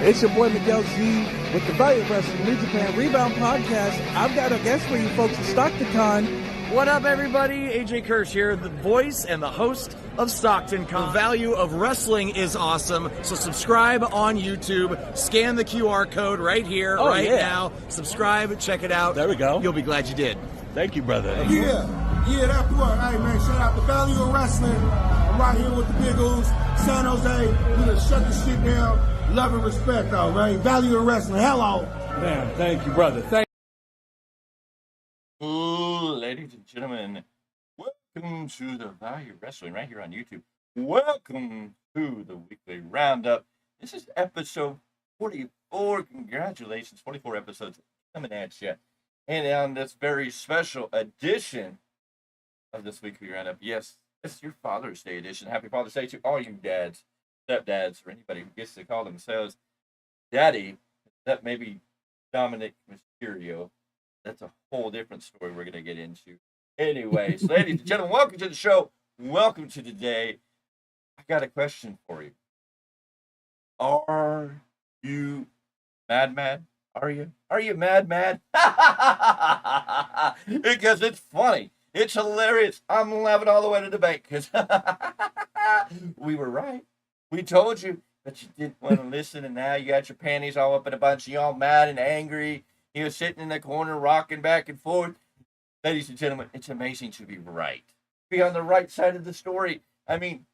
It's your boy Miguel Z with the Value of Wrestling New Japan Rebound Podcast. I've got a guest for you folks at StocktonCon. What up, everybody? AJ Kirsch here, the voice and the host of StocktonCon. The value of wrestling is awesome, so subscribe on YouTube. Scan the QR code right here, now. Subscribe, check it out. There we go. You'll be glad you did. Thank you, brother. Yeah, that part. Hey, man, shout out the Value of Wrestling. I'm right here with the Big O's, San Jose. We're going to shut this shit down. Love and respect, though, right? Value of Wrestling. Hello. Man, thank you, brother. Ladies and gentlemen, welcome to the Value of Wrestling right here on YouTube. Welcome to the weekly roundup. This is episode 44. Congratulations, 44 episodes coming at you. And on this very special edition of this weekly roundup, yes, it's your Father's Day edition. Happy Father's Day to all you dads, stepdads, or anybody who gets to call themselves daddy. That may be Dominic Mysterio. That's a whole different story we're going to get into. Anyways, ladies and gentlemen, welcome to the show. Welcome to today. I got a question for you. Are you mad? Are you mad? Because it's funny. It's hilarious. I'm laughing all the way to the bank because we were right. We told you, but you didn't want to listen, and now you got your panties all up in a bunch. You all mad and angry. He was sitting in the corner, rocking back and forth. Ladies and gentlemen, it's amazing to be right. Be on the right side of the story. I mean,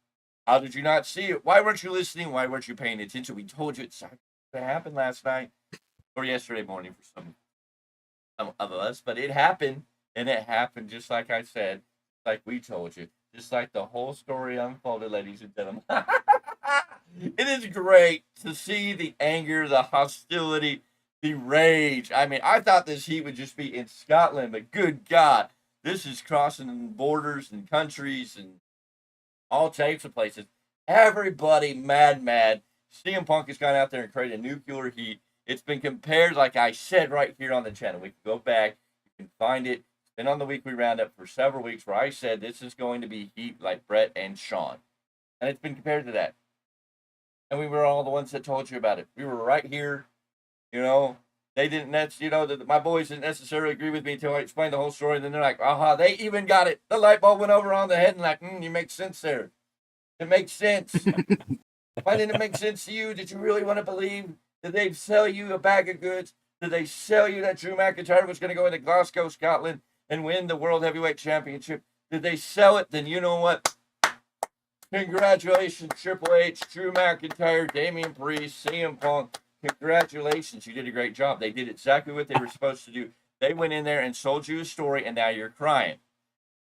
how did you not see it? Why weren't you listening? Why weren't you paying attention? We told you it happened last night or yesterday morning for some of us, but it happened, and it happened just like I said, like we told you, just like the whole story unfolded, ladies and gentlemen. It is great to see the anger, the hostility, the rage. I mean, I thought this heat would just be in Scotland, but good God, this is crossing borders and countries and all types of places. Everybody mad. CM Punk has gone out there and created a nuclear heat. It's been compared, like I said, right here on the channel. We can go back. You can find it. It's been on the weekly roundup for several weeks where I said this is going to be heat like Brett and Sean. And it's been compared to that. And we were all the ones that told you about it. We were right here. You know, they didn't, my boys didn't necessarily agree with me until I explained the whole story. And then they're like, aha, they even got it. The light bulb went over on the head and like, you make sense there. It makes sense. Why didn't it make sense to you? Did you really want to believe that they'd sell you a bag of goods? Did they sell you that Drew McIntyre was going to go into Glasgow, Scotland and win the World Heavyweight Championship? Did they sell it? Then you know what? Congratulations, Triple H, Drew McIntyre, Damian Priest, CM Punk. Congratulations, you did a great job. They did exactly what they were supposed to do. They went in there and sold you a story, and now you're crying.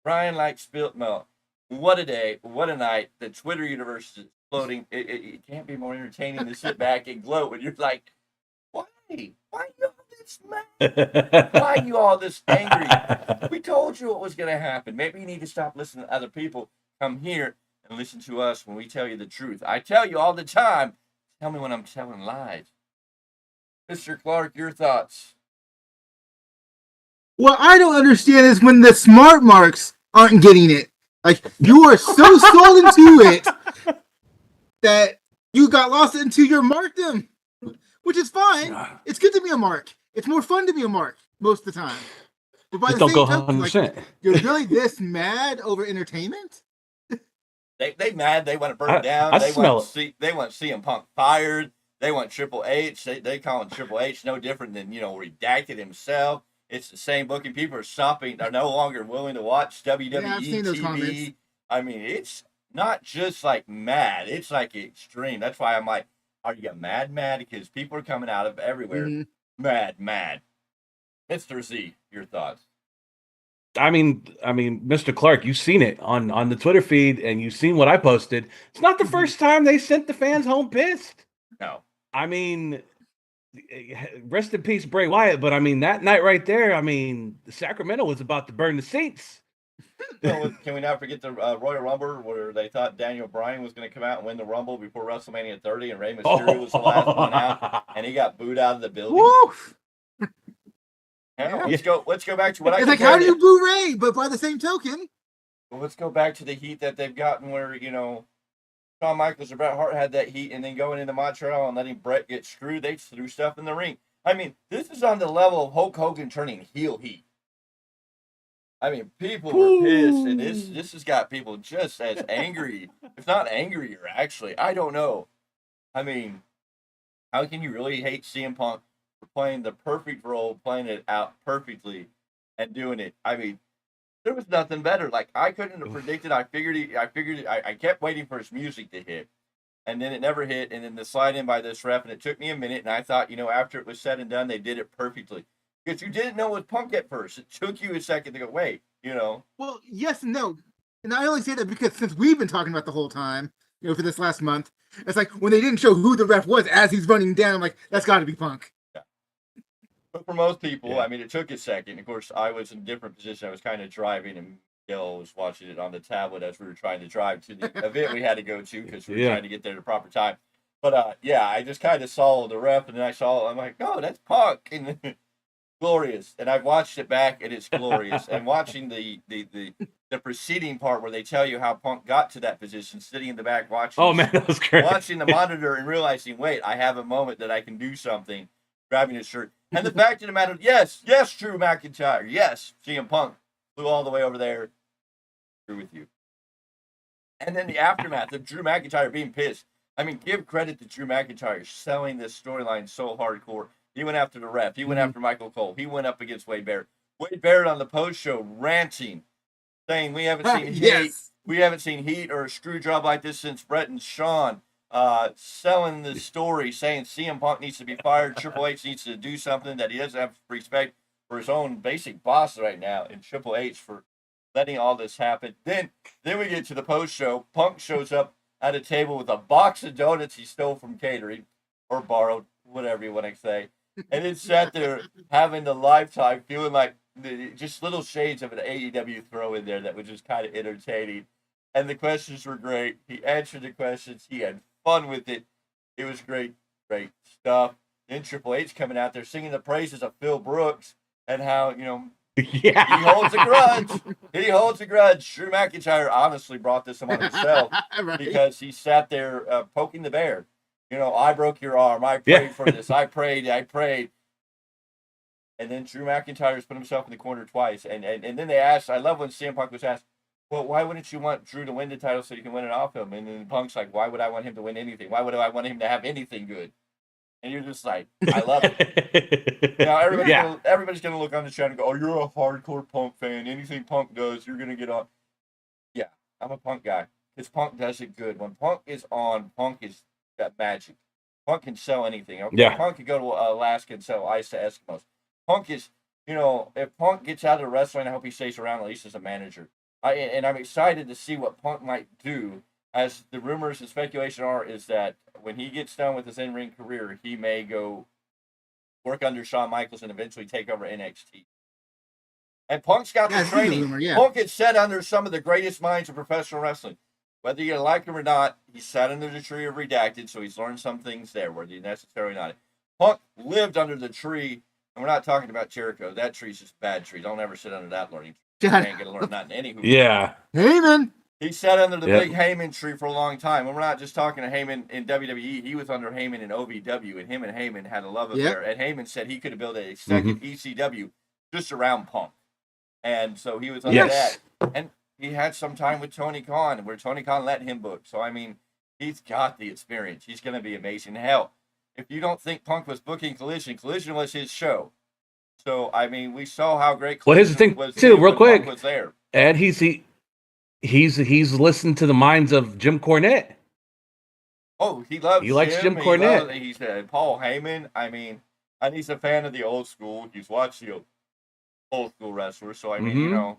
Crying like spilt milk. What a day, what a night. The Twitter universe is exploding. It can't be more entertaining to sit back and gloat when you're like, why? Why are you all this mad? Why are you all this angry? We told you what was going to happen. Maybe you need to stop listening to other people. Come here and listen to us when we tell you the truth. I tell you all the time, tell me when I'm telling lies. Mr. Clarke, your thoughts? What I don't understand is when the smart marks aren't getting it. Like, you are so sold into it that you got lost into your markdom, which is fine. It's good to be a mark. It's more fun to be a mark most of the time. But by Just the don't same go token, 100%. like, you're really this mad over entertainment? They mad. They want to burn it down. They want CM Punk fired. They want Triple H. They call him Triple H no different than, Redacted himself. It's the same booking. People are stopping. They're no longer willing to watch WWE I've seen those comments. TV. I mean, it's not just like mad. It's like extreme. That's why I'm like, are you mad? Because people are coming out of everywhere. Mm-hmm. Mad. Mr. Z, your thoughts? I mean, Mr. Clarke, you've seen it on the Twitter feed, and you've seen what I posted. It's not the first time they sent the fans home pissed. No. I mean, rest in peace, Bray Wyatt. But I mean, that night right there, Sacramento was about to burn the seats. Can we not forget the Royal Rumble where they thought Daniel Bryan was going to come out and win the Rumble before WrestleMania 30, and Rey Mysterio was the last one out, and he got booed out of the building. Woof! Let's go back to what It's like, how do you boo Ray? But by the same token, let's go back to the heat that they've gotten where, Shawn Michaels and Bret Hart had that heat, and then going into Montreal and letting Bret get screwed, they threw stuff in the ring. I mean, this is on the level of Hulk Hogan turning heel heat. I mean, people were pissed, and this has got people just as angry, if not angrier, actually. I don't know. I mean, how can you really hate CM Punk for playing the perfect role, playing it out perfectly, and doing it? I mean, there was nothing better. Like, I couldn't have predicted. I kept waiting for his music to hit, and then it never hit. And then the slide in by this ref, and it took me a minute. And I thought, after it was said and done, they did it perfectly. Because you didn't know it was Punk at first. It took you a second to go, wait, Well, yes and no. And I only say that because since we've been talking about the whole time, for this last month, it's like when they didn't show who the ref was as he's running down, I'm like, that's got to be Punk. Yeah. But for most people, I mean, it took a second. Of course, I was in a different position. I was kind of driving, and Miguel was watching it on the tablet as we were trying to drive to the event we had to go to because we were trying to get there at the proper time. But, I just kind of saw the ref, and then I'm like, oh, that's Punk. And glorious. And I've watched it back, and it's glorious. And watching the preceding part where they tell you how Punk got to that position, sitting in the back watching. Oh man, that was great. Watching the monitor and realizing, wait, I have a moment that I can do something, grabbing his shirt. And the fact of the matter, yes, Drew McIntyre, yes, CM Punk flew all the way over there. Agree with you. And then the aftermath of Drew McIntyre being pissed. I mean, give credit to Drew McIntyre selling this storyline so hardcore. He went after the ref. He went after Michael Cole. He went up against Wade Barrett. Wade Barrett on the post show ranting, saying we haven't seen heat. We haven't seen heat or a screw job like this since Bret and Shawn. Selling the story, saying CM Punk needs to be fired. Triple H needs to do something, that he doesn't have respect for his own basic boss right now, and Triple H for letting all this happen. Then we get to the post show. Punk shows up at a table with a box of donuts he stole from catering or borrowed, whatever you want to say. And then sat there having the lifetime, feeling like just little shades of an AEW throw in there that was just kind of entertaining. And the questions were great. He answered the questions. He had fun with it. It was great stuff. Then Triple H coming out there singing the praises of Phil Brooks and how, he holds a grudge. He holds a grudge. Drew McIntyre honestly brought this on himself because he sat there poking the bear. I broke your arm. I prayed for this. I prayed. And then Drew McIntyre's put himself in the corner twice. And then they asked, I love when CM Punk was asked, well, why wouldn't you want Drew to win the title so you can win it off him? And then Punk's like, why would I want him to win anything? Why would I want him to have anything good? And you're just like, I love it. Now, everybody's going to look on the chat and go, oh, you're a hardcore Punk fan. Anything Punk does, you're going to get on. Yeah, I'm a Punk guy. Because Punk does it good. When Punk is on, Punk is that magic. Punk can sell anything. Okay? Yeah. Punk can go to Alaska and sell ice to Eskimos. Punk is, if Punk gets out of wrestling, I hope he stays around at least as a manager. And I'm excited to see what Punk might do, as the rumors and speculation is that when he gets done with his in-ring career, he may go work under Shawn Michaels and eventually take over NXT. And Punk's got the training. Punk gets set under some of the greatest minds of professional wrestling. Whether you like him or not, he's sat under the tree of Redacted, so he's learned some things there, whether you necessarily not. Punk lived under the tree, and we're not talking about Jericho. That tree's just a bad tree. Don't ever sit under that learning tree. You ain't gonna learn nothing. Anywho. Yeah. Heyman. He sat under the big Heyman tree for a long time. And we're not just talking to Heyman in WWE. He was under Heyman in OVW, and him and Heyman had a love affair. And Heyman said he could have built a second ECW just around Punk. And so he was under that. And he had some time with Tony Khan, where Tony Khan let him book. So, I mean, he's got the experience. He's going to be amazing. Hell, if you don't think Punk was booking Collision was his show. So, I mean, we saw how great Collision here's the thing, was too, real quick. Punk was there. And he's listened to the minds of Jim Cornette. Oh, he loves He likes Jim Cornette. He's Paul Heyman. I mean, and he's a fan of the old school. He's watched the old school wrestlers. So, I mean,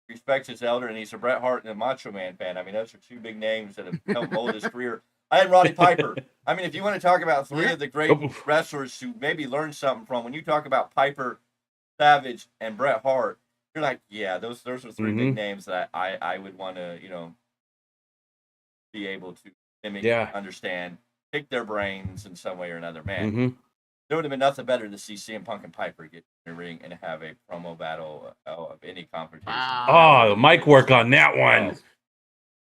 respects his elder, and he's a Bret Hart and a Macho Man fan. I mean, those are two big names that have helped mold his career. I had Roddy Piper. I mean, if you want to talk about three of the great wrestlers who maybe learned something from, when you talk about Piper, Savage, and Bret Hart, you're like, yeah, those are three big names that I would want to, be able to mimic, understand, pick their brains in some way or another. Man, there would have been nothing better to see CM Punk and Piper get in the ring and have a promo battle of any confrontation. Oh, the mic work on that one.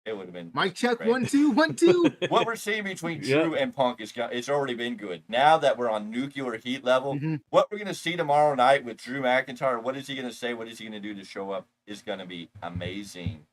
It would have been. Mic check, great. 1 2 1 2. What we're seeing between Drew and Punk it's already been good. Now that we're on nuclear heat level, what we're going to see tomorrow night with Drew McIntyre, what is he going to say? What is he going to do to show up? Is going to be amazing.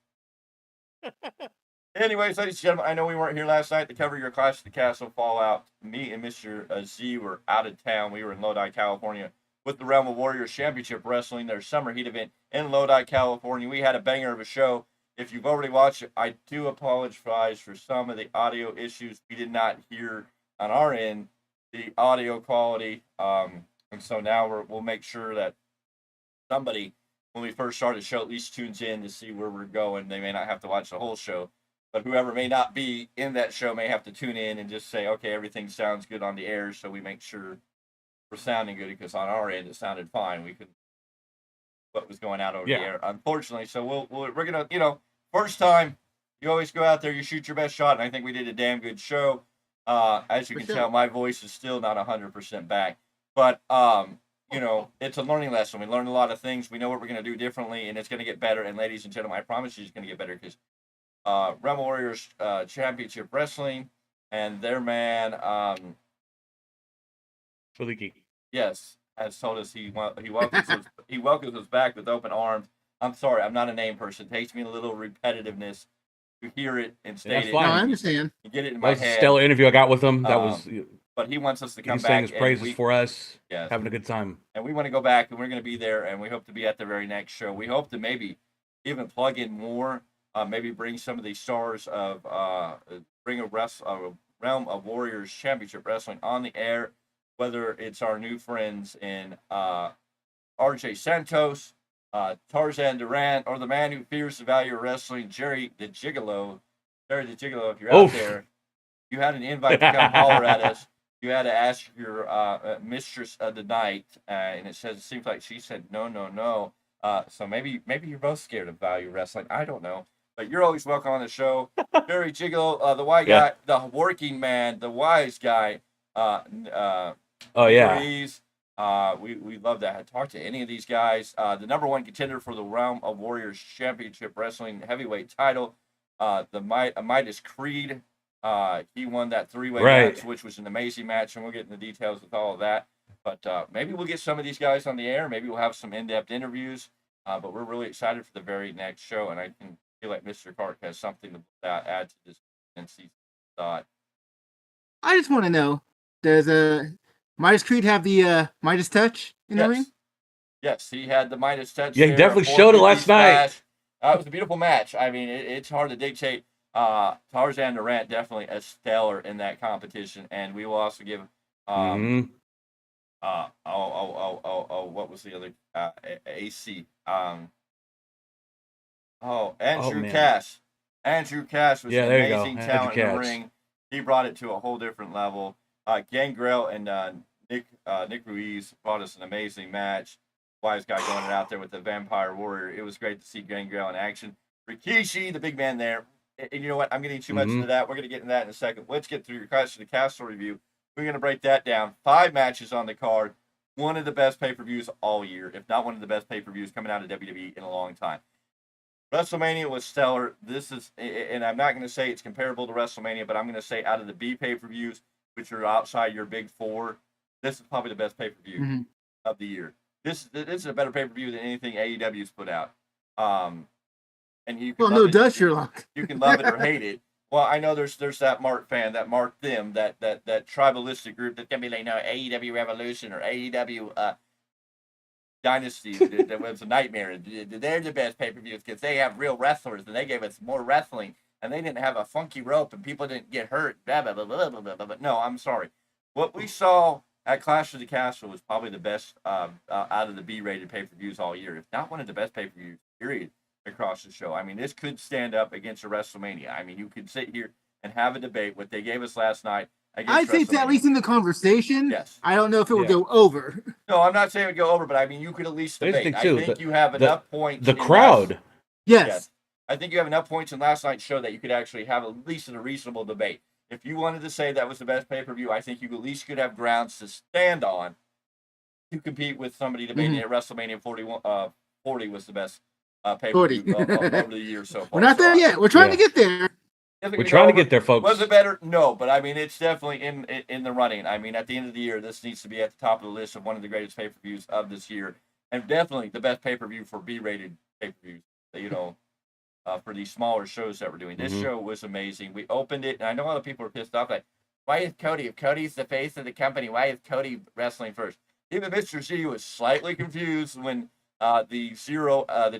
Anyways, ladies and gentlemen, I know we weren't here last night to cover your Clash of the Castle Fallout. Me and Mr. Z were out of town. We were in Lodi, California with the Realm of Warriors Championship Wrestling, their summer heat event in Lodi, California. We had a banger of a show. If you've already watched it, I do apologize for some of the audio issues. We did not hear on our end the audio quality. And so now we'll make sure that somebody, when we first start the show, at least tunes in to see where we're going. They may not have to watch the whole show, but whoever may not be in that show may have to tune in and just say, okay, everything sounds good on the air, so we make sure we're sounding good, because on our end it sounded fine. We couldn't what was going out over the air, unfortunately. So we're gonna, first time, you always go out there, you shoot your best shot, and I think we did a damn good show. As you can tell, my voice is still not 100% back, but it's a learning lesson. We learned a lot of things. We know what we're gonna do differently, and it's gonna get better. And ladies and gentlemen, I promise you, it's gonna get better, because Realm Warriors Championship Wrestling and their man Faliki. Yes, has told us he welcomes us back with open arms. I'm sorry, I'm not a name person. It takes me a little repetitiveness to hear it and state it. No, I understand. And get it in my head. Stellar interview I got with him. That was. But he wants us to come he's back. Saying his praises for us. Yes. Having a good time. And we want to go back, and we're going to be there, and we hope to be at the very next show. We hope to maybe even plug in more. Maybe bring some of these stars of bring a Realm of Warriors Championship Wrestling on the air. Whether it's our new friends in RJ Santos, Tarzan Durant, or the man who fears the value of wrestling, Jerry the Gigolo. Jerry the Gigolo, if you're out there, you had an invite to come holler at us. You had to ask your mistress of the night, and it seems like she said no. So maybe you're both scared of value wrestling. I don't know. But you're always welcome on the show. Jerry Gigolo, the white guy, the working man, the wise guy. Please. We love to talk to any of these guys. The number one contender for the Realm of Warriors Championship Wrestling heavyweight title, the Midas Creed. He won that three-way match, which was an amazing match, and we'll get into the details with all of that. But maybe we'll get some of these guys on the air. Maybe we'll have some in-depth interviews. But we're really excited for the very next show, and I can feel like Mr. Clarke has something to add to this thought. I just want to know, does Midas Creed have the Midas touch in the ring? Yes, he had the Midas touch. Yeah, he definitely showed it last night. It was a beautiful match. I mean, it's hard to dictate. Tarzan Durant definitely a stellar in that competition, and we will also give what was the other AC? Andrew Cass. Andrew Cass was an amazing talent in the ring. He brought it to a whole different level. Gangrel and Nick Ruiz brought us an amazing match. Wise guy going out there with the Vampire Warrior. It was great to see Gangrel in action. Rikishi, the big man there. And you know what? I'm getting too much into that. We're going to get into that in a second. Let's get through your Clash of the Castle review. We're going to break that down. 5 matches on the card. One of the best pay-per-views all year, if not one of the best pay-per-views coming out of WWE in a long time. WrestleMania was stellar. This is, and I'm not going to say it's comparable to WrestleMania, but I'm going to say out of the B pay-per-views, which are outside your big 4, this is probably the best pay-per-view of the year. This is a better pay-per-view than anything AEW's put out. And you can Sherlock. You can love it or hate it. Well, I know there's that Mark fan, that Mark them, that tribalistic group that can be like, no, AEW Revolution or AEW Dynasty. That was a nightmare. They're the best pay-per-views because they have real wrestlers and they gave us more wrestling and they didn't have a funky rope and people didn't get hurt. Blah, blah, blah, blah, blah, blah, blah. No, I'm sorry. What we saw at Clash of the Castle was probably the best out of the B-rated pay-per-views all year, if not one of the best pay-per-views, period, across the show. I mean, this could stand up against a WrestleMania. I mean, you could sit here and have a debate. What they gave us last night I'd say it's at least in the conversation. Yes. I don't know if it would go over. No, I'm not saying it would go over, but I mean, you could at least debate. I think you have enough points. The crowd. Yes. I think you have enough points in last night's show that you could actually have at least a reasonable debate. If you wanted to say that was the best pay-per-view, I think you at least could have grounds to stand on to compete with somebody debating at WrestleMania 40 was the best Cody. over the years so far. We're not there yet. We're trying to get there. We're trying to get there, folks. Was it better? No, but I mean, it's definitely in the running. I mean, at the end of the year, this needs to be at the top of the list of one of the greatest pay-per-views of this year, and definitely the best pay-per-view for B-rated pay-per-views. For these smaller shows that we're doing. This show was amazing. We opened it, and I know a lot of people are pissed off. Like, why is Cody? If Cody's the face of the company, why is Cody wrestling first? Even Mr. Z was slightly confused when the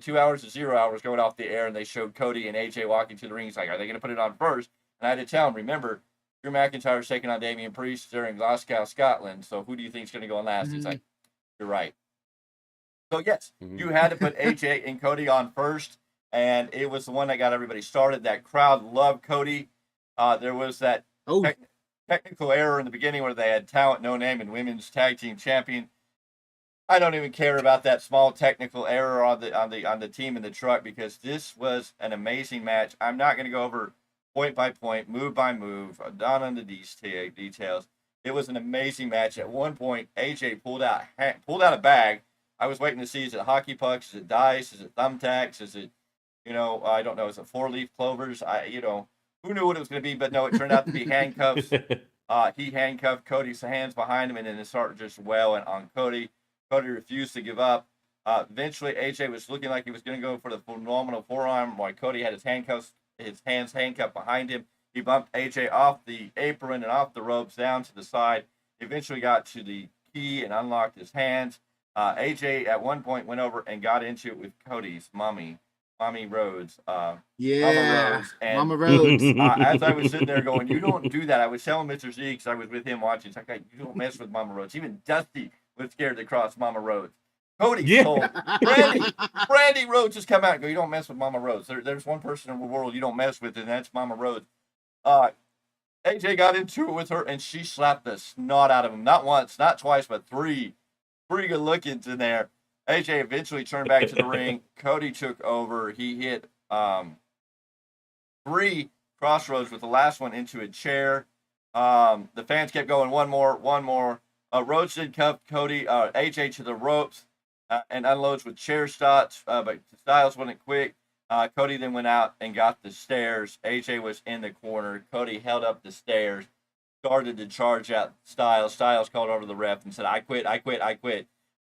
2 hours to 0 hours going off the air, and they showed Cody and AJ walking to the ring. He's like, are they going to put it on first? And I had to tell him, remember, Drew McIntyre's taking on Damian Priest during Glasgow, Scotland. So who do you think is going to go on last? He's like, you're right. So yes, you had to put AJ and Cody on first, and it was the one that got everybody started. That crowd loved Cody. There was that technical error in the beginning where they had Talent No Name and Women's Tag Team Champion. I don't even care about that small technical error on the team in the truck, because this was an amazing match. I'm not going to go over point by point, move by move, down on the details. It was an amazing match. At one point, AJ pulled out a bag. I was waiting to see, is it hockey pucks? Is it dice? Is it thumbtacks? Is it, I don't know. Is it 4-leaf clovers? Who knew what it was going to be? But no, it turned out to be handcuffs. He handcuffed Cody's hands behind him, and then it started just wailing on Cody. Cody refused to give up. Eventually, AJ was looking like he was going to go for the phenomenal forearm, while Cody had his hands handcuffed behind him. He bumped AJ off the apron and off the ropes down to the side. Eventually got to the key and unlocked his hands. AJ at one point went over and got into it with Cody's Mommy Rhodes. Mama Rhodes. And, Mama Rhodes. as I was sitting there going, you don't do that. I was telling Mr. Z, because I was with him watching. It's like, you don't mess with Mama Rhodes. Even Dusty was scared to cross Mama Rhodes. Cody told Brandy Rhodes just come out and go, you don't mess with Mama Rhodes. There's one person in the world you don't mess with, and that's Mama Rhodes. AJ got into it with her, and she slapped the snot out of him. Not once, not twice, but three good lookings in there. AJ eventually turned back to the ring. Cody took over. He hit 3 crossroads with the last one into a chair. The fans kept going, one more. Rhodes did cuff AJ to the ropes and unloads with chair shots, but Styles wasn't quick. Cody then went out and got the stairs. AJ was in the corner. Cody held up the stairs, started to charge out Styles. Styles called over the ref and said, I quit.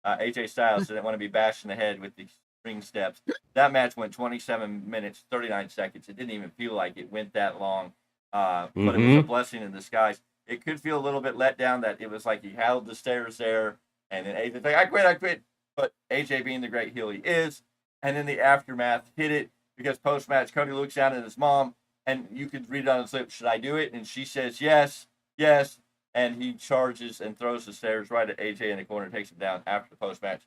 AJ Styles didn't want to be bashed in the head with the ring steps. That match went 27 minutes, 39 seconds. It didn't even feel like it went that long, but it was a blessing in disguise. It could feel a little bit let down that it was like he held the stairs there, and then AJ's like, I quit. But AJ, being the great heel he is, and then the aftermath hit it, because post-match, Cody looks down at his mom, and you could read it on his lips, should I do it? And she says, yes, and he charges and throws the stairs right at AJ in the corner and takes him down after the post-match.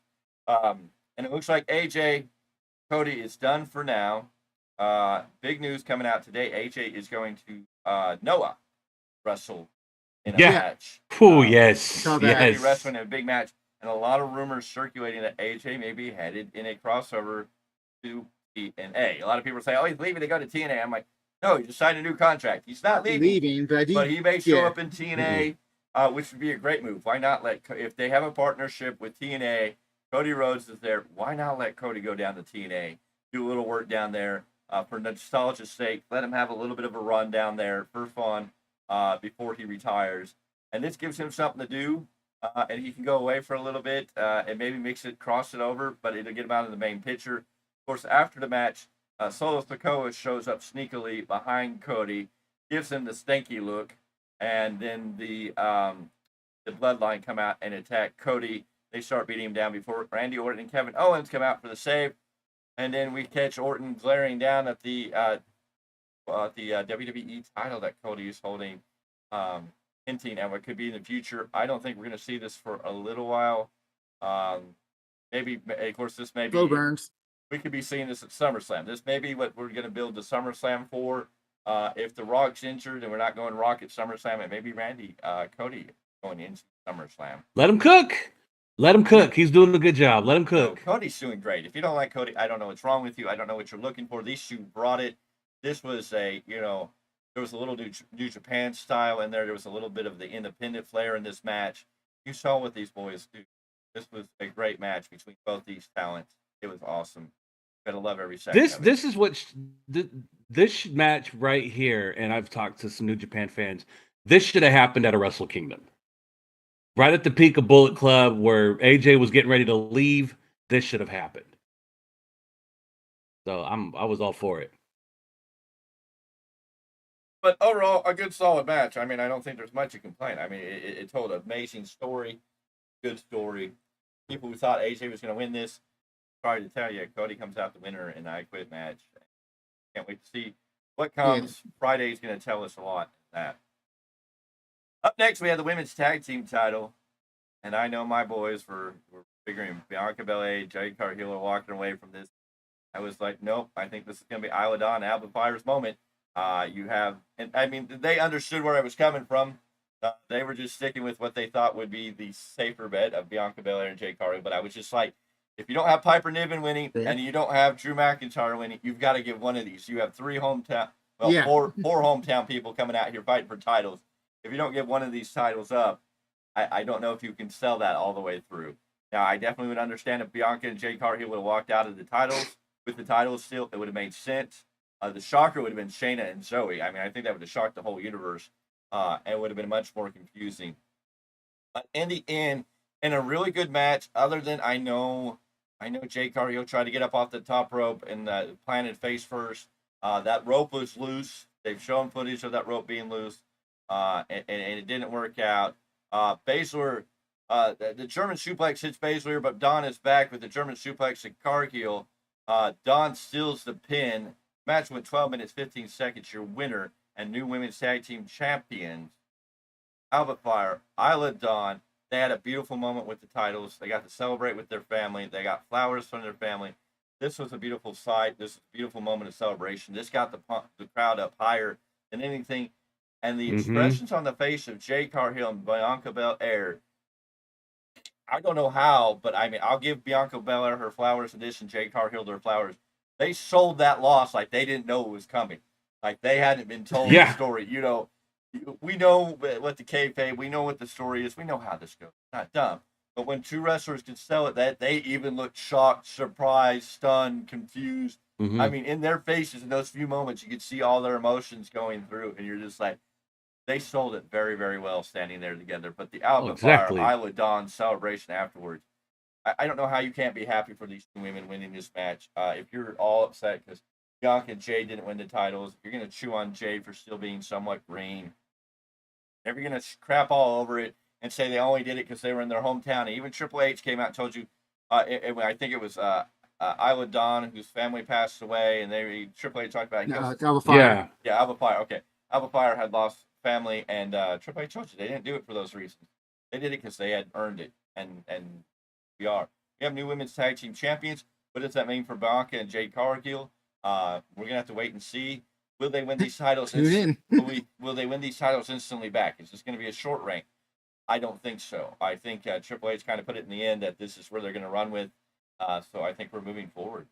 And it looks like Cody is done for now. Big news coming out today, AJ is going to Noah wrestle in a match. Oh, yes. Yes. Wrestling in a big match. And a lot of rumors circulating that AJ may be headed in a crossover to TNA. A lot of people say, oh, he's leaving to go to TNA. I'm like, no, he just signed a new contract. He's not leaving but he may show up in TNA, which would be a great move. Why not if they have a partnership with TNA, Cody Rhodes is there, why not let Cody go down to TNA, do a little work down there for nostalgia's sake, let him have a little bit of a run down there for fun before he retires. And this gives him something to do, and he can go away for a little bit and maybe cross it over, but it'll get him out of the main picture. Of course, after the match, Solo Sikoa shows up sneakily behind Cody, gives him the stinky look, and then the Bloodline come out and attack Cody. They start beating him down before Randy Orton and Kevin Owens come out for the save, and then we catch Orton glaring down at the WWE title that Cody is holding, hinting at what could be in the future. I don't think we're going to see this for a little while. Maybe, of course, this may be... Slow burns. We could be seeing this at SummerSlam. This may be what we're going to build the SummerSlam for. If The Rock's injured and we're not going Rock at SummerSlam, it may be Cody going into SummerSlam. Let him cook. He's doing a good job. Let him cook. So Cody's doing great. If you don't like Cody, I don't know what's wrong with you. I don't know what you're looking for. These two brought it. This was there was a little New Japan style in there. There was a little bit of the independent flair in this match. You saw what these boys do. This was a great match between both these talents. It was awesome. Gotta love every second. This is what this match right here, and I've talked to some New Japan fans. This should have happened at a Wrestle Kingdom, right at the peak of Bullet Club, where AJ was getting ready to leave. This should have happened. So I was all for it. But overall, a good, solid match. I mean, I don't think there's much to complain. I mean, it told an amazing story, good story. People who thought AJ was going to win this, sorry to tell you, Cody comes out the winner in the I Quit match. Can't wait to see what comes. Yeah. Friday is going to tell us a lot of that. Up next, we have the women's tag team title. And I know my boys were figuring Bianca Belair, Jade Cargill are walking away from this. I was like, nope, I think this is going to be Isla Dawn, Alba Fire's moment. You have, and I mean, they understood where I was coming from. They were just sticking with what they thought would be the safer bet of Bianca Belair and Jade Cargill. But I was just like, if you don't have Piper Niven winning and you don't have Drew McIntyre winning, you've got to give one of these. You have four hometown people coming out here fighting for titles. If you don't give one of these titles up, I don't know if you can sell that all the way through. Now, I definitely would understand if Bianca and Jade Cargill would have walked out of the titles with the titles still. It would have made sense. The shocker would have been Shayna and Zoe. I mean, I think that would have shocked the whole universe and would have been much more confusing. But in the end, in a really good match, other than I know Jade Cargill tried to get up off the top rope and planted face first. That rope was loose. They've shown footage of that rope being loose, and it didn't work out. Baszler, the German suplex hits Baszler, but Dawn is back with the German suplex to Cargill. Dawn steals the pin. Match went 12 minutes, 15 seconds. Your winner and new women's tag team champions, Alba Fire, Isla Dawn. They had a beautiful moment with the titles. They got to celebrate with their family. They got flowers from their family. This was a beautiful sight. This was a beautiful moment of celebration. This got the crowd up higher than anything. And the expressions on the face of Jade Cargill and Bianca Belair, I don't know how, but I mean, I'll give Bianca Belair her flowers in this and Jade Cargill their flowers. They sold that loss like they didn't know it was coming. Like they hadn't been told the story. You know, we know what the kayfabe, we know what the story is. We know how this goes. It's not dumb. But when two wrestlers can sell it, that they even look shocked, surprised, stunned, confused. I mean, in their faces in those few moments, you could see all their emotions going through. And you're just like, they sold it very, very well standing there together. But the Alba Fire, Isla Dawn celebration afterwards, I don't know how you can't be happy for these two women winning this match. If you're all upset because Bianca and Jade didn't win the titles, you're going to chew on Jade for still being somewhat green. If you're going to crap all over it and say they only did it because they were in their hometown, and even Triple H came out and told you, I think it was Isla Dawn, whose family passed away, and Triple H talked about it. Alba Fire. Yeah, Alba Fire. Okay. Alba Fire had lost family, and Triple H told you they didn't do it for those reasons. They did it because they had earned it, and we are. We have new women's tag team champions. What does that mean for Bianca and Jade Cargill? We're gonna have to wait and see. Will they win these titles? Will they win these titles instantly back? Is this going to be a short reign? I don't think so. I think Triple H kind of put it in the end that this is where they're going to run with. So I think we're moving forward.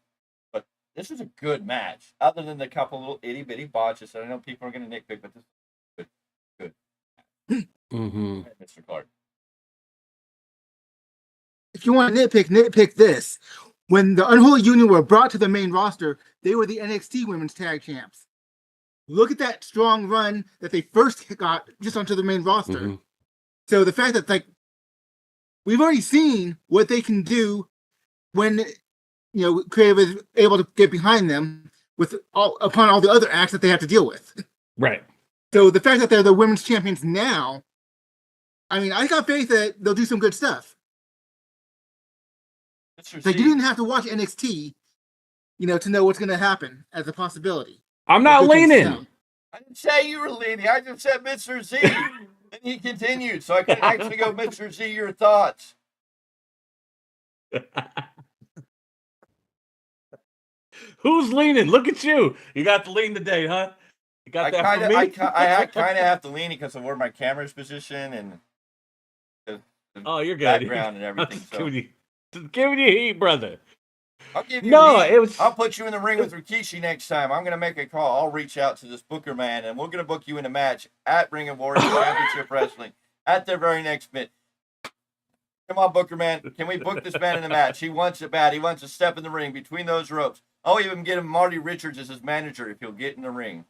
But this is a good match, other than the couple little itty bitty botches that I know people are going to nitpick. But this is good. Mr. Clarke. If you want to nitpick this. When the Unholy Union were brought to the main roster, they were the NXT Women's Tag Champs. Look at that strong run that they first got just onto the main roster. So the fact that we've already seen what they can do when Creative is able to get behind them upon all the other acts that they have to deal with. Right. So the fact that they're the women's champions now, I mean, I got faith that they'll do some good stuff. Like you didn't have to watch NXT, to know what's going to happen as a possibility. I'm not leaning. I didn't say you were leaning. I just said Mr. Z. And he continued, so I could actually go, Mr. Z, your thoughts. Who's leaning? Look at you. You got the lean today, huh? You got that for me? I kind of have to lean because of where my camera's positioned and the you're good. Background and everything. Giving you heat, brother. I'll give you I'll put you in the ring with Rikishi next time. I'm going to make a call. I'll reach out to this Booker man, and we're going to book you in a match at Ring of Warriors Championship Wrestling at their very next bit. Come on, Booker man. Can we book this man in a match? He wants it bad. He wants to step in the ring between those ropes. I'll even get him Marty Richards as his manager if he'll get in the ring.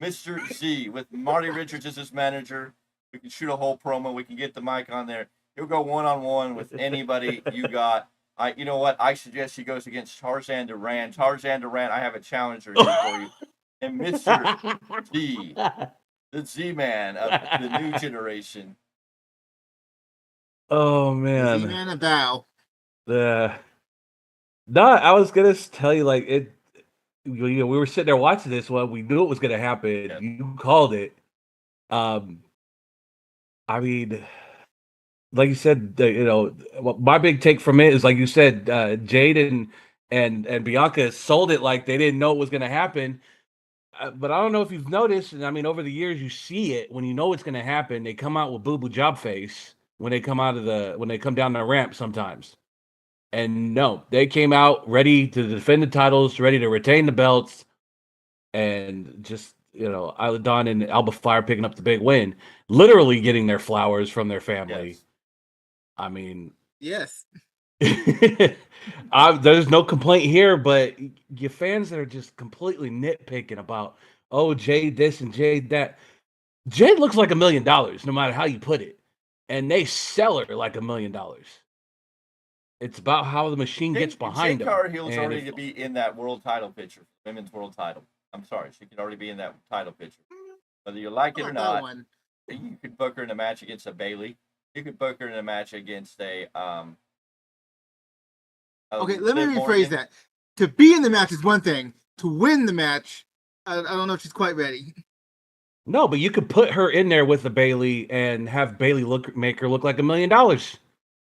Mr. Z with Marty Richards as his manager. We can shoot a whole promo. We can get the mic on there. He'll go one-on-one with anybody you got. You know what? I suggest he goes against Tarzan Duran. Tarzan Duran, I have a challenger here for you. And Mr. Z, the Z-Man of the new generation. Oh man, Z-Man a bow. No, I was gonna tell you like it. We were sitting there watching this one. We knew it was gonna happen. Yeah. You called it. I mean, like you said, my big take from it is like you said, Jade and Bianca sold it like they didn't know it was gonna happen. But I don't know if you've noticed, and I mean, over the years, you see it when you know it's gonna happen. They come out with boo boo job face when they come down the ramp sometimes. And no, they came out ready to defend the titles, ready to retain the belts, and just Isla Dawn and Alba Fire picking up the big win, literally getting their flowers from their family. Yes. I mean, Yes. there's no complaint here, but you fans that are just completely nitpicking about, oh, Jade this and Jade that. Jade looks like $1 million, no matter how you put it. And they sell her like $1 million. It's about how the machine gets behind Jade them. Cargill's already to be in that world title picture, women's world title. I'm sorry, she could already be in that title picture. Whether you like it or not, you could book her in a match against a Bayley. You could book her in a match against a okay, let me rephrase that. To be in the match is one thing. To win the match, I don't know if she's quite ready. No, but you could put her in there with the Bayley and have Bayley make her look like $1 million.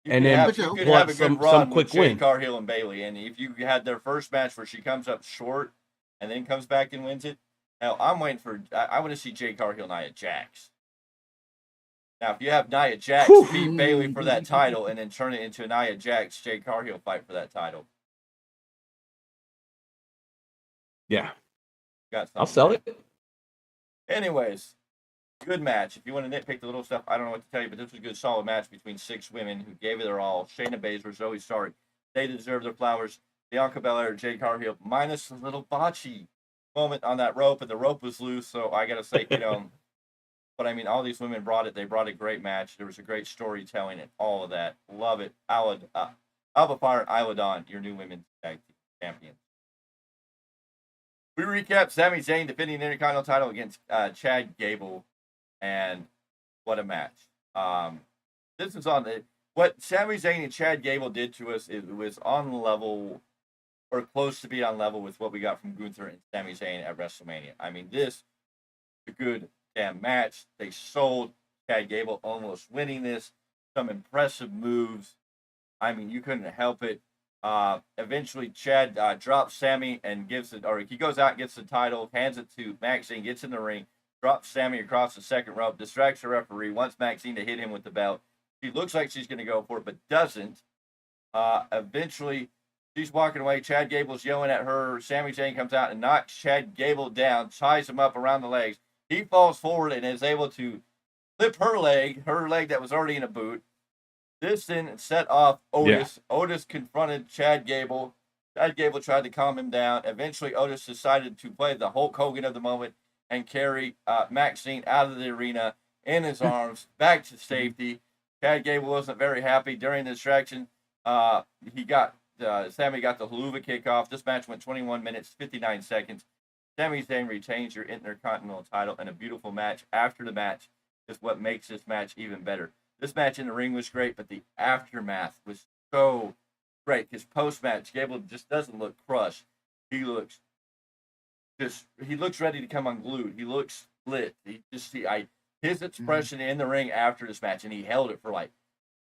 And then you could have a good run quick with Jade win. Cargill and Bayley. And if you had their first match where she comes up short and then comes back and wins it, hell, I'm waiting for. I want to see Jade Cargill, Nia Jax. Now, if you have Nia Jax beat Bayley for that title and then turn it into a Nia Jax Jade Cargill fight for that title, yeah, I'll sell it. Anyways, good match. If you want to nitpick the little stuff, I don't know what to tell you, but this was a good, solid match between 6 women who gave it their all. Shayna Baszler, Zoe Stark, they deserve their flowers. Bianca Belair, Jade Cargill, minus a little botchy moment on that rope, and the rope was loose, so I got to say, but I mean, all these women brought it. They brought a great match. There was a great storytelling and all of that. Love it. Alba Fire and Isla Dawn, your new women's tag team champions. We recap Sami Zayn defending the Intercontinental title against Chad Gable, and what a match. This is what Sami Zayn and Chad Gable did to us. It was on level, or close to be on level with what we got from Gunther and Sami Zayn at WrestleMania. I mean, this is a good damn match. They sold Chad Gable almost winning this. Some impressive moves. I mean, you couldn't help it. Eventually, Chad drops Sammy and gives it, or he goes out, gets the title, hands it to Maxine, gets in the ring, drops Sammy across the second rope, distracts the referee, wants Maxine to hit him with the belt. She looks like she's going to go for it, but doesn't. Eventually, she's walking away. Chad Gable's yelling at her. Sami Zayn comes out and knocks Chad Gable down, ties him up around the legs. He falls forward and is able to flip her leg that was already in a boot. This then set off Otis. Yeah. Otis confronted Chad Gable. Chad Gable tried to calm him down. Eventually, Otis decided to play the Hulk Hogan of the moment and carry Maxine out of the arena in his arms back to safety. Chad Gable wasn't very happy during the distraction. Sammy got the Helluva kickoff. This match went 21 minutes, 59 seconds. Sami Zayn retains your Intercontinental title, and a beautiful match after the match is what makes this match even better. This match in the ring was great, but the aftermath was so great because post-match, Gable just doesn't look crushed. He looks ready to come unglued. He looks split. His expression in the ring after this match, and he held it for like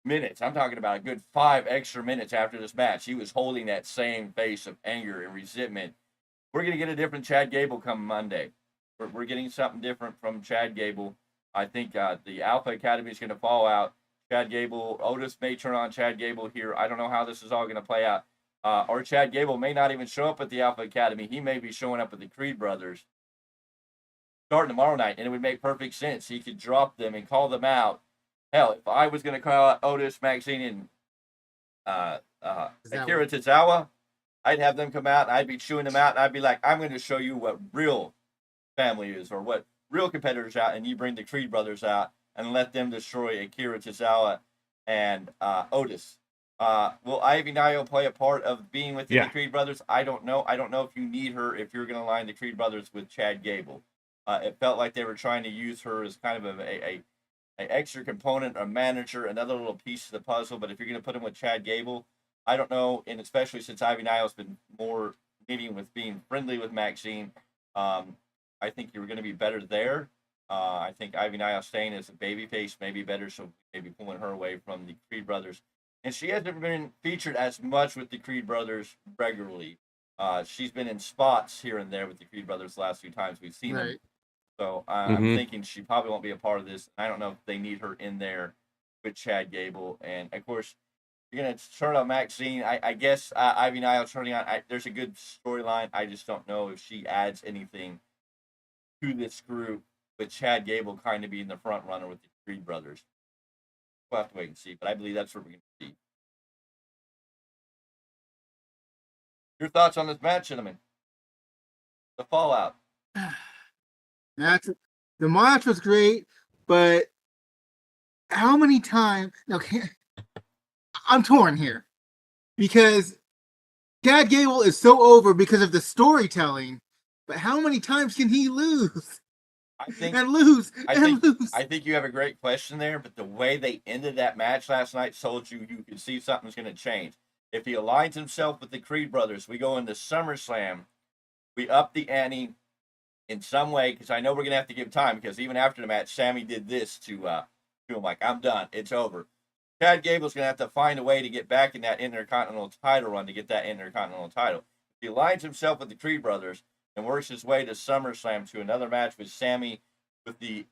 minutes. I'm talking about a good 5 extra minutes after this match. He was holding that same face of anger and resentment. We're going to get a different Chad Gable come Monday. We're getting something different from Chad Gable. I think the Alpha Academy is going to fall out. Otis may turn on Chad Gable here. I don't know how this is all going to play out. Or Chad Gable may not even show up at the Alpha Academy. He may be showing up with the Creed brothers starting tomorrow night, and it would make perfect sense. He could drop them and call them out. Hell, if I was going to call out Otis, Maxine, and Akira Tozawa, I'd have them come out, and I'd be chewing them out, and I'd be like, I'm going to show you what real family is, or what real competitors out, and you bring the Creed brothers out and let them destroy Akira Tozawa and Otis. Will Ivy Nile play a part of being with the Creed brothers? I don't know. I don't know if you need her if you're going to line the Creed brothers with Chad Gable. It felt like they were trying to use her as kind of a extra component, a manager, another little piece of the puzzle. But if you're going to put him with Chad Gable, I don't know. And especially since Ivy Nile's been more meeting with being friendly with Maxine, I think you're going to be better there. I think Ivy Nile staying as a babyface may be better, so maybe pulling her away from the Creed brothers. And she hasn't been featured as much with the Creed brothers regularly. She's been in spots here and there with the Creed brothers the last few times we've seen them. So I'm thinking she probably won't be a part of this. I don't know if they need her in there with Chad Gable. And, of course, you're going to turn on Maxine. I guess Ivy Nile turning on. There's a good storyline. I just don't know if she adds anything to this group with Chad Gable kind of being the front runner with the Creed brothers. We'll have to wait and see. But I believe that's what we're going to see. Your thoughts on this match, gentlemen? The fallout. The match was great, but how many times? Okay, I'm torn here because Chad Gable is so over because of the storytelling. But how many times can he lose? I think you have a great question there, but the way they ended that match last night told you could see something's going to change. If he aligns himself with the Creed brothers, we go into SummerSlam, we up the ante in some way, because I know we're going to have to give time, because even after the match, Sammy did this to him, like, I'm done, it's over. Chad Gable's going to have to find a way to get back in that Intercontinental title run to get that Intercontinental title. If he aligns himself with the Creed brothers and works his way to SummerSlam to another match with Sammy with it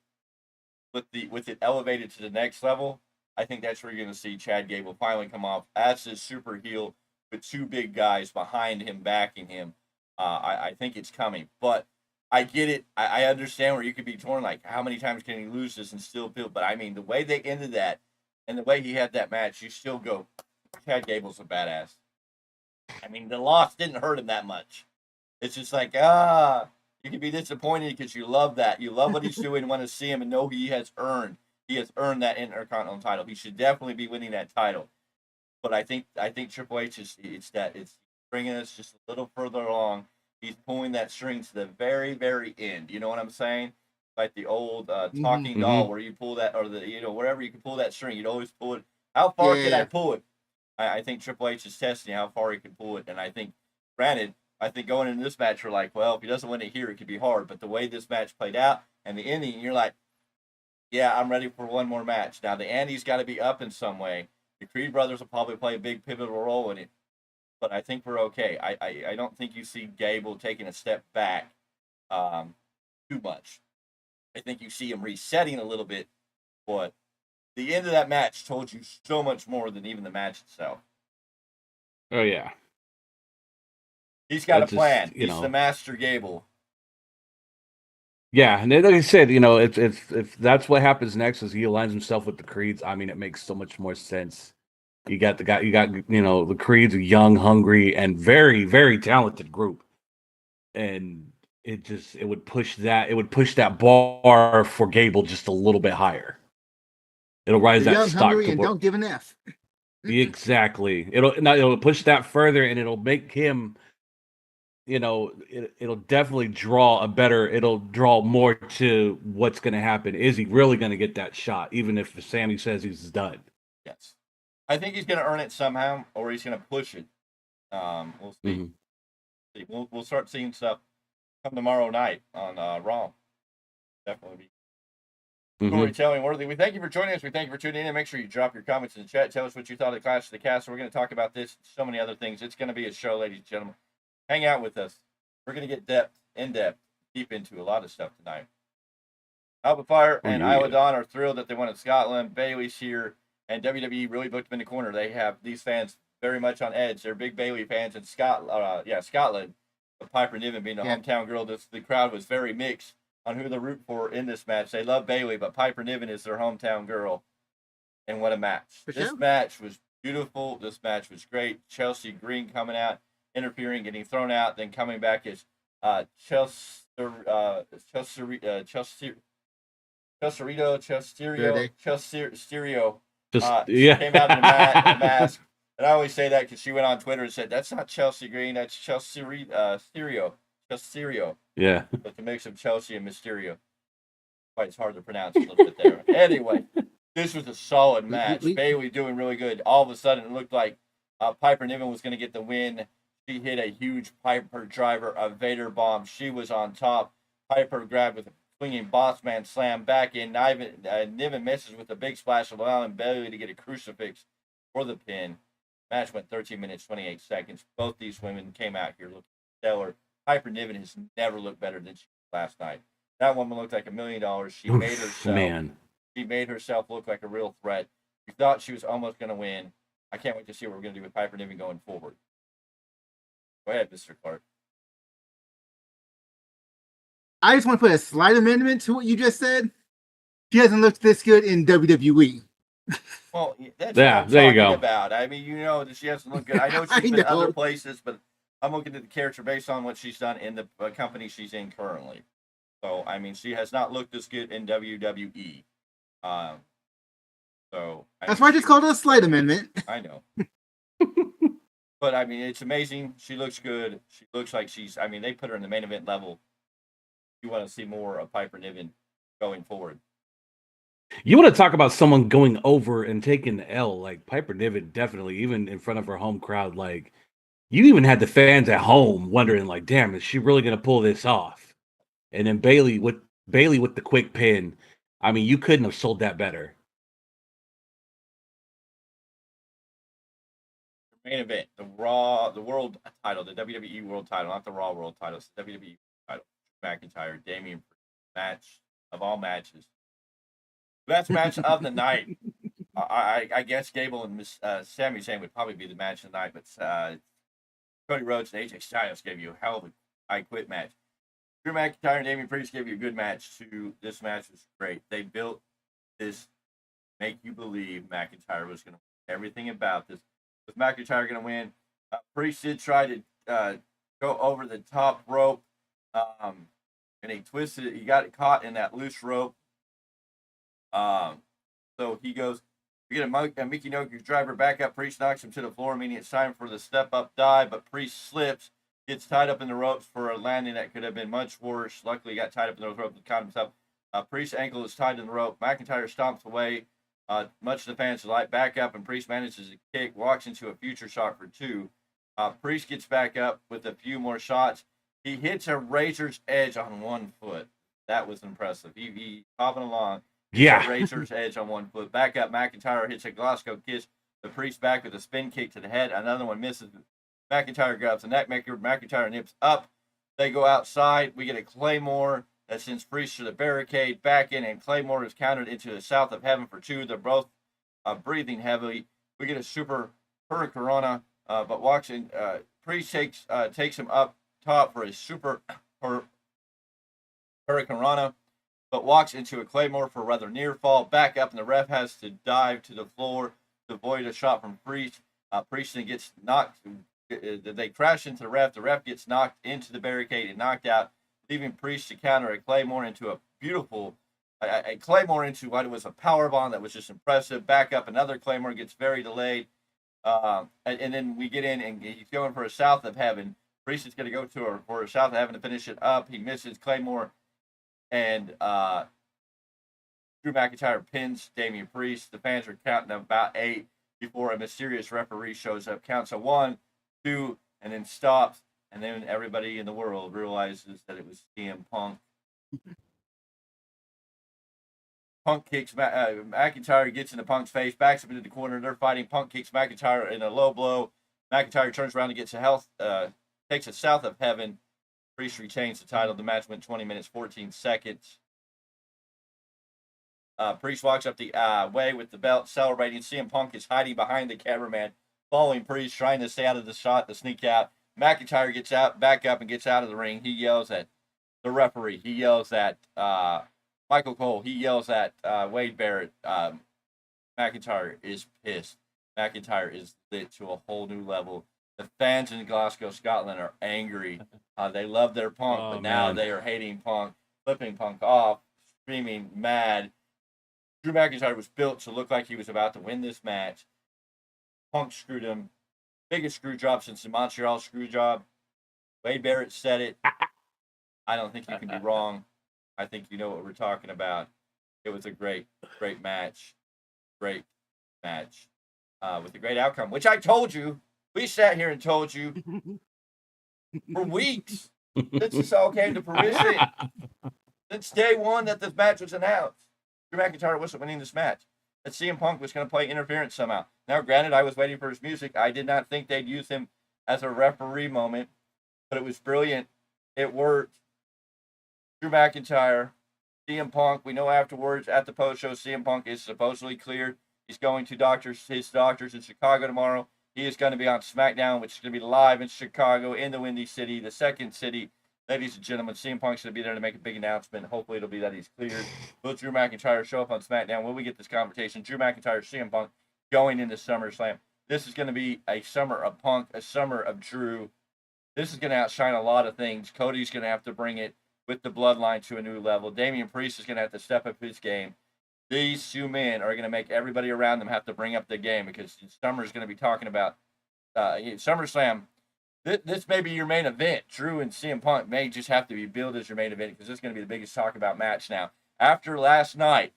elevated to the next level, I think that's where you're going to see Chad Gable finally come off as his super heel with two big guys behind him, backing him. I think it's coming. But I get it. I understand where you could be torn, like, how many times can he lose this and still feel? But, I mean, the way they ended that and the way he had that match, you still go, Chad Gable's a badass. I mean, the loss didn't hurt him that much. It's just like, you can be disappointed because you love that. You love what he's doing and want to see him and know he has earned that Intercontinental title. He should definitely be winning that title. But I think Triple H it's bringing us just a little further along. He's pulling that string to the very, very end. You know what I'm saying? Like the old talking doll where you pull that, or wherever you can pull that string, you'd always pull it. How far can I pull it? I think Triple H is testing how far he can pull it. And I think, granted, going into this match, we're like, well, if he doesn't win it here, it could be hard. But the way this match played out and the ending, you're like, yeah, I'm ready for one more match. Now, the ante's got to be up in some way. The Creed brothers will probably play a big pivotal role in it. But I think we're okay. I don't think you see Gable taking a step back too much. I think you see him resetting a little bit. But the end of that match told you so much more than even the match itself. Oh, yeah. He's got a plan. He's the Master Gable. Yeah, and like I said, if that's what happens next, is he aligns himself with the Creeds. I mean, it makes so much more sense. You got the Creeds, a young, hungry, and very, very talented group, and it would push that bar for Gable just a little bit higher. It'll rise that young, stock hungry, and don't give an F. Exactly. It'll push that further, and it'll make him. It'll definitely it'll draw more to what's going to happen. Is he really going to get that shot, even if Sammy says he's done? Yes. I think he's going to earn it somehow, or he's going to push it. We'll see. We'll start seeing stuff come tomorrow night on Raw. Definitely be storytelling worthy. We thank you for joining us. We thank you for tuning in. Make sure you drop your comments in the chat. Tell us what you thought of Clash of the Castle. We're going to talk about this and so many other things. It's going to be a show, ladies and gentlemen. Hang out with us. We're going to get deep into a lot of stuff tonight. Alba Fire and Isla Dawn are thrilled that they won in Scotland. Bailey's here, and WWE really booked them in the corner. They have these fans very much on edge. They're big Bailey fans in Scotland. But Piper Niven being the hometown girl, the crowd was very mixed on who to root for in this match. They love Bailey, but Piper Niven is their hometown girl. And what a match. This match was beautiful. This match was great. Chelsea Green coming out interfering, getting thrown out, then coming back as Chelsea. Stereo. She came out in a mask. And I always say that because she went on Twitter and said, that's not Chelsea Green, that's Chelsea Stereo. Stereo. Yeah. But to mix of Chelsea and Mysterio. Quite hard to pronounce a little bit there. Anyway, this was a solid match. Bayley doing really good. All of a sudden, it looked like Piper Niven was going to get the win. She hit a huge Piper driver, a Vader bomb. She was on top. Piper grabbed with a swinging bossman slam back in. Niven misses with a big splash, allowing Bayley to get a crucifix for the pin. Match went 13 minutes, 28 seconds. Both these women came out here looking stellar. Piper Niven has never looked better than she did last night. That woman looked like $1 million. She made herself. She made herself look like a real threat. We thought she was almost going to win. I can't wait to see what we're going to do with Piper Niven going forward. Go ahead, Mr. Clarke. I just want to put a slight amendment to what you just said. She hasn't looked this good in WWE. Well, that's what I'm talking about. I mean, you know that she hasn't looked good. I know she's been other places, but I'm looking at the character based on what she's done in the company she's in currently. So, I mean, she has not looked this good in WWE. That's why I just called it a slight amendment. I know. But, I mean, it's amazing. She looks good. She looks like they put her in the main event level. You want to see more of Piper Niven going forward. You want to talk about someone going over and taking the L, like Piper Niven, definitely, even in front of her home crowd. Like, you even had the fans at home wondering, like, damn, is she really going to pull this off? And then Bayley with the quick pin. I mean, you couldn't have sold that better. Main event, the world title, the WWE world title, not the Raw world title, it's the WWE title. McIntyre, Damian, match of all matches. Best match of the night. I guess Gable and Sami Zayn would probably be the match of the night, but Cody Rhodes and AJ Styles gave you a hell of a I Quit match. Drew McIntyre and Damian Priest gave you a good match too. This match was great. They built this, make you believe McIntyre was going to win. Everything about this. Was McIntyre going to win? Priest did try to go over the top rope, and he twisted it. He got caught in that loose rope. So he goes, we get a Mickey Nogue's driver back up. Priest knocks him to the floor, meaning it's time for the step up dive, but Priest slips, gets tied up in the ropes for a landing that could have been much worse. Luckily, he got tied up in those ropes and caught himself. Priest's ankle is tied in the rope. McIntyre stomps away. Much to the fans' delight. Back up, and Priest manages to kick, walks into a future shot for 2. Priest gets back up with a few more shots. He hits a razor's edge on one foot. That was impressive. He hopping along. Yeah. Razor's edge on one foot. Back up, McIntyre hits a Glasgow kiss. The Priest back with a spin kick to the head. Another one misses. McIntyre grabs the neck maker. McIntyre nips up. They go outside. We get a Claymore that sends Priest to the barricade. Back in, and Claymore is countered into the South of Heaven for 2. They're both breathing heavily. We get a super Hurricanrana, but walks in. Priest takes him up top for a super Hurricanrana, but walks into a Claymore for a rather near fall. Back up, and the ref has to dive to the floor to avoid a shot from Priest. Priest then gets knocked. They crash into the ref. The ref gets knocked into the barricade and knocked out, leaving Priest to counter a Claymore into a beautiful, a Claymore into what was a powerbomb that was just impressive. Back up, another Claymore gets very delayed. And then we get in, and he's going for a South of Heaven. Priest is going to go for a South of Heaven to finish it up. He misses Claymore, and Drew McIntyre pins Damian Priest. The fans are counting about 8 before a mysterious referee shows up. Counts a 1, 2, and then stops. And then everybody in the world realizes that it was CM Punk. Punk kicks McIntyre, gets into Punk's face, backs him into the corner. They're fighting. Punk kicks McIntyre in a low blow. McIntyre turns around and gets takes a South of Heaven. Priest retains the title. The match went 20 minutes, 14 seconds. Priest walks up the way with the belt, celebrating. CM Punk is hiding behind the cameraman, following Priest, trying to stay out of the shot to sneak out. McIntyre gets back up and gets out of the ring. He yells at the referee. He yells at Michael Cole. He yells at Wade Barrett. McIntyre is pissed. McIntyre is lit to a whole new level. The fans in Glasgow, Scotland are angry. They love their Punk, but now they are hating Punk, flipping Punk off, screaming mad. Drew McIntyre was built to look like he was about to win this match. Punk screwed him. Biggest screw job since the Montreal screw job. Wade Barrett said it. I don't think you can be wrong. I think you know what we're talking about. It was a great, great match. Great match. With a great outcome, which I told you. We sat here and told you for weeks since this all came to fruition. Since day one that this match was announced. Drew McIntyre wasn't winning this match. That CM Punk was going to play interference somehow. Now, granted, I was waiting for his music. I did not think they'd use him as a referee moment, but it was brilliant. It worked. Drew McIntyre, CM Punk. We know afterwards at the post show, CM Punk is supposedly cleared. He's going to his doctors in Chicago tomorrow. He is going to be on SmackDown, which is going to be live in Chicago, in the Windy City, the second city. Ladies and gentlemen, CM Punk's going to be there to make a big announcement. Hopefully it'll be that he's cleared. Will Drew McIntyre show up on SmackDown? Will we get this conversation? Drew McIntyre, CM Punk going into SummerSlam. This is going to be a summer of Punk, a summer of Drew. This is going to outshine a lot of things. Cody's going to have to bring it with the bloodline to a new level. Damian Priest is going to have to step up his game. These two men are going to make everybody around them have to bring up the game because Summer is going to be talking about SummerSlam. This may be your main event. Drew and CM Punk may just have to be billed as your main event because this is going to be the biggest talk about match now. After last night,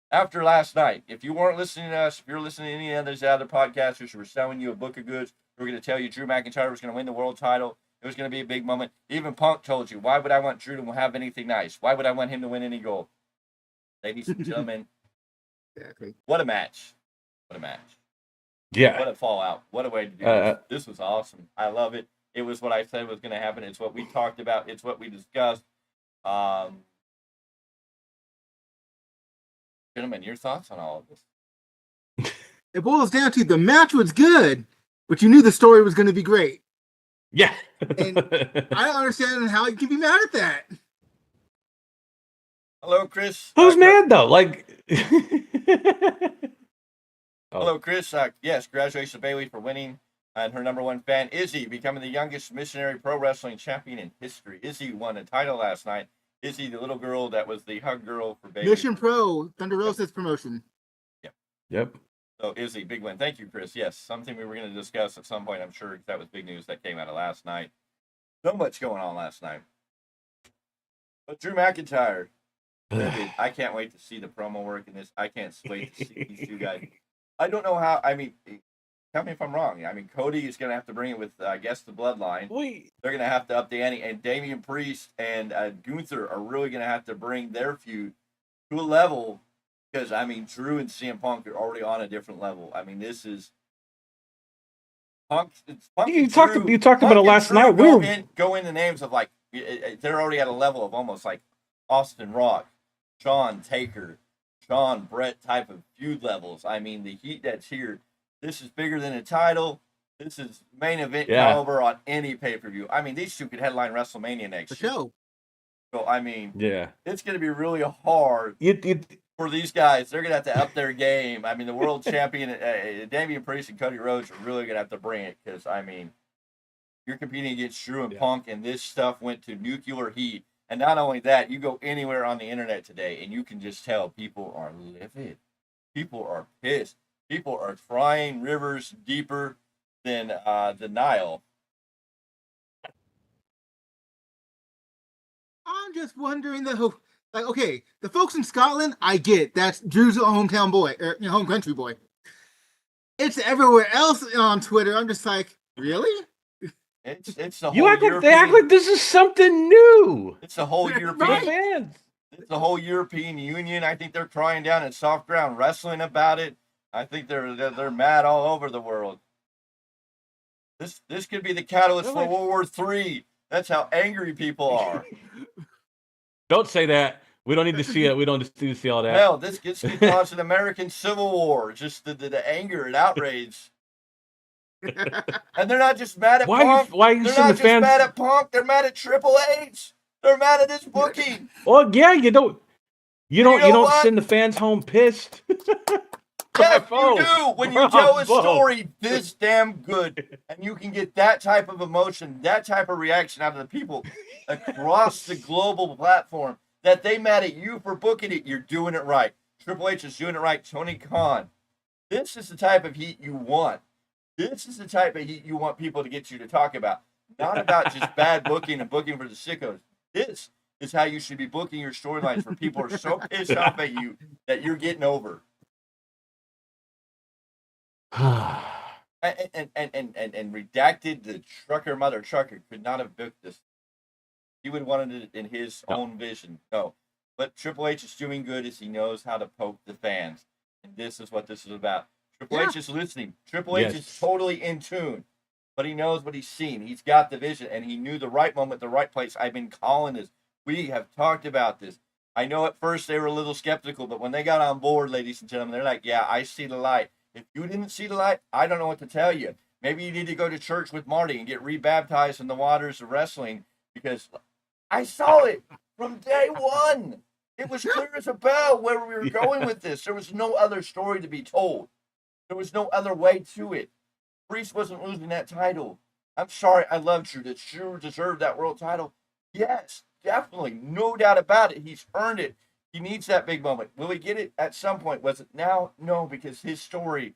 if you weren't listening to us, if you're listening to any of those other podcasters who were selling you a book of goods, who were going to tell you Drew McIntyre was going to win the world title, it was going to be a big moment. Even Punk told you, why would I want Drew to have anything nice? Why would I want him to win any gold? Ladies and gentlemen, Exactly. What a match. What a match. Yeah. What a fallout. What a way to do this. This was awesome. I love it. It was what I said was going to happen. It's what we talked about. It's what we discussed. Gentlemen, your thoughts on all of this? It boils down to the match was good, but you knew the story was going to be great. Yeah. And I don't understand how you can be mad at that. Hello, Chris. Who's mad though? Like, Hello, Chris. Yes, congratulations to Bayley for winning and her number one fan, Izzy, becoming the youngest missionary pro wrestling champion in history. Izzy won a title last night. Izzy, the little girl that was the hug girl for Bayley. Mission Pro, Thunder Rosa's promotion. Yep. So, Izzy, big win. Thank you, Chris. Yes, something we were going to discuss at some point, I'm sure, that was big news that came out of last night. So much going on last night. But Drew McIntyre, I can't wait to see the promo work in this. I can't wait to see these two guys. I don't know how, tell me if I'm wrong. Cody is going to have to bring it with, I guess, the bloodline. They're going to have to up the ante. And Damian Priest and Gunther are really going to have to bring their feud to a level because, Drew and CM Punk are already on a different level. This is Punk. It's Punk you talked about it last night. Go in the names of, they're already at a level of almost like Austin Rock, Shawn Taker, Shawn Brett type of feud levels. The heat that's here. This is bigger than a title. This is main event caliber on any pay-per-view. These two could headline WrestleMania next year. Show. So, it's going to be really hard for these guys. They're going to have to up their game. The world champion, Damian Priest and Cody Rhodes are really going to have to bring it because, you're competing against Drew and Punk, and this stuff went to nuclear heat. And not only that, you go anywhere on the internet today, and you can just tell people are livid. People are pissed. People are crying rivers deeper than the Nile. I'm just wondering, though, okay, the folks in Scotland, I get that's Drew's hometown boy, or home country boy. It's everywhere else on Twitter. I'm just like, really? It's the whole You act like they act like this is something new. It's the whole European fans. It's the whole European Union. I think they're crying down at Soft Ground Wrestling about it. I think they're mad all over the world. This could be the catalyst for World War III. That's how angry people are. Don't say that. We don't need to see it. We don't need to see all that. Hell, this could cause an American Civil War. Just the anger and outrage. And they're not just mad at Punk. Why they're not just mad at Punk. They're mad at Triple H. They're mad at his booking. Well, yeah, you don't send the fans home pissed. Yes, Bravo. you do. When you tell a Bravo. story this damn good, and you can get that type of emotion, that type of reaction out of the people across the global platform, that they mad at you for booking it, you're doing it right. Triple H is doing it right. Tony Khan. This is the type of heat you want. This is the type of heat you want people to get you to talk about. Not about just bad booking and booking for the sickos. This is how you should be booking your storylines, where people are so pissed off at you that you're getting over. And redacted, the trucker mother trucker could not have booked this. He would have wanted it in his own vision. No. What Triple H is doing good is he knows how to poke the fans. And this is what this is about. Triple H is listening. Triple H is totally in tune. But he knows what he's seen. He's got the vision, and he knew the right moment, the right place. I've been calling this. We have talked about this. I know at first they were a little skeptical, but when they got on board, ladies and gentlemen, they're like, yeah, I see the light. If you didn't see the light, I don't know what to tell you. Maybe you need to go to church with Marty and get rebaptized in the waters of wrestling, because I saw it from day one. It was clear as a bell where we were going with this. There was no other story to be told. There was no other way to it. Priest wasn't losing that title. I'm sorry, I love Drew. Did Drew deserve that world title? Yes, definitely. No doubt about it. He's earned it. He needs that big moment. Will he get it at some point? Was it now? No, because his story,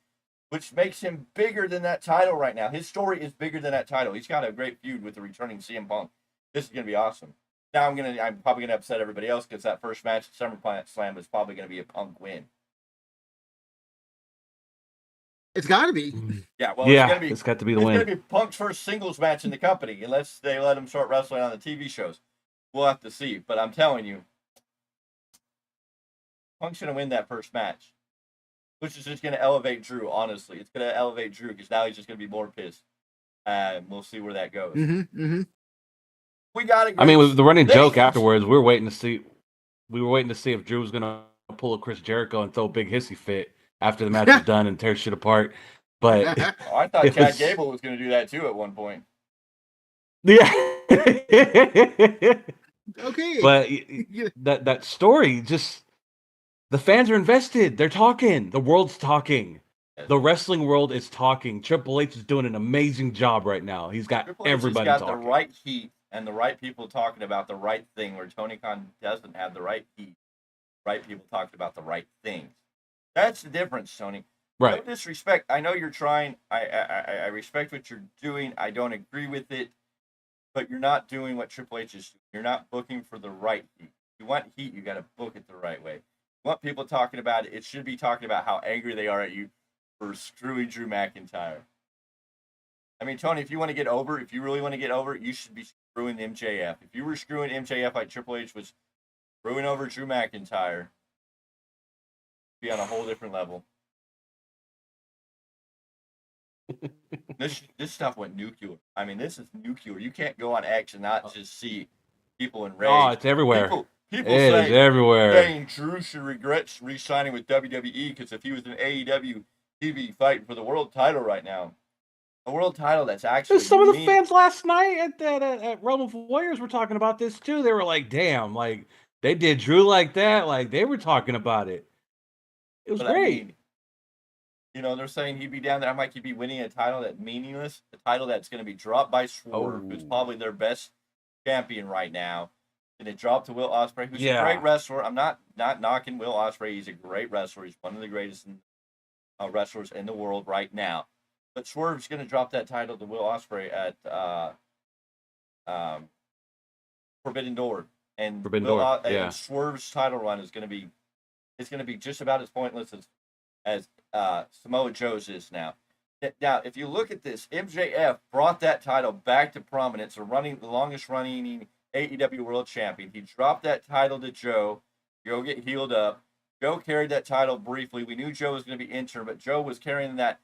which makes him bigger than that title right now. His story is bigger than that title. He's got a great feud with the returning CM Punk. This is going to be awesome. Now I'm probably going to upset everybody else, because that first match at SummerSlam is probably going to be a Punk win. It's got to be. Yeah, well, it's got to be the win. It's going to be Punk's first singles match in the company, unless they let him start wrestling on the TV shows. We'll have to see. But I'm telling you, Punk's going to win that first match, which is just going to elevate Drew, honestly. It's going to elevate Drew, because now he's just going to be more pissed. We'll see where that goes. We got to. I mean, the running joke afterwards, we were waiting to see if Drew was going to pull a Chris Jericho and throw a big hissy fit after the match was done and tear shit apart. But I thought Chad Gable was going to do that too at one point. Yeah. Okay. But that story, just the fans are invested. They're talking. The world's talking. The wrestling world is talking. Triple H is doing an amazing job right now. He's got everybody talking. He's got talking. the right heat and the right people talking about the right thing, where Tony Khan doesn't have the right heat. Right people talking about the right things. That's the difference, Tony. Right. No disrespect. I know you're trying. I respect what you're doing. I don't agree with it. But you're not doing what Triple H is doing. You're not booking for the right heat. If you want heat, you got to book it the right way. You want people talking about it, it should be talking about how angry they are at you for screwing Drew McIntyre. I mean, Tony, if you want to get over, if you really want to get over, you should be screwing MJF. If you were screwing MJF like Triple H was screwing over Drew McIntyre, be on a whole different level. This stuff went nuclear. I mean, this is nuclear. You can't go on X and not just see people in rage. Oh, it's everywhere. People it is everywhere. Saying Drew should regret re-signing with WWE, because if he was in AEW, he'd be fighting for the world title right now. A world title that's actually some of the fans last night at Realm of Warriors were talking about this too. They were like, "Damn, like they did Drew like that." Like they were talking about it. It was great. I mean, you know, they're saying he'd be down there. I'm like, he'd be winning a title that's meaningless, a title that's going to be dropped by Swerve, who's probably their best champion right now. And it dropped to Will Ospreay, who's a great wrestler. I'm not knocking Will Ospreay. He's a great wrestler. He's one of the greatest wrestlers in the world right now. But Swerve's going to drop that title to Will Ospreay at Forbidden Door. And and Swerve's title run is going to be just about as pointless as Samoa Joe's is now. Now, if you look at this, MJF brought that title back to prominence, the longest running AEW World Champion. He dropped that title to Joe. Joe get healed up. Joe carried that title briefly. We knew Joe was going to be interim, but Joe was carrying that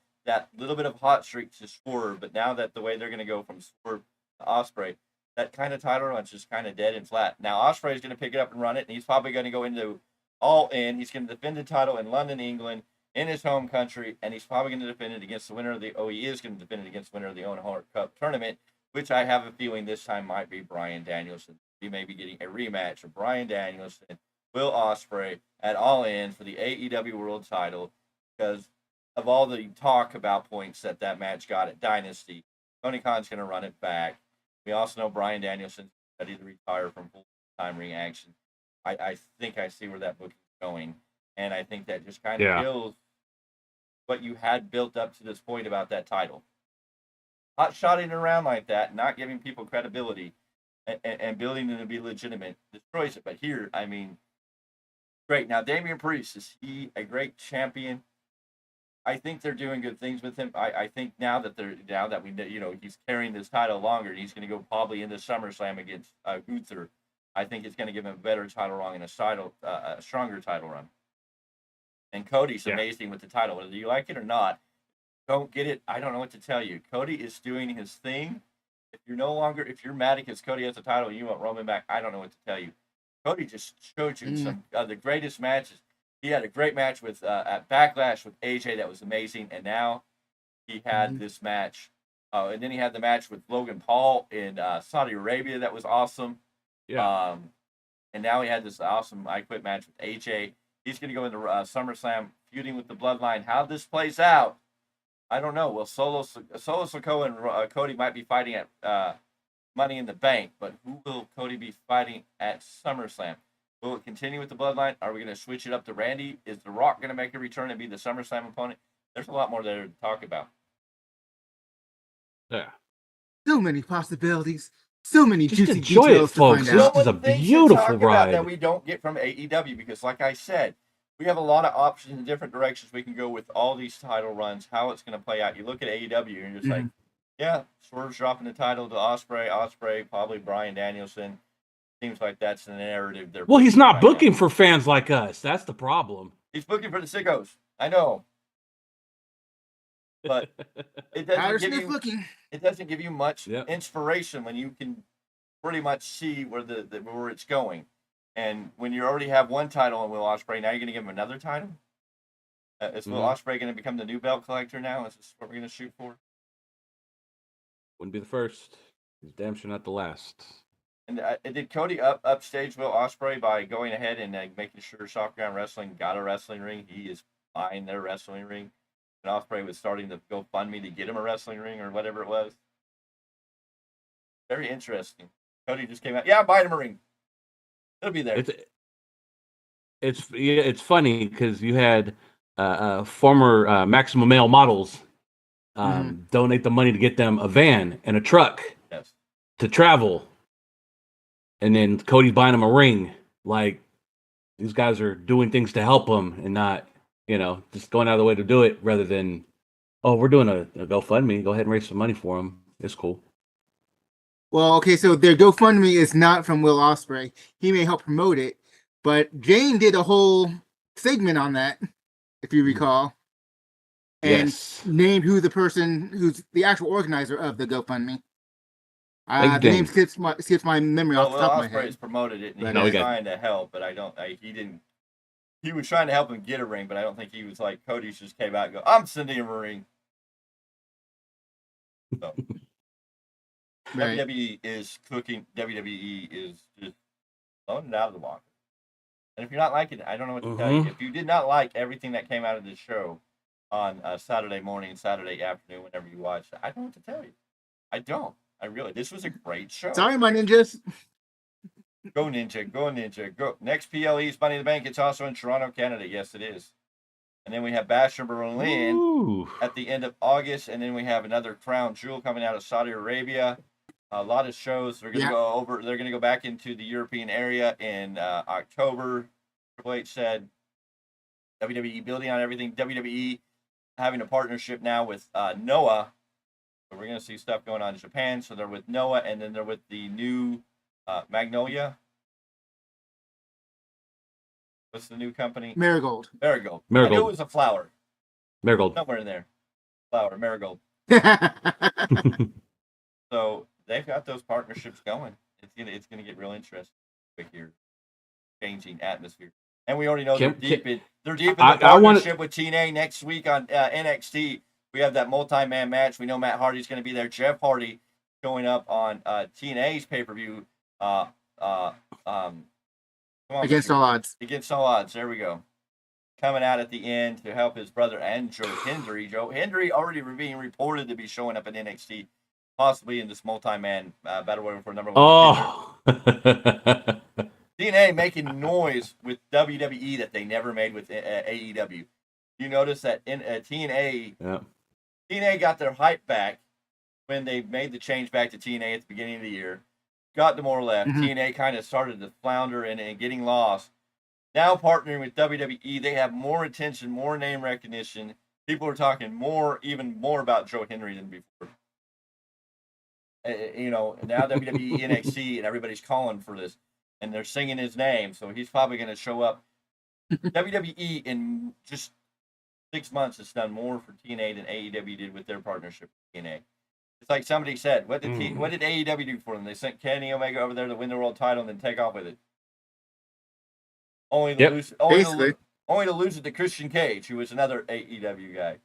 little bit of hot streak to Swerve. But now that the way they're going to go from Swerve to Ospreay, that kind of title run's just kind of dead and flat. Now Ospreay is going to pick it up and run it, and he's probably going to go into All In. He's going to defend the title in London, England, in his home country, and he's probably going to defend it against the winner of he is going to defend it against the winner of the Owen Hart Cup tournament, which I have a feeling this time might be Bryan Danielson. He may be getting a rematch of Bryan Danielson, Will Ospreay at All In for the AEW World title. because of all the talk about points that match got at Dynasty. Tony Khan's going to run it back. We also know Bryan Danielson's ready to retire from full-time ring action. I think I see where that book is going, and I think that just kind of kills what you had built up to this point about that title. Hot shotting around like that, not giving people credibility, and building it to be legitimate destroys it. But here, I mean, great. Now, Damian Priest, is he a great champion? I think they're doing good things with him. I think now that we he's carrying this title longer, and he's going to go probably into SummerSlam against Gunther. I think it's going to give him a better title run and a stronger title run. And Cody's amazing with the title. Whether you like it or not, don't get it. I don't know what to tell you. Cody is doing his thing. If you're mad because Cody has the title and you want Roman back, I don't know what to tell you. Cody just showed you some of the greatest matches. He had a great match with at Backlash with AJ that was amazing, and now he had this match. And then he had the match with Logan Paul in Saudi Arabia that was awesome. Yeah. And now he had this awesome I Quit match with AJ. He's going to go into SummerSlam feuding with the Bloodline. How this plays out, I don't know. Well, Solo Sikoa and Cody might be fighting at Money in the Bank, but who will Cody be fighting at SummerSlam? Will it continue with the Bloodline? Are we going to switch it up to Randy? Is The Rock going to make a return and be the SummerSlam opponent? There's a lot more there to talk about. Yeah. So many possibilities. So many Just juicy enjoy details it, to folks. find out. This is a beautiful ride that we don't get from AEW because, like I said, we have a lot of options in different directions we can go with all these title runs, how it's going to play out. You look at AEW and you're just like, yeah, Swerve's dropping the title to Ospreay, probably Bryan Danielson. Seems like that's the narrative. Well, he's not booking for fans like us. That's the problem. He's booking for the sickos. I know. But it doesn't give you much inspiration when you can pretty much see where it's going. And when you already have one title on Will Ospreay, now you're going to give him another title? Is Will Ospreay going to become the new belt collector now? Is this what we're going to shoot for? Wouldn't be the first. He's damn sure not the last. And did Cody upstage Will Ospreay by going ahead and making sure Soft Ground Wrestling got a wrestling ring? He is buying their wrestling ring. And Ospreay was starting to GoFundMe to get him a wrestling ring or whatever it was. Very interesting. Cody just came out. Yeah, I'm buying him a ring. It'll be there. It's funny because you had former Maximum Male models donate the money to get them a van and a truck to travel, and then Cody's buying them a ring. Like, these guys are doing things to help him and not, just going out of the way to do it rather than, we're doing a GoFundMe. Go ahead and raise some money for him. It's cool. Well, okay, so their GoFundMe is not from Will Ospreay. He may help promote it, but Jane did a whole segment on that, if you recall, and named who's the actual organizer of the GoFundMe. The name skips my memory off the top of my head. Ospreay's promoted it, and he was trying to help, but he didn't. He was trying to help him get a ring, but I don't think he was like, Cody just came out and go, I'm sending him a ring. So. Right. WWE is cooking. WWE is just blowing it out of the water. And if you're not liking it, I don't know what to tell you. If you did not like everything that came out of this show on Saturday morning, Saturday afternoon, whenever you watched it, I don't know what to tell you. I don't. This was a great show. Sorry, my ninjas. Go Ninja, go Ninja, go. Next PLE's Money in the Bank. It's also in Toronto, Canada. Yes, it is. And then we have Bash in Berlin at the end of August. And then we have another Crown Jewel coming out of Saudi Arabia. A lot of shows. They're going to go over. They're going to go back into the European area in October. Triple H said WWE building on everything. WWE having a partnership now with Noah. So we're going to see stuff going on in Japan. So they're with Noah, and then they're with the new Magnolia. What's the new company? Marigold. I knew it was a flower. Marigold. Somewhere in there. Flower, Marigold. So they've got those partnerships going. It's gonna get real interesting here. Changing atmosphere. And we already know they're deep in the partnership with TNA next week on NXT. We have that multi-man match. We know Matt Hardy's going to be there. Jeff Hardy showing up on TNA's pay-per-view. Against all odds. Against all odds. There we go. coming out at the end to help his brother and Joe Hendry. Joe Hendry already being reported to be showing up in NXT, possibly in this multi-man battle royal for number 1 Oh. TNA making noise with WWE that they never made with AEW. You notice that in TNA, TNA got their hype back when they made the change back to TNA at the beginning of the year. Got more left. TNA kind of started to flounder and getting lost. Now partnering with WWE, they have more attention, more name recognition. People are talking even more about Joe Hendry than before. Now WWE, NXT, and everybody's calling for this. And they're singing his name, so he's probably going to show up. WWE in just 6 months has done more for TNA than AEW did with their partnership with TNA. It's like somebody said, what did AEW do for them? They sent Kenny Omega over there to win the world title and then take off with it. Only to lose it to Christian Cage, who was another AEW guy.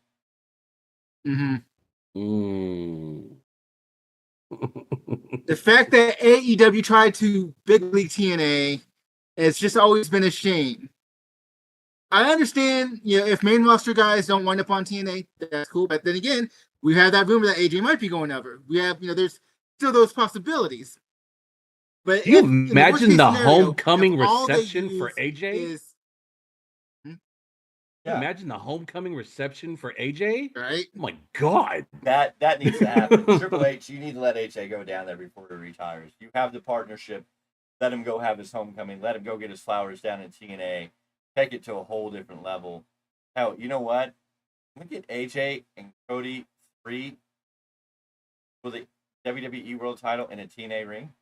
The fact that AEW tried to big league TNA has just always been a shame. I understand, if main roster guys don't wind up on TNA, that's cool. But then again, we have that rumor that AJ might be going over. We have, there's still those possibilities. But can you imagine the homecoming reception for AJ? Imagine the homecoming reception for AJ? Right? Oh my God. That needs to happen. Triple H, you need to let AJ go down there before he retires. You have the partnership. Let him go have his homecoming. Let him go get his flowers down in TNA. Take it to a whole different level. Hell, you know what? We get AJ and Cody 3 for the WWE World Title in a TNA ring.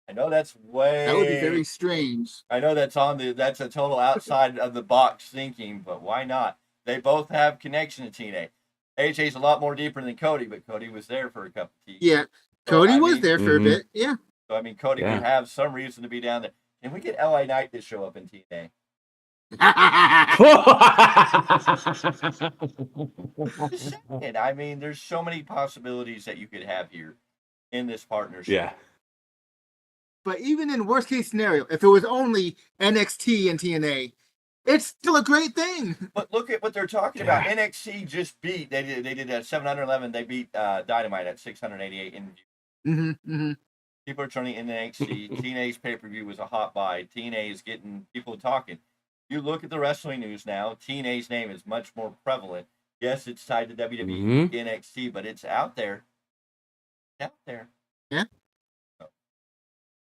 I know that would be very strange. I know that's a total outside of the box thinking, but why not? They both have connection to TNA. AJ's a lot more deeper than Cody, but Cody was there for a couple of teams. Yeah, Cody was there for a bit. Yeah. So Cody would have some reason to be down there. Can we get LA Knight to show up in TNA? There's so many possibilities that you could have here in this partnership. Yeah. But even in worst case scenario, if it was only NXT and TNA, it's still a great thing. But look at what they're talking about. NXT just beat. They did at 711. They beat Dynamite at 688 in. People are turning into NXT. TNA's pay-per-view was a hot buy. TNA is getting people talking. You look at the wrestling news now. TNA's name is much more prevalent. Yes, it's tied to WWE, NXT, but it's out there. It's out there. Yeah.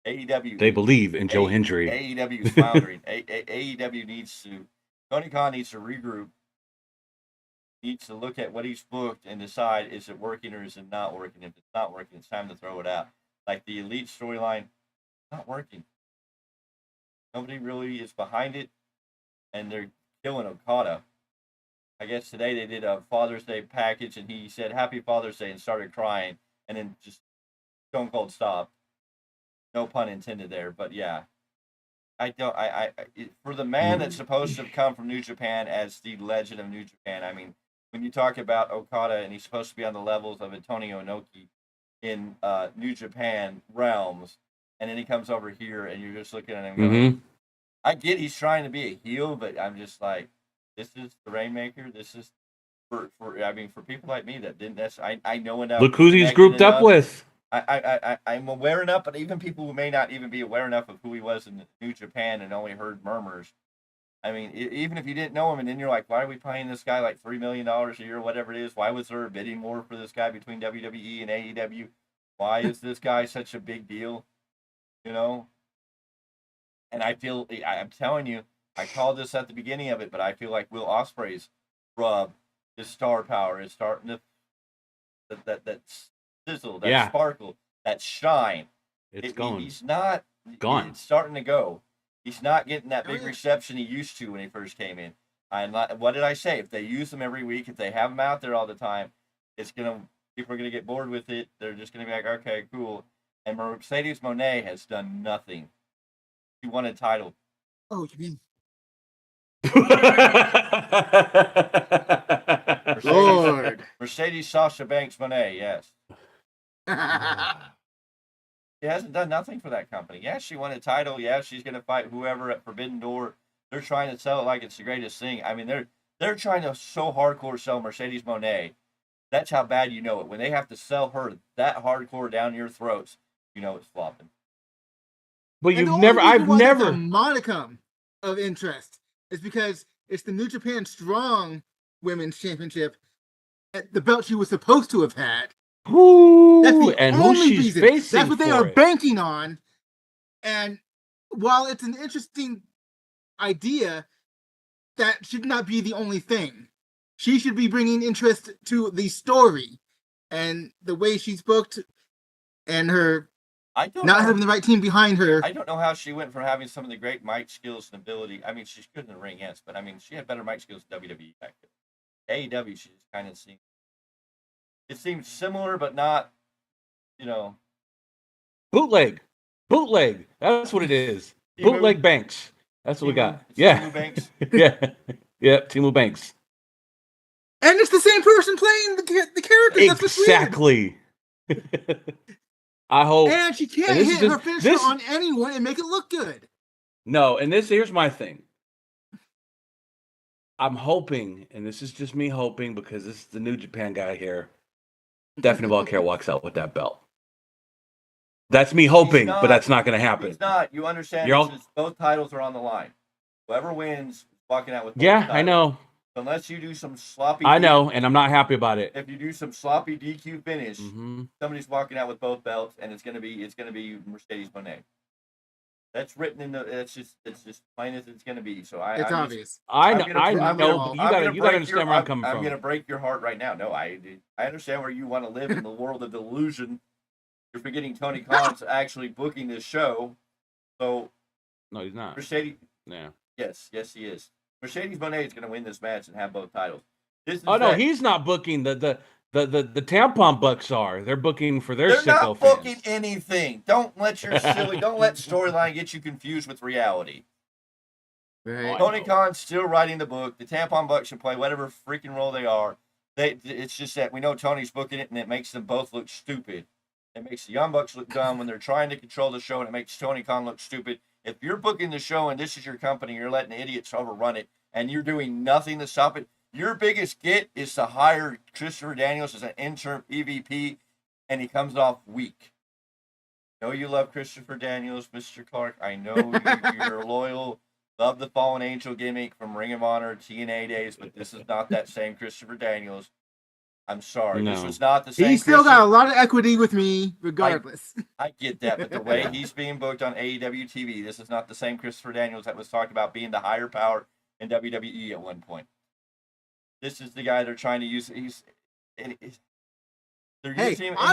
AEW. They believe in Joe Hendry. AEW is floundering. AEW needs to. Tony Khan needs to regroup. Needs to look at what he's booked and decide, is it working or is it not working? If it's not working, it's time to throw it out. Like the Elite storyline, not working. Nobody really is behind it, and they're killing Okada. I guess today they did a Father's Day package, and he said Happy Father's Day and started crying, and then just Stone Cold stopped. No pun intended there, but yeah. For the man that's supposed to have come from New Japan as the legend of New Japan, when you talk about Okada and he's supposed to be on the levels of Antonio Inoki in New Japan realms, and then he comes over here and you're just looking at him going, I get he's trying to be a heel, but I'm just like, this is the Rainmaker. This is for people like me that didn't. I know enough. Look who he's grouped up with. I'm aware enough, but even people who may not even be aware enough of who he was in New Japan and only heard murmurs. Even if you didn't know him, and then you're like, why are we paying this guy like $3 million a year, whatever it is? Why was there a bidding war for this guy between WWE and AEW? Why is this guy such a big deal? And I'm telling you, I called this at the beginning of it, but I feel like Will Ospreay's rub, his star power is starting to that sizzle, that sparkle, that shine. It's gone. He's not gone. It's starting to go. He's not getting that big reception he used to when he first came in. What did I say? If they use him every week, if they have him out there all the time, people are gonna get bored with it. They're just gonna be like, okay, cool. And Mercedes Moné has done nothing. She won a title. Oh, you mean? Mercedes Sasha Banks Moné, yes. She hasn't done nothing for that company. Yeah, she won a title. Yeah, she's going to fight whoever at Forbidden Door. They're trying to sell it like it's the greatest thing. I mean, they're trying to so hardcore sell Mercedes Moné. That's how bad you know it. When they have to sell her that hardcore down your throats, you know it's flopping. But And I've a never. modicum of interest is because it's the New Japan Strong Women's Championship, the belt she was supposed to have had. Ooh, and who she's facing. That's what they are banking on. And while it's an interesting idea, that should not be the only thing. She should be bringing interest to the story and the way she's booked and her having the right team behind her. I don't know how she went from having some of the great mic skills and ability. I mean, she's good in the ring, yes, but I mean, she had better mic skills than WWE back then. AEW, she just kind of seemed. It seems similar, but not, you know. Bootleg. That's what it is. Bootleg Banks. That's what we got. Yeah. Banks. Yeah. Timu Banks. And it's the same person playing the character. Exactly. I hope. And she can't hit her finisher on anyone and make it look good. No, and here's my thing. I'm hoping, and this is just me hoping because this is the New Japan guy here. Stephanie Valkyrie walks out with that belt. That's me hoping, but that's not going to happen. It's not. You understand? Both titles are on the line. Whoever wins is walking out with both titles. I know. Unless you do some sloppy. I know, and I'm not happy about it. If you do some sloppy DQ finish, somebody's walking out with both belts, and it's gonna be Mercedes Moné. That's written in the. It's just plain as it's gonna be. So it's obvious. I know. You gotta understand where I'm coming from. I'm gonna break your heart right now. No, I understand where you want to live in the world of delusion. You're forgetting Tony Khan's actually booking this show. So no, he's not. Mercedes. Yeah. Yes, he is. Mercedes Moné is going to win this match and have both titles. No, he's not booking. The tampon bucks are. They're booking for their sicko fans. They're not booking anything. Don't let storyline get you confused with reality. Right. Tony Khan's still writing the book. The tampon bucks should play whatever freaking role they are. It's just that we know Tony's booking it, and it makes them both look stupid. It makes the Young Bucks look dumb when they're trying to control the show, and it makes Tony Khan look stupid. If you're booking the show and this is your company, you're letting idiots overrun it, and you're doing nothing to stop it, your biggest get is to hire Christopher Daniels as an interim EVP, and he comes off weak. I know you love Christopher Daniels, Mr. Clarke. I know you're loyal, love the Fallen Angel gimmick from Ring of Honor, TNA days, but this is not that same Christopher Daniels. I'm sorry. No. This was not the same. He's still got a lot of equity with me, regardless. I get that, but the way he's being booked on AEW TV, this is not the same Christopher Daniels that was talked about being the higher power in WWE at one point. This is the guy they're trying to use. I'm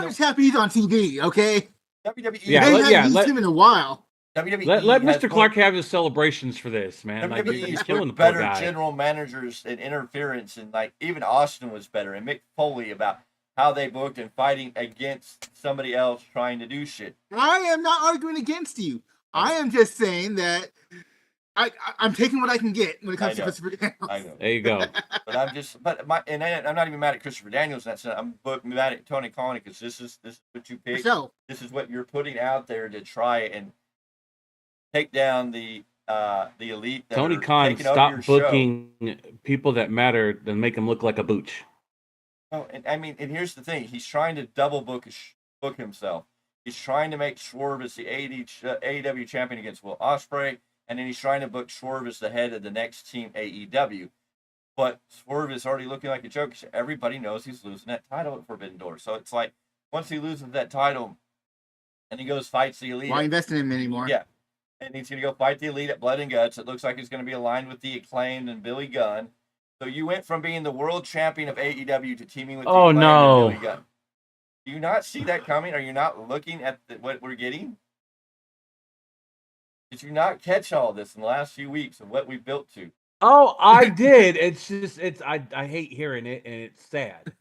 just happy he's on TV, okay? WWE. They haven't used him in a while. WWE let Mr. Clarke have his celebrations for this, man. WWE he's killing the better poor guy. General managers and interference, and even Austin was better, and Mick Foley about how they booked and fighting against somebody else trying to do shit. I am not arguing against you. I am just saying that I'm taking what I can get when it comes to Christopher Daniels. I know. There you go. But I'm not even mad at Christopher Daniels. I'm mad at Tony Khan because this is what you picked. This is what you're putting out there to try and take down the elite. Tony Khan, stop booking people that matter and make them look like a booch. Oh, and here's the thing: he's trying to double book himself. He's trying to make Swerve as the AEW champion against Will Ospreay, and then he's trying to book Swerve as the head of the next team AEW. But Swerve is already looking like a joke. Everybody knows he's losing that title at Forbidden Door. So it's like once he loses that title, and he goes fights the elite. Why invest in him anymore? Yeah. And he's going to go fight the elite at Blood and Guts. It looks like he's going to be aligned with the Acclaimed and Billy Gunn. So you went from being the world champion of AEW to teaming with the Acclaimed and Billy Gunn. Do you not see that coming? Are you not looking at what we're getting? Did you not catch all this in the last few weeks of what we built to? Oh, I did. It's just I hate hearing it, and it's sad.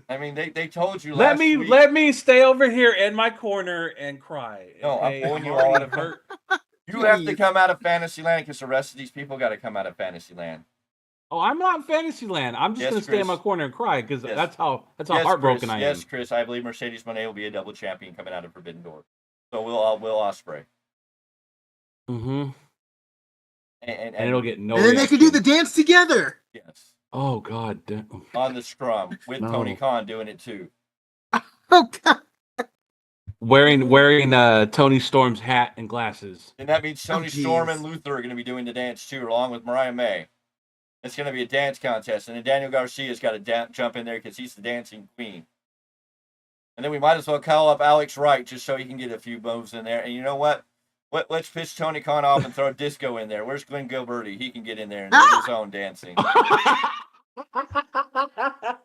I mean, they told you let me stay over here in my corner and cry. No, I'm pulling you all out of hurt. You have to come out of Fantasyland because the rest of these people got to come out of Fantasyland. Oh, I'm not in Fantasyland. I'm just gonna stay in my corner and cry because that's how heartbroken I am. Yes, Chris, I believe Mercedes Moné will be a double champion coming out of Forbidden Door. So will Ospreay. Mm-hmm. And it'll get no And then they can do the reaction. dance together. Yes. Oh God. On the scrum with No. Tony Khan doing it too. Oh God. Wearing Tony Storm's hat and glasses. And that means Tony Storm jeez. and Luther are going to be doing the dance too, along with Mariah May. It's going to be a dance contest, and then Daniel Garcia's got to jump in there because he's the dancing queen. And then we might as well call up Alex Wright just so he can get a few moves in there. And you know what? Let's piss Tony Khan off and throw Disco in there. Where's Glenn Gilberti? He can get in there and do his own dancing.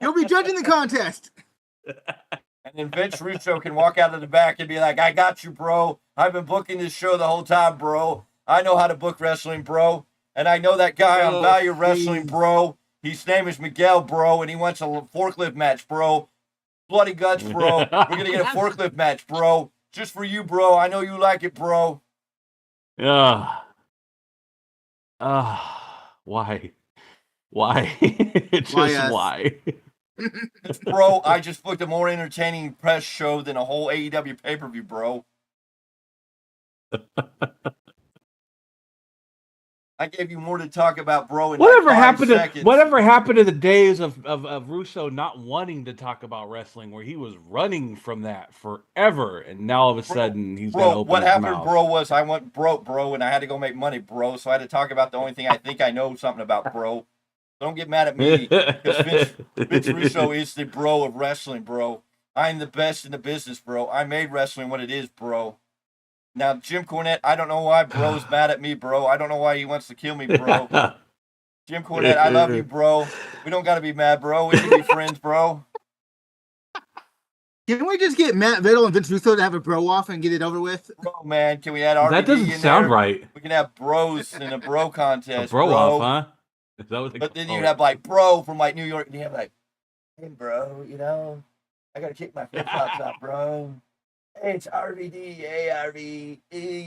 You'll be judging the contest. And then Vince Russo can walk out of the back and be like, I got you, bro. I've been booking this show the whole time, bro. I know how to book wrestling, bro. And I know that guy on Value Wrestling, bro. His name is Miguel, bro, and he wants a forklift match, bro. Bloody guts, bro. We're going to get a forklift match, bro. Just for you, bro. I know you like it, bro. Why? Just Why us? why? Bro, I just booked a more entertaining press show than a whole AEW pay-per-view, bro. I gave you more to talk about, bro, in Whatever like 5 happened seconds. to whatever happened to the days of Russo not wanting to talk about wrestling, where he was running from that forever, and now all of a sudden he's gonna Bro, open what his happened, mouth. bro, was I went broke, bro, and I had to go make money, bro, so I had to talk about the only thing I think I know something about, bro. Don't get mad at me, because Vince Russo is the bro of wrestling, bro. I'm the best in the business, bro. I made wrestling what it is, bro. Now, Jim Cornette, I don't know why bro's mad at me, bro. I don't know why he wants to kill me, bro. Jim Cornette, I love you, bro. We don't got to be mad, bro. We can be friends, bro. Can we just get Matt Riddle and Vince Russo to have a bro off and get it over with? Bro, man, can we add RVD That doesn't in sound there? right. We can have bros in a bro A contest, bro bro. off, huh? Is that what they But then call you it? have like bro from like New York, and you have like, hey, bro, you know, I gotta kick my flip flops off, bro. Hey, it's RVD. Hey, RV.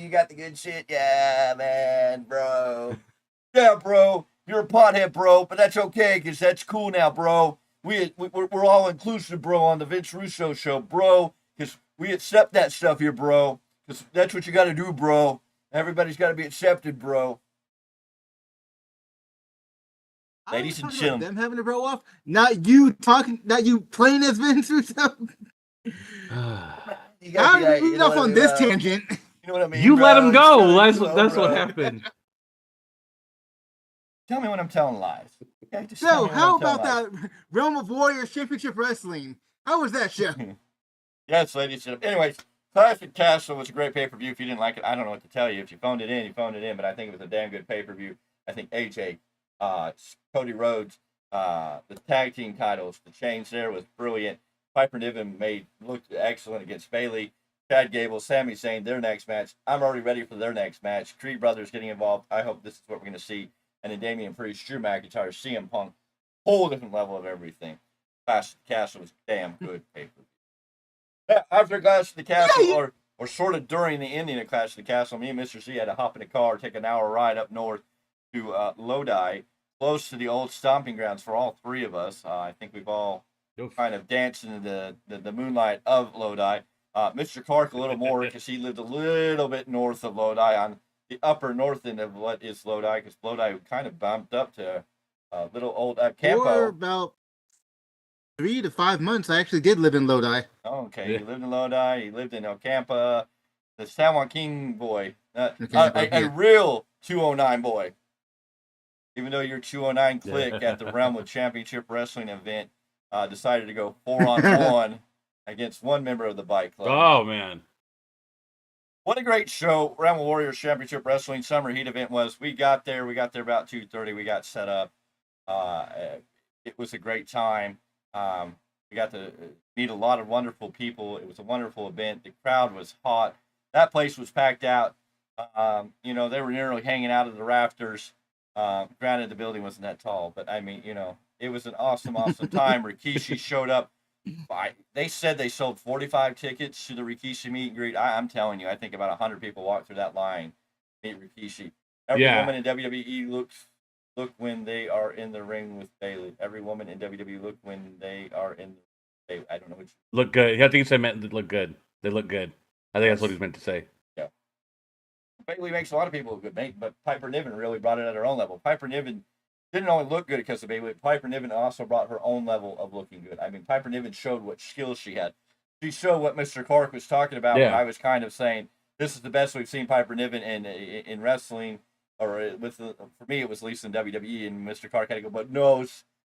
You got the good shit, yeah, man, bro. Yeah, bro. You're a pothead, bro, but that's okay because that's cool now, bro. We're all inclusive, bro, on the Vince Russo show, bro, because we accept that stuff here, bro. Because that's what you got to do, bro. Everybody's got to be accepted, bro. Ladies and gentlemen, them having a bro off, not you playing as Vince Russo. you How gotta did we get off on this bro. tangent? You know what I mean? You bro? let him It's go. kinda That's cool, what bro. happened. Tell me when I'm telling lies. Okay, just tell So, me when how I'm telling about lies. that Realm of Warriors Championship Wrestling? How was that show? Yes, ladies and gentlemen. Anyways, Classic Castle was a great pay-per-view. If you didn't like it, I don't know what to tell you. If you phoned it in, you phoned it in. But I think it was a damn good pay-per-view. I think AJ, Cody Rhodes, the tag team titles, the change there was brilliant. Piper Niven looked excellent against Bayley. Chad Gable, Sami Zayn, their next match. I'm already ready for their next match. Creed Brothers getting involved. I hope this is what we're going to see. And then Damian Priest, Drew McIntyre, CM Punk. Whole different level of everything. Clash of the Castle was damn good pay-per-view. Yeah, after Clash of the Castle, or sort of during the ending of Clash of the Castle, me and Mr. Z had to hop in a car, take an hour ride up north to Lodi, close to the old stomping grounds for all three of us. I think we've all kind of danced into the moonlight of Lodi. Mr. Clarke a little more because he lived a little bit north of Lodi on the upper north end of what is Lodi, because Lodi kind of bumped up to little old Campo. For about 3 to 5 months, I actually did live in Lodi. Oh, okay, he lived in Lodi. He lived in El Campo. The San Joaquin boy, a real 209 boy. Even though your 209 clique at the Realm of Championship Wrestling event decided to go 4-on-1 against one member of the Bike Club. Oh man. What a great show. Realm of Warriors Championship Wrestling Summer Heat event was. We got there about 2:30. We got set up. It was a great time. We got to meet a lot of wonderful people. It was a wonderful event. The crowd was hot. That place was packed out. They were nearly hanging out of the rafters. Granted, the building wasn't that tall, but I mean, it was an awesome time. Rikishi showed up. They said they sold 45 tickets to the Rikishi meet and greet. I'm telling you, I think about 100 people walked through that line to meet Rikishi. Every woman in WWE look when they are in the ring with Bayley. Every woman in WWE look when they are in. I don't know which. Look good. I think he said meant look good. They look good. I think that's what he's meant to say. Yeah. Bayley makes a lot of people look good, but Piper Niven really brought it at her own level. Piper Niven didn't only look good because of Bayley. Piper Niven also brought her own level of looking good. I mean, Piper Niven showed what skills she had. She showed what Mr. Clarke was talking about when I was kind of saying this is the best we've seen Piper Niven in wrestling, or for me it was at least in WWE. And Mr. Clarke had to go, but no,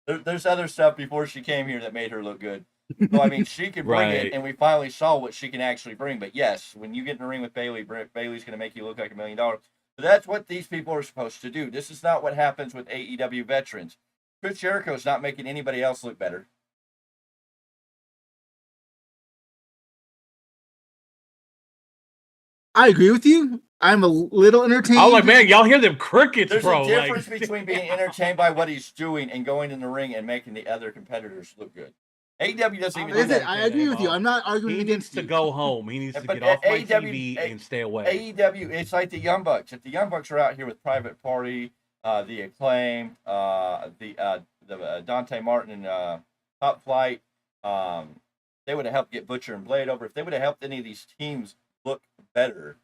there's other stuff before she came here that made her look good. So I mean, she could bring it, and we finally saw what she can actually bring. But yes, when you get in the ring with Bayley, Bayley's going to make you look like $1 million. But that's what these people are supposed to do. This is not what happens with AEW veterans. Chris Jericho's not making anybody else look better. I agree with you. I'm a little entertained. Oh, like, man, y'all hear them crickets, There's bro. a difference between being entertained by what he's doing and going in the ring and making the other competitors look good. AEW doesn't even do that. I agree with you. I'm not arguing against you. He needs to go home. He needs to But get off my AEW TV and stay away. AEW, it's like the Young Bucks. If the Young Bucks are out here with Private Party, the Acclaim, the Dante Martin and Top Flight, they would have helped get Butcher and Blade over. If they would have helped any of these teams look better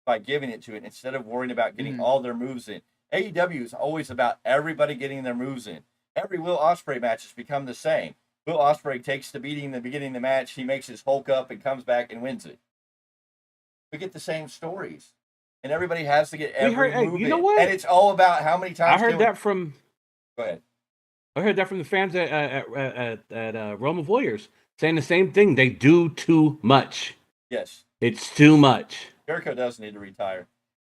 by giving it to it instead of worrying about getting all their moves in. AEW is always about everybody getting their moves in. Every Will Ospreay match has become the same. Will Ospreay takes the beating in the beginning of the match. He makes his Hulk up and comes back and wins it. We get the same stories. And everybody has to get every move you in. know what? And it's all about how many times. I heard that from. Go ahead. I heard that from the fans at Realm of Warriors saying the same thing. They do too much. Yes. It's too much. Jericho does need to retire.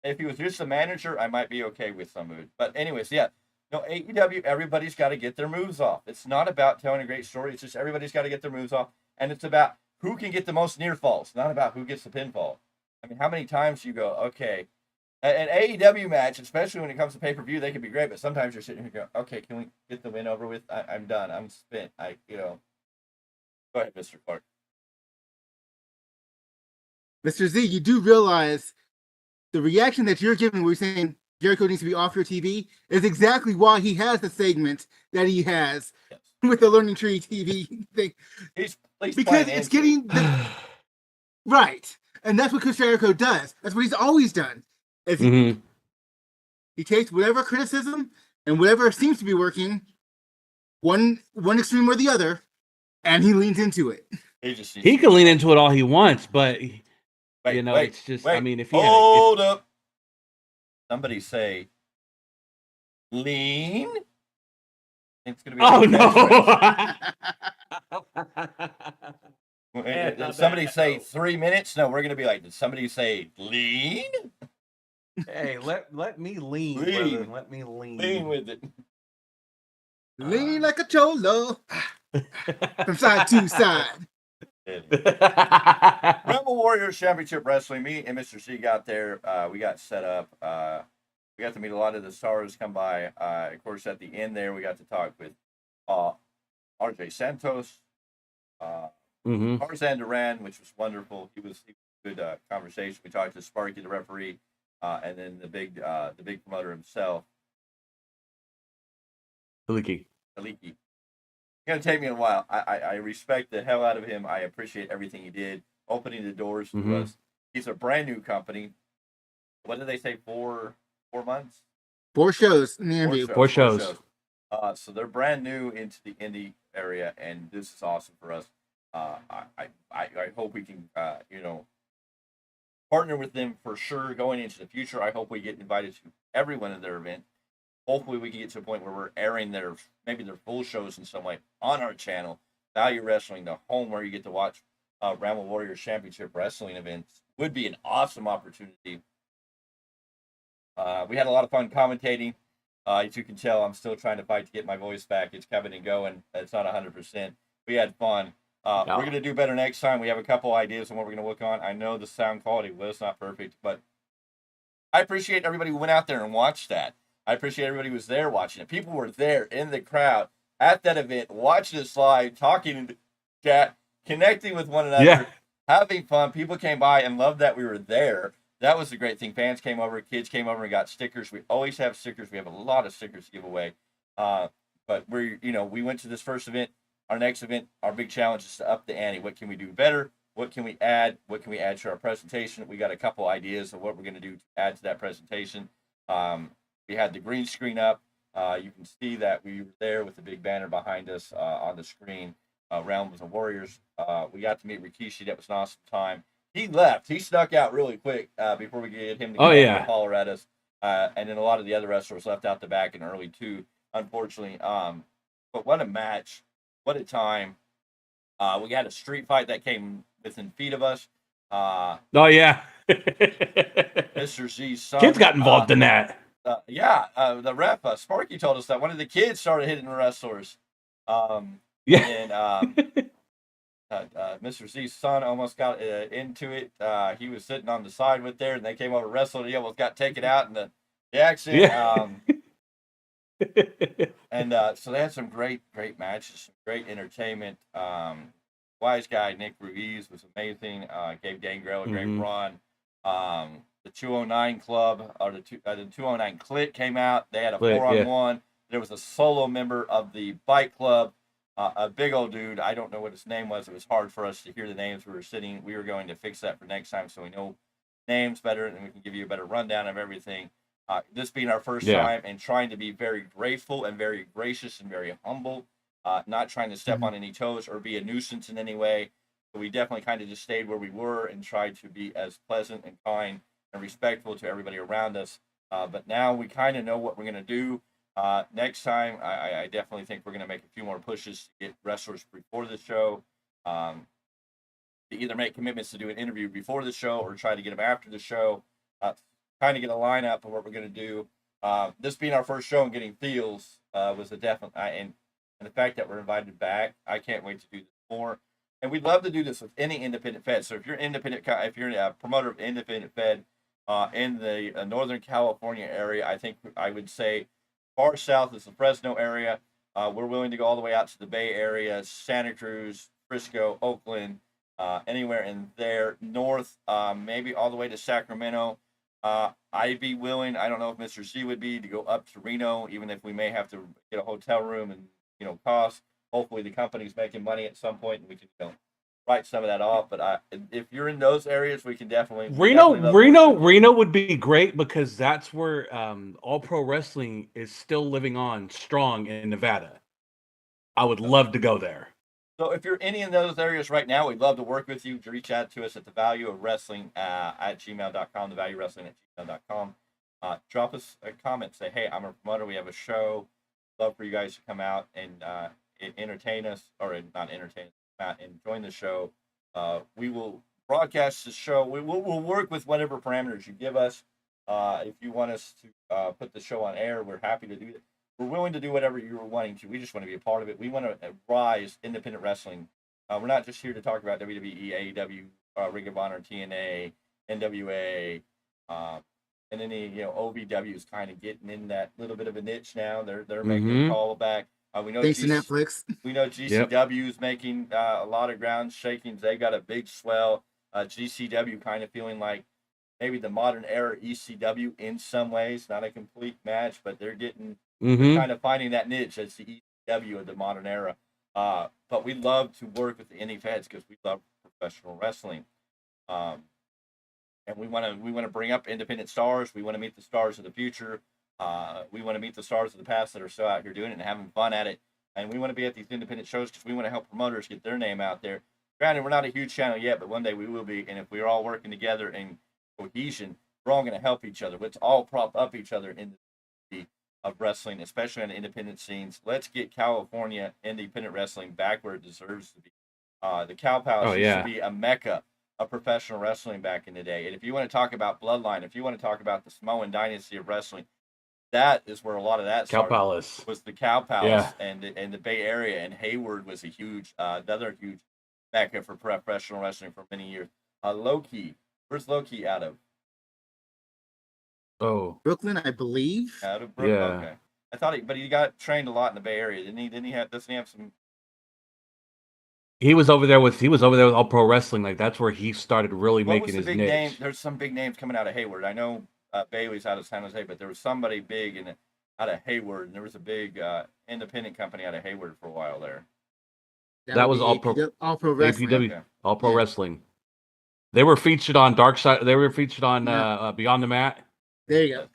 If he was just a manager, I might be okay with some of it. But anyways, yeah. No, AEW, everybody's got to get their moves off. It's not about telling a great story. It's just everybody's got to get their moves off. And it's about who can get the most near falls, not about who gets the pinfall. I mean, how many times do you go, okay, an AEW match, especially when it comes to pay-per-view, they can be great, but sometimes you're sitting here going, okay, can we get the win over with? I'm done. I'm spent. Go ahead, Mr. Clarke. Mr. Z, you do realize the reaction that you're giving, we're saying Jericho needs to be off your TV, is exactly why he has the segment that he has with the Learning Tree TV thing. He's because it's getting right, and that's what Chris Jericho does. That's what he's always done. He takes whatever criticism and whatever seems to be working, one extreme or the other, and he leans into it. He can lean into it all he wants, but it's just. I mean, if he hold up, somebody say lean. It's gonna be. Oh no! Did somebody say 3 minutes? No, we're gonna be like, did somebody say lean? Hey, let me lean, brother. Let me lean. Lean with it. Lean like a cholo from side to side. Rebel Warriors Championship Wrestling. Me and Mr. C got there. We got set up. We got to meet a lot of the stars come by. Of course, at the end there, we got to talk with RJ Santos, Tarzan Duran, which was wonderful. He was a good conversation. We talked to Sparky, the referee, and then the big promoter himself, Aliki. It's going to take me a while. I respect the hell out of him. I appreciate everything he did, opening the doors to us. He's a brand new company. What did they say, 4 months? 4 shows in the interview. 4 shows. So they're brand new into the indie area, and this is awesome for us. I hope we can, partner with them for sure going into the future. I hope we get invited to every one of their events. Hopefully we can get to a point where we're airing their full shows in some way on our channel. Value Wrestling, the home where you get to watch Rebel Warriors Championship Wrestling events, would be an awesome opportunity. We had a lot of fun commentating. As you can tell, I'm still trying to fight to get my voice back. It's coming and going. It's not 100%. We had fun. We're going to do better next time. We have a couple ideas on what we're going to work on. I know the sound quality was not perfect, but I appreciate everybody who went out there and watched that. I appreciate everybody who was there watching it. People were there in the crowd at that event, watching us live, talking in the chat, connecting with one another, having fun. People came by and loved that we were there. That was the great thing. Fans came over, kids came over and got stickers. We always have stickers. We have a lot of stickers to give away. But we went to this first event. Our next event, our big challenge is to up the ante. What can we do better? what can we add? What can we add to our presentation? We got a couple ideas of what we're going to do to add to that presentation. We had the green screen up. You can see that we were there with the big banner behind us on the screen. Realms of Warriors. We got to meet Rikishi. That was an awesome time. He left. He snuck out really quick before we could get him to come and holler at us. And then a lot of the other wrestlers left out the back in early too, unfortunately. But what a match. What a time. We had a street fight that came within feet of us. Mr. Z's son. Kids got involved in that. The ref, Sparky, told us that one of the kids started hitting the wrestlers. And Mr. Z's son almost got into it. He was sitting on the side with there, and they came over to wrestle. He almost got taken out in the action. So they had some great matches, some great entertainment. Wise guy Nick Ruiz was amazing. Gave Gangrel a great run. The 209 Club, or the 209 Clit came out. They had a 4-on-1. There was a solo member of the Bike Club, a big old dude. I don't know what his name was. It was hard for us to hear the names. We were going to fix that for next time so we know names better and we can give you a better rundown of everything. This being our first time and trying to be very grateful and very gracious and very humble, not trying to step on any toes or be a nuisance in any way. So we definitely kind of just stayed where we were and tried to be as pleasant and kind and respectful to everybody around us. But now we kind of know what we're going to do. Next time, I definitely think we're going to make a few more pushes to get wrestlers before the show. To either make commitments to do an interview before the show or try to get them after the show. Kind of get a lineup of what we're going to do. This being our first show and getting feels was a definite, and the fact that we're invited back, I can't wait to do this more. And we'd love to do this with any independent fed. So if you're if you're a promoter of independent fed in the Northern California area, I think I would say far south is the Fresno area. We're willing to go all the way out to the Bay Area, Santa Cruz, Frisco, Oakland, anywhere in there. North, maybe all the way to Sacramento. I'd be willing, I don't know if Mr. Z would be, to go up to Reno, even if we may have to get a hotel room and, cost. Hopefully the company's making money at some point and we can, write some of that off. But if you're in those areas, we can definitely Reno would be great because that's where All Pro Wrestling is still living on strong in Nevada. I would love to go there. So if you're any of those areas right now, we'd love to work with you. To reach out to us at thevalueofwrestling at gmail.com, thevaluewrestling@gmail.com. Drop us a comment. Say, hey, I'm a promoter. We have a show. Love for you guys to come out and entertain us, or not entertain us, and join the show. We will broadcast the show. We'll work with whatever parameters you give us. If you want us to put the show on air, we're happy to do it. We're willing to do whatever you're wanting to. We just want to be a part of it. We want to rise independent wrestling. We're not just here to talk about WWE, AEW, Ring of Honor, TNA, NWA, and any OVW is kind of getting in that little bit of a niche now. They're making a call back. We know thanks to Netflix. We know GCW is making a lot of ground shakings. They got a big swell. GCW kind of feeling like maybe the modern era ECW in some ways, not a complete match, but they're getting kind of finding that niche as the ECW of the modern era. But we love to work with the indie feds because we love professional wrestling. And we want to bring up independent stars. We want to meet the stars of the future. We want to meet the stars of the past that are still out here doing it and having fun at it. And we want to be at these independent shows because we want to help promoters get their name out there. Granted, we're not a huge channel yet, but one day we will be. And if we're all working together in cohesion, we're all going to help each other. Let's all prop up each other in the community of wrestling, especially on the independent scenes. Let's get California independent wrestling back where it deserves to be. The Cow Palace used to be a mecca of professional wrestling back in the day. And if you want to talk about Bloodline, if you want to talk about the Samoan dynasty of wrestling, that is where a lot of that started. Cow Palace was the Cow Palace, and the Bay Area, and Hayward was a huge, another huge mecca for professional wrestling for many years. Low-Key, where's Low-Key out of? Oh, Brooklyn, I believe. Out of Brooklyn. Yeah. Okay. I thought he got trained a lot in the Bay Area. Doesn't he have some? He was over there with All Pro Wrestling. Like that's where he started really making his niche. Name? There's some big names coming out of Hayward. I know Bailey's out of San Jose, but there was somebody big out of Hayward, and there was a big independent company out of Hayward for a while there. That was All Pro Wrestling. APW. All Pro Wrestling. They were featured on Dark Side. They were featured on Beyond the Mat. There you go.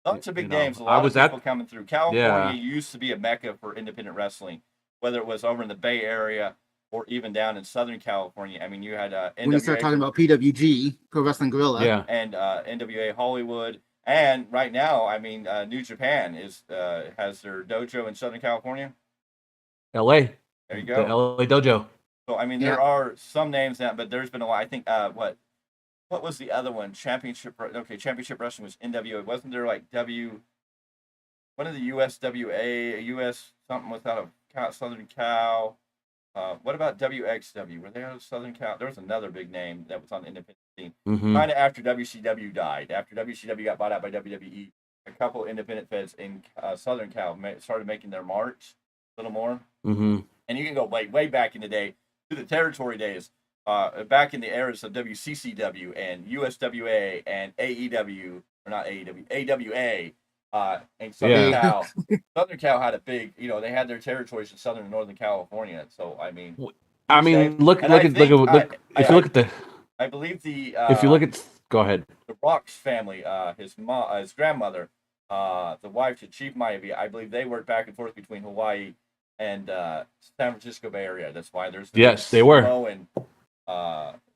Lots of big names. A I lot was of people at- coming through. California used to be a mecca for independent wrestling, whether it was over in the Bay Area or even down in Southern California. I mean, you had When you start talking about PWG, Pro Wrestling Guerrilla. Yeah. and NWA Hollywood, and right now, I mean, New Japan has their dojo in Southern California. L.A. There you The go. L.A. Dojo. So I mean, there are some names now, but there's been a lot. I think what was the other one? Championship Wrestling was NWA. Wasn't there like one of the USWA, US something without a Southern Cal? What about WXW? Were they out of Southern Cal? There was another big name that was on the independent scene. Mm-hmm. Kind of after WCW died, after WCW got bought out by WWE, a couple independent feds in Southern Cal started making their marks a little more. Mm-hmm. And you can go way back in the day to the territory days, back in the eras of WCCW and USWA and AEW, or not AEW, AWA, and Southern Cal. Southern Cal had a big, they had their territories in Southern and Northern California. So I mean, look at the. I believe the. If you look at, go ahead. The Rock's family, his grandmother, the wife to Chief Mayavi, I believe they worked back and forth between Hawaii and San Francisco Bay Area. That's why there's they were Samoan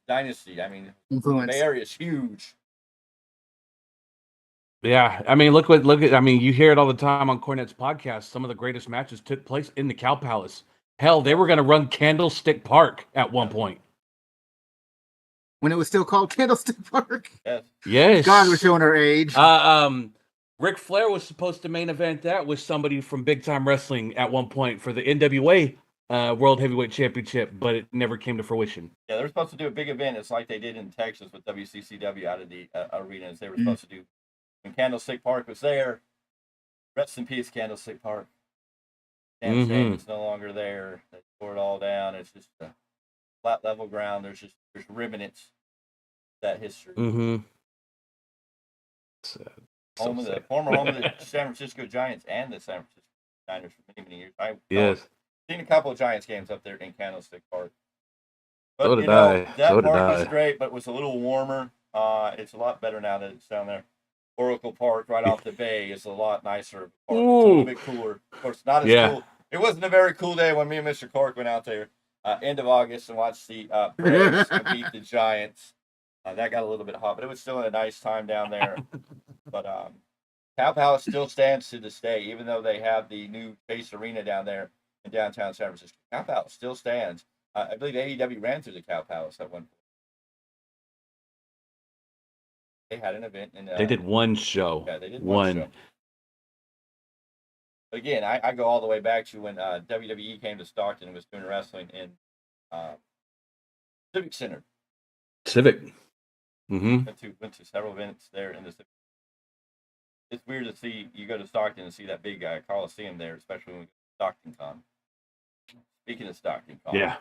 dynasty. I mean, Influence. the Bay Area is huge. Yeah, I mean, look at. I mean, you hear it all the time on Cornette's podcast. Some of the greatest matches took place in the Cow Palace. Hell, they were going to run Candlestick Park at one point. When it was still called Candlestick Park. Yes. God, we're showing our age. Ric Flair was supposed to main event that with somebody from Big Time Wrestling at one point for the NWA World Heavyweight Championship, but it never came to fruition. Yeah, they were supposed to do a big event. It's like they did in Texas with WCCW out of the arenas. They were supposed to do when Candlestick Park was there. Rest in peace, Candlestick Park. Damn shame it's no longer there. They tore it all down. It's just a flat level ground. There's remnants of that history. Mm-hmm. Home of the former home of the San Francisco Giants and the San Francisco Niners for many years. Yes. Seen a couple of Giants games up there in Candlestick Park. But, So did I. That So did park I. was great, but it was a little warmer. It's a lot better now that it's down there. Oracle Park, right off the bay, is a lot nicer. Park. It's a little bit cooler. Of course, not as cool. It wasn't a very cool day when me and Mr. Clark went out there end of August and watched the Braves beat the Giants. That got a little bit hot, but it was still a nice time down there. But Cow Palace still stands to this day, even though they have the new Chase Arena down there in downtown San Francisco. Cow Palace still stands. I believe AEW ran through the Cow Palace at one point. They had an event. They did one show. Yeah, they did one show. But again, I go all the way back to when WWE came to Stockton and was doing wrestling in Civic Center. Civic. Mm-hmm. Went to several events there in the Civic. It's weird to see you go to Stockton and see that big Coliseum there, especially when we go to Stockton Con. Speaking of Stockton Con,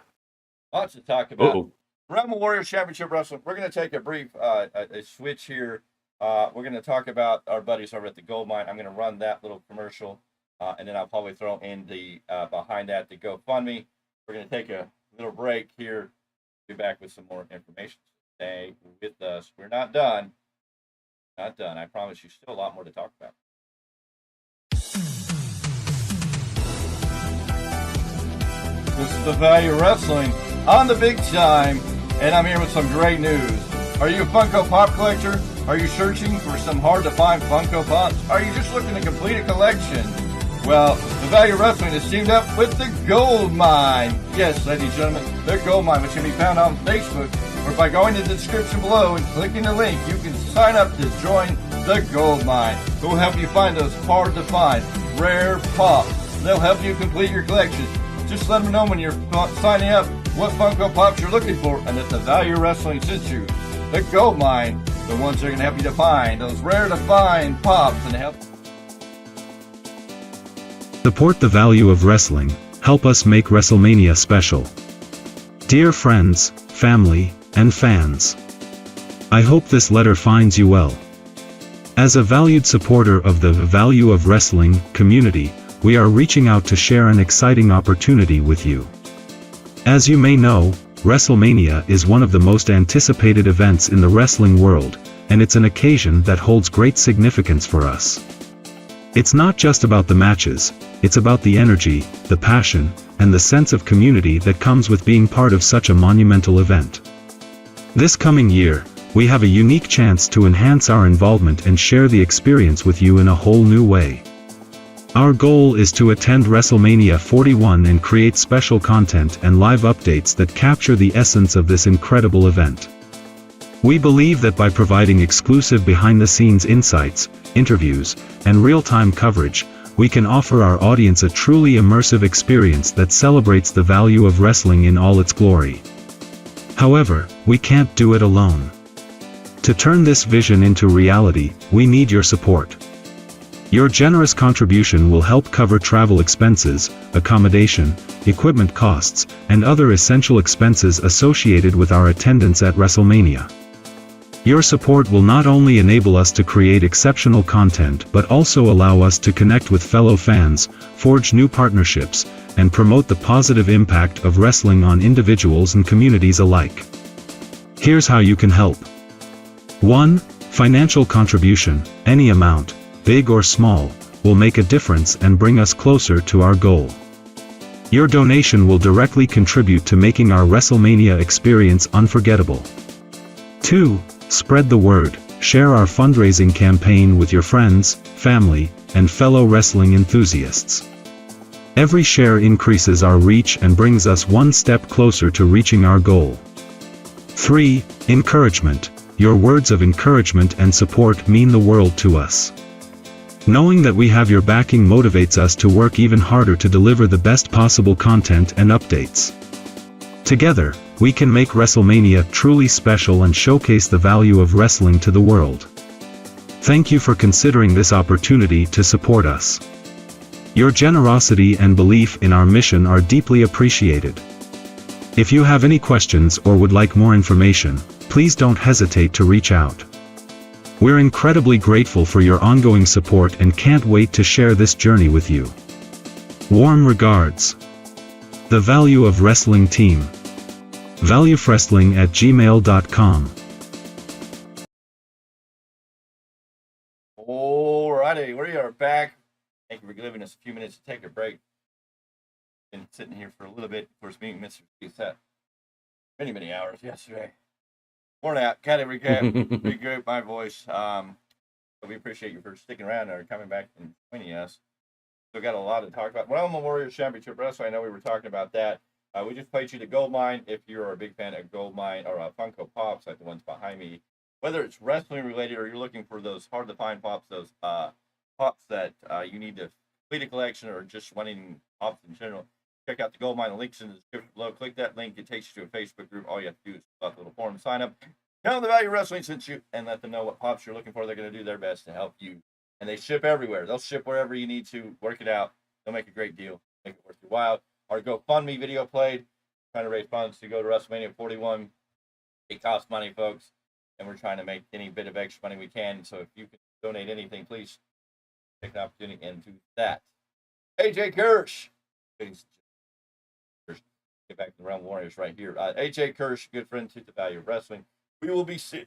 lots to talk about. Realm of Warriors Championship Wrestling. We're going to take a brief a switch here. We're going to talk about our buddies over at the Goldmine. I'm going to run that little commercial, and then I'll probably throw in the behind that the GoFundMe. We're going to take a little break here. Be back with some more information. Stay with us. We're not done. Not done. I promise you, still a lot more to talk about. This is the Value of Wrestling on the Big Time, and I'm here with some great news. Are you a Funko Pop collector? Are you searching for some hard-to-find Funko Pops? Are you just looking to complete a collection? Well, the Value of Wrestling is teamed up with the Goldmine. Yes, ladies and gentlemen, the Goldmine, which can be found on Facebook, or by going to the description below and clicking the link, you can sign up to join the Goldmine, who will help you find those hard-to-find, rare pops. They'll help you complete your collection. Just let them know when you're signing up what Funko Pops you're looking for and that the Value of Wrestling sent you. The Goldmine, the ones that are going to help you to find those rare-to-find pops and help. Support the Value of Wrestling. Help us make WrestleMania special. Dear friends, family, and fans, I hope this letter finds you well. As a valued supporter of the Value of Wrestling community, we are reaching out to share an exciting opportunity with you. As you may know, WrestleMania is one of the most anticipated events in the wrestling world, and it's an occasion that holds great significance for us. It's not just about the matches, it's about the energy, the passion, and the sense of community that comes with being part of such a monumental event. This coming year, we have a unique chance to enhance our involvement and share the experience with you in a whole new way. Our goal is to attend WrestleMania 41 and create special content and live updates that capture the essence of this incredible event. We believe that by providing exclusive behind-the-scenes insights, interviews, and real-time coverage, we can offer our audience a truly immersive experience that celebrates the value of wrestling in all its glory. However, we can't do it alone. To turn this vision into reality, we need your support. Your generous contribution will help cover travel expenses, accommodation, equipment costs, and other essential expenses associated with our attendance at WrestleMania. Your support will not only enable us to create exceptional content but also allow us to connect with fellow fans, forge new partnerships, and promote the positive impact of wrestling on individuals and communities alike. Here's how you can help. 1. Financial contribution, any amount, big or small, will make a difference and bring us closer to our goal. Your donation will directly contribute to making our WrestleMania experience unforgettable. 2. Spread the word, share our fundraising campaign with your friends, family, and fellow wrestling enthusiasts. Every share increases our reach and brings us one step closer to reaching our goal. 3. Encouragement. Your words of encouragement and support mean the world to us. Knowing that we have your backing motivates us to work even harder to deliver the best possible content and updates. Together, we can make WrestleMania truly special and showcase the value of wrestling to the world. Thank you for considering this opportunity to support us. Your generosity and belief in our mission are deeply appreciated. If you have any questions or would like more information, please don't hesitate to reach out. We're incredibly grateful for your ongoing support and can't wait to share this journey with you. Warm regards. The Value of Wrestling Team. valuefwrestling@gmail.com. Alrighty, we are back. Thank you for giving us a few minutes to take a break. Been sitting here for a little bit, of course, meeting Mr. Z. Many hours yesterday. Worn out, kind of regroup my voice. But we appreciate you for sticking around or coming back and joining us. Still got a lot to talk about. Well, Memorial Championship Wrestling, I know we were talking about that. We just played you the Goldmine. If you're a big fan of Goldmine or Funko Pops, like the ones behind me, whether it's wrestling related or you're looking for those hard to find pops, those pops that you need to complete a collection or just wanting pops in general, check out the Goldmine. The link's in the description below. Click that link. It takes you to a Facebook group. All you have to do is fill out the little form, sign up, tell them the Value of Wrestling sent you, and let them know what pops you're looking for. They're going to do their best to help you. And they ship everywhere. They'll ship wherever you need to. Work it out. They'll make a great deal. Make it worth your while. Our GoFundMe video played. Trying to raise funds to go to WrestleMania 41. It costs money, folks. And we're trying to make any bit of extra money we can. So if you can donate anything, please take the opportunity and do that. AJ Kirsch. Get back to the Realm Warriors right here. AJ Kirsch, good friend to the Value of Wrestling. We will be seeing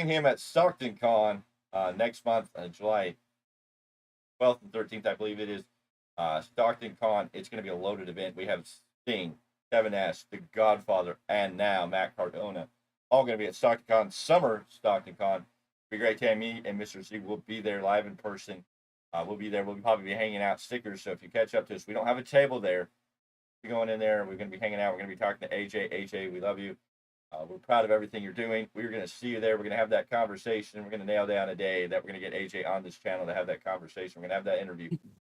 him at Stockton Con next month, July 12th and 13th, I believe it is. Stockton Con. It's going to be a loaded event. We have Sting, Kevin Nash, The Godfather, and now Matt Cardona. All going to be at Stockton Con, summer Stockton Con. It'll be great time. Me and Mr. Z will be there live in person. We'll be there. We'll probably be hanging out stickers. So if you catch up to us, we don't have a table there. We're going in there. We're going to be hanging out. We're going to be talking to AJ. AJ, we love you. We're proud of everything you're doing. We're going to see you there. We're going to have that conversation. We're going to nail down a day that we're going to get AJ on this channel to have that conversation. We're going to have that interview.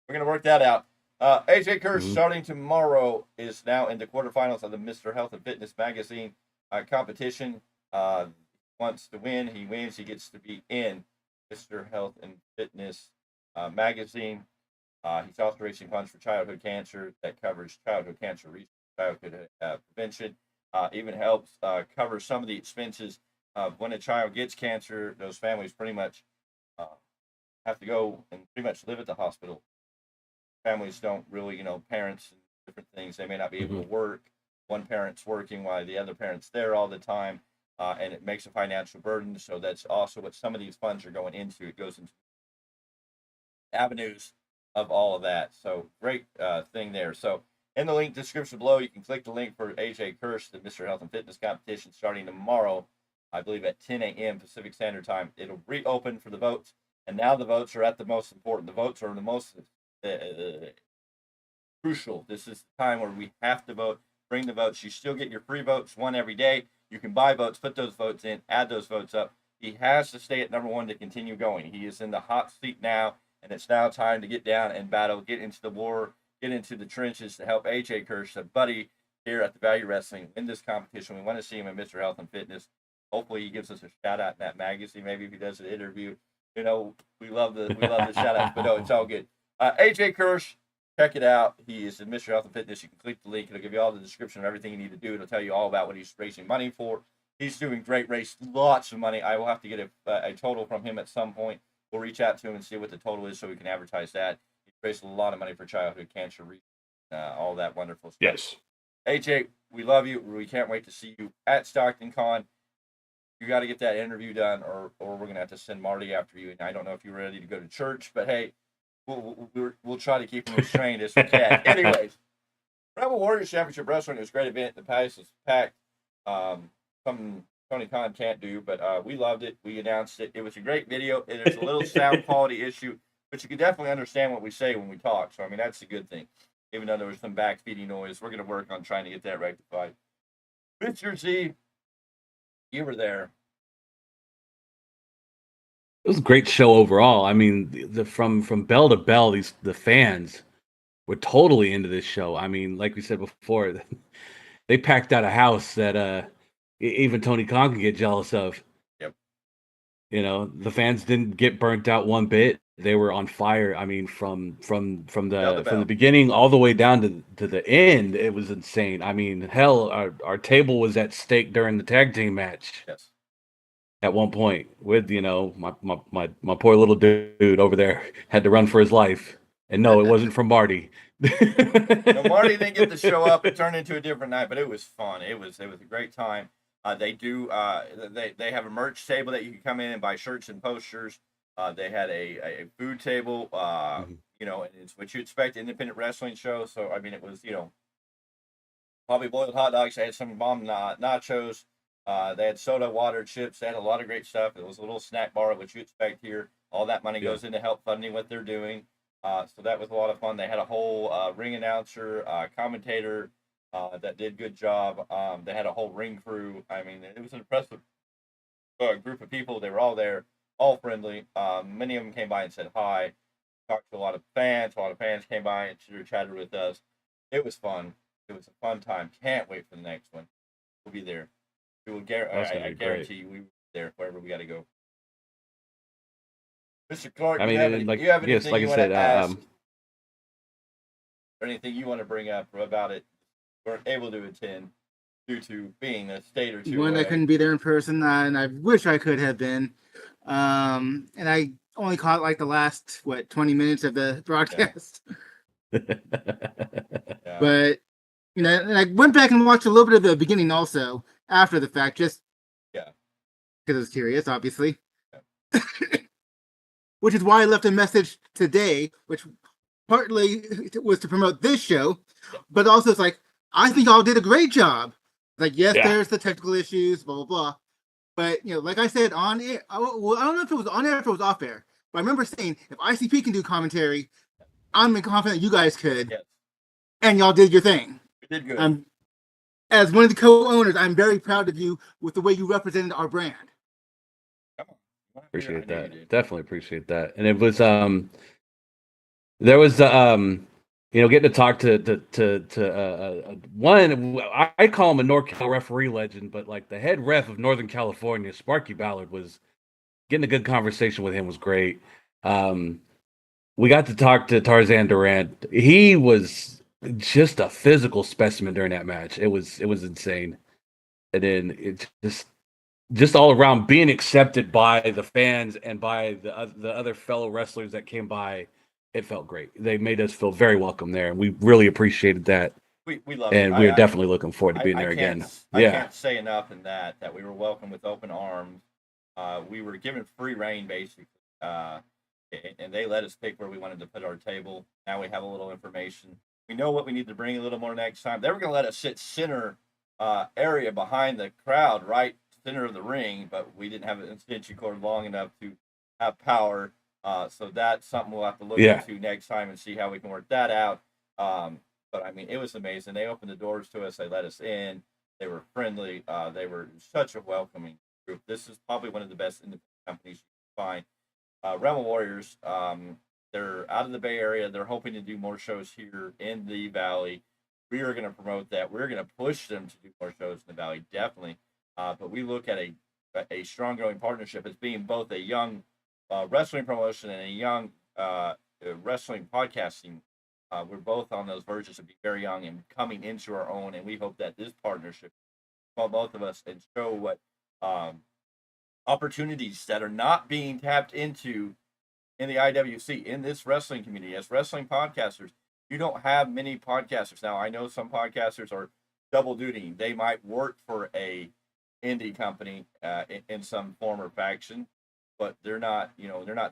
We're going to work that out. AJ Kirsch, starting tomorrow, is now in the quarterfinals of the Mr. Health and Fitness magazine competition. Wants to win. He wins. He gets to be in Mr. Health and Fitness magazine. He's also raising funds for childhood cancer that covers childhood cancer research, childhood prevention. Even helps cover some of the expenses of when a child gets cancer. Those families pretty much have to go and pretty much live at the hospital. Families don't really, parents different things. They may not be able to work. One parent's working while the other parent's there all the time, and it makes a financial burden. So that's also what some of these funds are going into. It goes into avenues of all of that. So great thing there. So in the link description below, you can click the link for AJ Kirsch, the Mr. Health and Fitness competition starting tomorrow, I believe at 10 a.m. Pacific Standard Time. It'll reopen for the votes, and now the votes are at the most important. The votes are the most crucial. This is the time where we have to vote. Bring the votes. You still get your free votes, one every day. You can buy votes, put those votes in, add those votes up. He has to stay at number one to continue going. He is in the hot seat now, and it's now time to get down and battle, get into the war, get into the trenches to help AJ Kirsch, a buddy here at the Value Wrestling, win this competition. We want to see him in Mr. Health and Fitness. Hopefully he gives us a shout out in that magazine. Maybe if he does an interview. You know, we love the shout outs, but no, it's all good. AJ Kirsch, check it out. He is in Mr. Health and Fitness. You can click the link. It'll give you all the description of everything you need to do. It'll tell you all about what he's raising money for. He's doing great, raised lots of money. I will have to get a total from him at some point. We'll reach out to him and see what the total is so we can advertise that. He's raised a lot of money for childhood cancer research, all that wonderful stuff. Yes. AJ, we love you. We can't wait to see you at Stockton Con. You got to get that interview done, or we're going to have to send Marty after you. And I don't know if you're ready to go to church, but hey, we'll try to keep him restrained as we can. Anyways, Rebel Warriors Championship Wrestling was a great event. The place was packed. Something Tony Khan can't do, but we loved it. We announced it. It was a great video. There's a little sound quality issue, but you can definitely understand what we say when we talk. So, I mean, that's a good thing. Even though there was some backfeeding noise, we're going to work on trying to get that rectified. Mr. Z, you were there. It was a great show overall. I mean, from bell to bell, the fans were totally into this show. I mean, like we said before, they packed out a house that even Tony Khan can get jealous of. Yep. You know, the fans didn't get burnt out one bit. They were on fire. I mean, from the beginning all the way down to the end, it was insane. I mean, hell, our table was at stake during the tag team match. Yes. At one point, with my poor little dude over there had to run for his life, and no, it wasn't from Marty. No, Marty didn't get to show up. It turned into a different night, but it was fun. It was a great time. They have a merch table that you can come in and buy shirts and posters. They had a food table. You know, and it's what you expect, independent wrestling show. So I mean, it was probably boiled hot dogs. They had some bomb nachos. They had soda, water, chips. They had a lot of great stuff. It was a little snack bar, which you expect here. All that money goes into help funding what they're doing. So that was a lot of fun. They had a whole ring announcer, commentator that did a good job. They had a whole ring crew. I mean, it was an impressive group of people. They were all there, all friendly. Many of them came by and said hi. Talked to a lot of fans. A lot of fans came by and chatted with us. It was fun. It was a fun time. Can't wait for the next one. We'll be there. We will I guarantee you, we were there wherever we got to go. Mr. Clarke, I mean, you have anything like you I said, want to ask, or anything you want to bring up about it? Weren't able to attend due to being a state or two One, away. I couldn't be there in person, and I wish I could have been. And I only caught like the last 20 minutes of the broadcast. Yeah. But and I went back and watched a little bit of the beginning also after the fact, just because I was curious, obviously. Yeah. Which is why I left a message today, which partly was to promote this show, but also it's like, I think y'all did a great job. Like, yes, there's the technical issues, blah, blah, blah. But, like I said, on air, well, I don't know if it was on air or if it was off air, but I remember saying, if ICP can do commentary, I'm confident you guys could. Yes. And y'all did your thing. We did good. As one of the co-owners, I'm very proud of you with the way you represented our brand. Appreciate that. Definitely appreciate that. And it was there was getting to talk to one, I call him a NorCal referee legend, but like the head ref of Northern California, Sparky Ballard, was getting a good conversation with him was great. We got to talk to Tarzan Durant. He was just a physical specimen during that match. It was insane. And then it just all around being accepted by the fans and by the other fellow wrestlers that came by it felt great. They made us feel very welcome there, and we really appreciated that. We love and it. we're definitely looking forward to being there again. I can't say enough in that we were welcomed with open arms. We were given free reign, basically, and they let us pick where we wanted to put our table. Now we have a little information. We know what we need to bring a little more next time. They were going to let us sit center area behind the crowd, right center of the ring, but we didn't have an extension cord long enough to have power. So that's something we'll have to look into next time and see how we can work that out. But I mean, it was amazing. They opened the doors to us. They let us in. They were friendly. They were such a welcoming group. This is probably one of the best independent companies you can find. Realm Warriors, they're out of the Bay Area. They're hoping to do more shows here in the Valley. We are going to promote that. We're going to push them to do more shows in the Valley, definitely. But we look at a strong growing partnership as being both a young wrestling promotion and a young wrestling podcasting. We're both on those verges of being very young and coming into our own, and we hope that this partnership will both of us and show what opportunities that are not being tapped into in the IWC, in this wrestling community. As wrestling podcasters, you don't have many podcasters. Now, I know some podcasters are double duty. They might work for a indie company in some form or faction, but they're not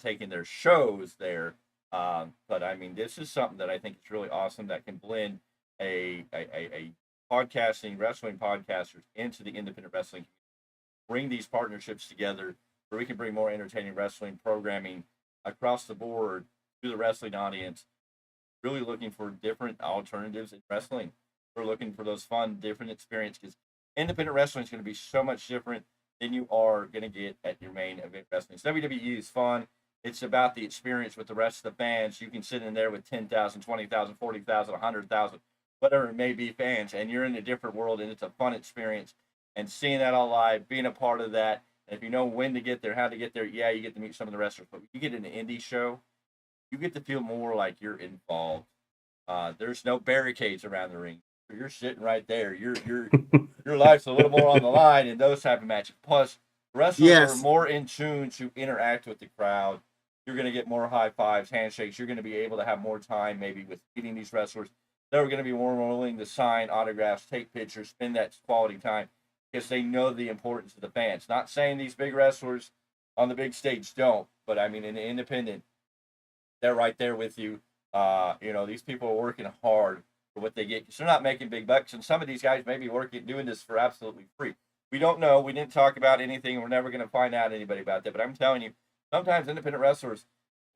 taking their shows there. But I mean, this is something that I think is really awesome that can blend a podcasting, wrestling podcasters into the independent wrestling community. Bring these partnerships together where we can bring more entertaining wrestling programming across the board to the wrestling audience. Really looking for different alternatives in wrestling. We're looking for those fun, different experiences, because independent wrestling is going to be so much different than you are going to get at your main event wrestling. So WWE is fun. It's about the experience with the rest of the fans. You can sit in there with 10,000, 20,000, 40,000, 100,000, whatever it may be, fans, and you're in a different world, and it's a fun experience. And seeing that all live, being a part of that, and if you know when to get there, how to get there, yeah, you get to meet some of the wrestlers. But when you get in an indie show, you get to feel more like you're involved. There's no barricades around the ring. You're sitting right there. Your life's a little more on the line in those type of matches. Plus, wrestlers are more in tune to interact with the crowd. You're going to get more high fives, handshakes. You're going to be able to have more time maybe with meeting these wrestlers. They're going to be more willing to sign autographs, take pictures, spend that quality time because they know the importance of the fans. Not saying these big wrestlers on the big stage don't, but I mean, in the independent, they're right there with you. These people are working hard for what they get because they're not making big bucks. And some of these guys may be doing this for absolutely free. We don't know. We didn't talk about anything. We're never going to find out anybody about that. But I'm telling you, sometimes independent wrestlers,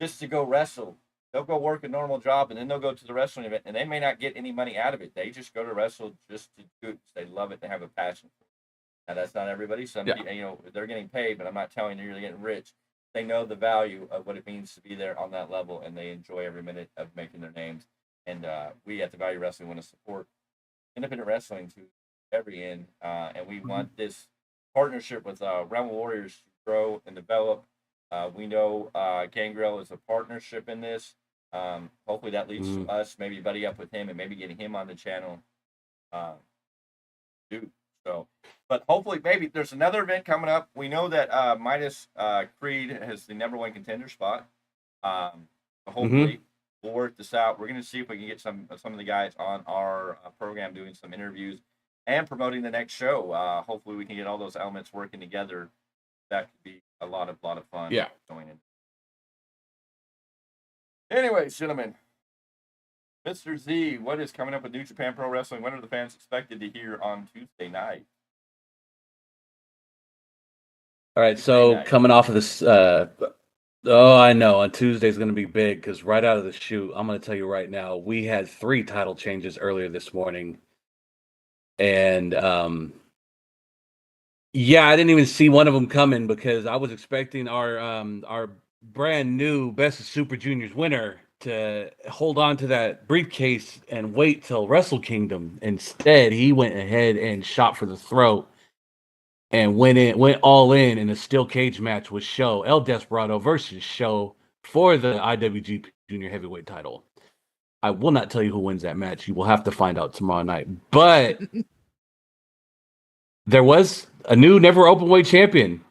just to go wrestle, they'll go work a normal job and then they'll go to the wrestling event and they may not get any money out of it. They just go to wrestle just to do it. They love it. They have a passion for it. Now, that's not everybody. Some people, they're getting paid, but I'm not telling you you're getting rich. They know the value of what it means to be there on that level, and they enjoy every minute of making their names. And we at the Value Wrestling want to support independent wrestling to every end, and we want this partnership with Realm Warriors to grow and develop. We know Gangrel is a partnership in this. Hopefully that leads to us maybe buddy up with him and maybe getting him on the channel. But hopefully maybe there's another event coming up. We know that Midas Creed has the #1 contender spot. Hopefully we'll work this out. We're going to see if we can get some of the guys on our program doing some interviews and promoting the next show. Hopefully we can get all those elements working together. That could be a lot of fun. Yeah. Going in. Anyways, gentlemen, Mr. Z, what is coming up with New Japan Pro Wrestling? When are the fans expected to hear on Tuesday night? All right, so coming off of this, I know on Tuesday is going to be big because right out of the chute, I'm going to tell you right now, we had 3 title changes earlier this morning, and I didn't even see one of them coming because I was expecting our brand new Best of Super Juniors winner to hold on to that briefcase and wait till Wrestle Kingdom. Instead, he went ahead and shot for the throat and went all in a steel cage match with Show El Desperado versus Show for the IWGP Junior Heavyweight title. I will not tell you who wins that match. You will have to find out tomorrow night. But there was a new never open weight champion.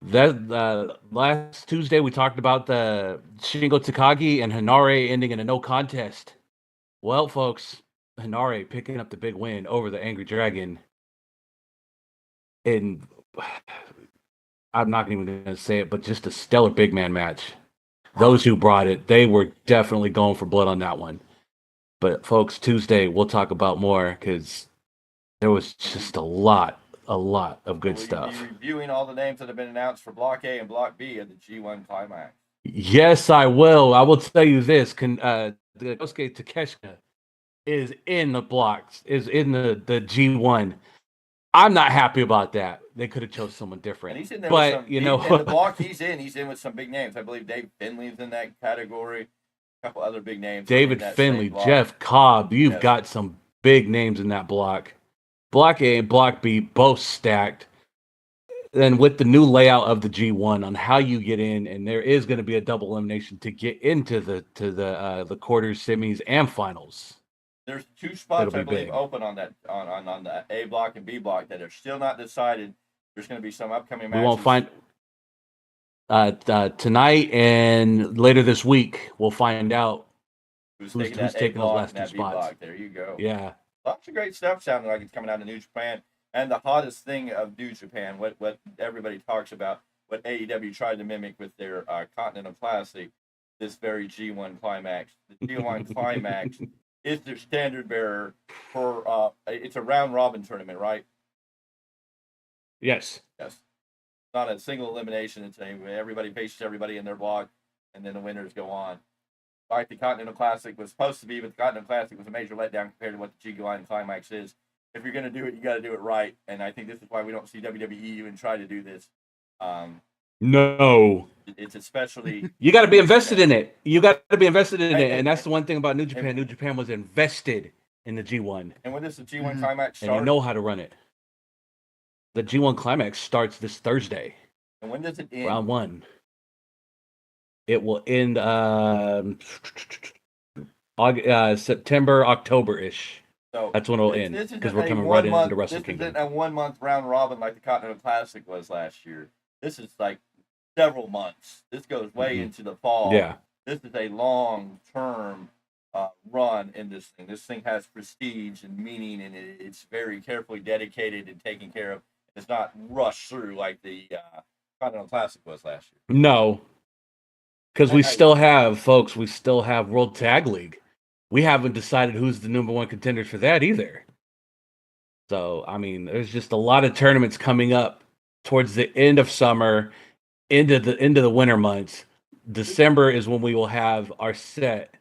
That last Tuesday we talked about the Shingo Takagi and Hanare ending in a no contest. Well, folks, Hanare picking up the big win over the Angry Dragon. And I'm not even going to say it, but just a stellar big man match. Those who brought it, they were definitely going for blood on that one. But folks, Tuesday we'll talk about more because there was just a lot of good stuff. We'll be reviewing all the names that have been announced for Block A and Block B of the G1 Climax. Yes, I will. I will tell you this: the Kosuke Takeshita is in the blocks, is in the G1. I'm not happy about that. They could have chose someone different. And he's in there but with the block he's in with some big names. I believe Dave Finley's in that category. A couple other big names. David Finley, Jeff Cobb. You've got some big names in that block. Block A and Block B both stacked. Then with the new layout of the G1 on how you get in, and there is going to be a double elimination to get into the quarters, semis, and finals. There's 2 spots I believe open on that on the A block and B block that are still not decided. There's going to be some upcoming matches. We won't find tonight and later this week. We'll find out who's taking those last 2 spots. There you go. Yeah, lots of great stuff sounding like it's coming out of New Japan. And the hottest thing of New Japan, what everybody talks about, what AEW tried to mimic with their Continental Classic, this very G1 Climax. The G1 Climax is their standard bearer for it's a round robin tournament, right? Yes. Yes. Not a single elimination. It's everybody faces everybody in their block, and then the winners go on. Like the Continental Classic was supposed to be, but the Continental Classic was a major letdown compared to what the G1 Climax is. If you're going to do it, you got to do it right, and I think this is why we don't see WWE even try to do this. No. It's especially... You got to be invested in it. You got to be invested in it, and that's the one thing about New Japan. New Japan was invested in the G1. And when does the G1 Climax start? And they know how to run it. The G1 Climax starts this Thursday. And when does it end? Round 1. It will end September, October-ish. So that's when it'll end, because we're coming right into Wrestle Kingdom. This isn't a 1-month round robin like the Continental Classic was last year. This is like several months. This goes way into the fall. Yeah. This is a long-term run in this thing. This thing has prestige and meaning, and it's very carefully dedicated and taken care of. It's not rushed through like the Continental Classic was last year. No. Because we still have World Tag League. We haven't decided who's the number 1 contender for that either. So, I mean, there's just a lot of tournaments coming up towards the end of summer, into the winter months. December is when we will have our set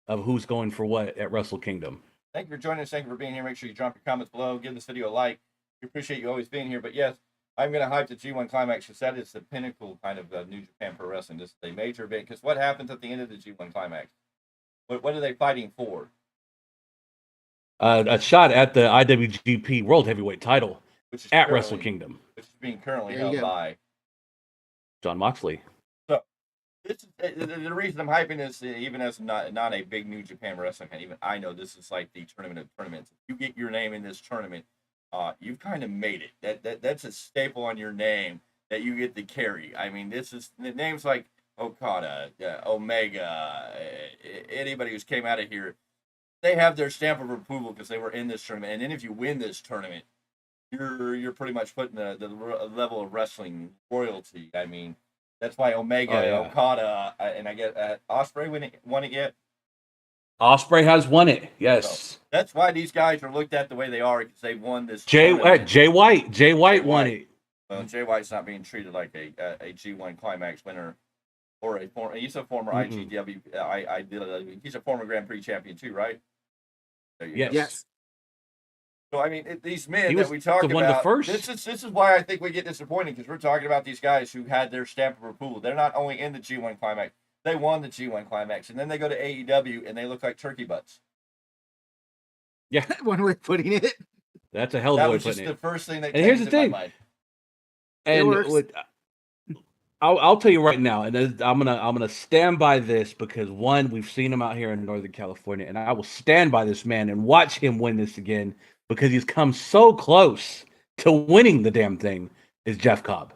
of who's going for what at Wrestle Kingdom. Thank you for joining us. Thank you for being here. Make sure you drop your comments below. Give this video a like. We appreciate you always being here. But yes, I'm going to hype the G1 Climax because that is the pinnacle kind of New Japan Pro Wrestling. This is a major event. Because what happens at the end of the G1 Climax? What are they fighting for? A shot at the IWGP World Heavyweight title at Wrestle Kingdom. Which is being currently held by Jon Moxley. So, this is, the reason I'm hyping this, even as not a big New Japan wrestling fan, even I know this is like the tournament of tournaments. If you get your name in this tournament, you've kind of made it. That's a staple on your name that you get to carry. I mean, this is names like Okada, Omega, anybody who's came out of here, they have their stamp of approval because they were in this tournament. And then if you win this tournament, you're pretty much putting the level of wrestling royalty. I mean, that's why Omega, Okada, and I get Ospreay won it yet. Ospreay has won it. Yes. So that's why these guys are looked at the way they are, because they won this. Jay White won it. Well, Jay White's not being treated like a G1 Climax winner. Or he's a former IGW. He's a former Grand Prix champion too, right? Yes. So I mean, these men that we talk about, this is why I think we get disappointed, because we're talking about these guys who had their stamp of approval. They're not only in the G1 Climax, they won the G1 Climax, and then they go to AEW and they look like turkey butts. Yeah, one way of putting it. That's a hell of a way of putting it. That was just the first thing that came to my mind. And I'll tell you right now, and I'm gonna stand by this, because one, we've seen him out here in Northern California, and I will stand by this man and watch him win this again, because he's come so close to winning the damn thing. Is Jeff Cobb.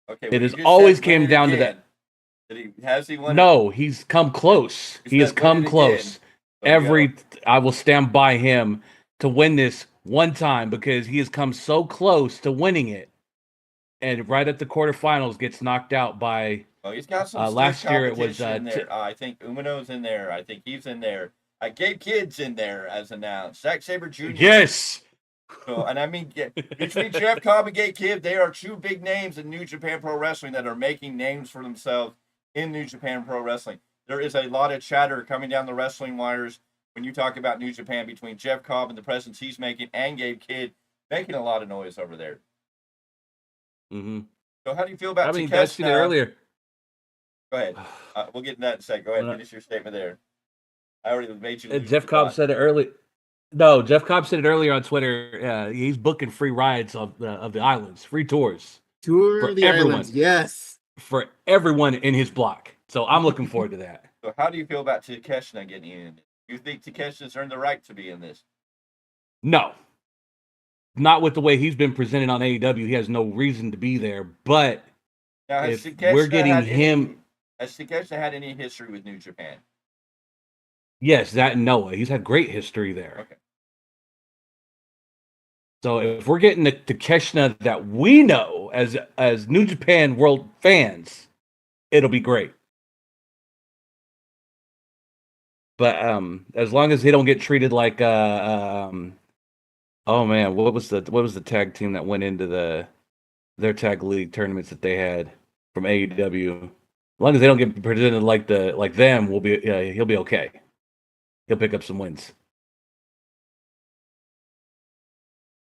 Okay, It well, has you just always said came win it down to again. that. Has he won it? No, he's come close. You He has said win come it again. close. There you go. I will stand by him to win this one time because he has come so close to winning it, and right at the quarterfinals gets knocked out by. Oh, he's got some stiff Last year it was competition in there. I think Umino's in there. I think he's in there. Gabe Kidd's in there as announced. Zack Sabre Jr. Yes. So, and I mean, between Jeff Cobb and Gabe Kidd, they are two big names in New Japan Pro Wrestling that are making names for themselves in New Japan Pro Wrestling. There is a lot of chatter coming down the wrestling wires when you talk about New Japan between Jeff Cobb and the presence he's making and Gabe Kidd making a lot of noise over there. Mm-hmm. So how do you feel about I Takeshita? seen it earlier. Go ahead. We'll get in that in a second. Go ahead. Finish your statement there. I already made you. Jeff Cobb said it early. No, Jeff Cobb said it earlier on Twitter. He's booking free rides of the islands, free tours. Tour of the everyone. islands, yes. For everyone in his block. So I'm looking forward to that. So how do you feel about Takeshita getting in? Do you think Takeshita's earned the right to be in this? No. Not with the way he's been presented on AEW. He has no reason to be there. But now, if we're getting him... Has Takeshita had any history with New Japan? Yes, that and Noah. He's had great history there. Okay. So if we're getting the Takeshita that we know as New Japan World fans, it'll be great. But as long as they don't get treated like oh man, what was the tag team that went into their tag league tournaments that they had from AEW? As long as they don't get presented like them, he'll be okay. He'll pick up some wins.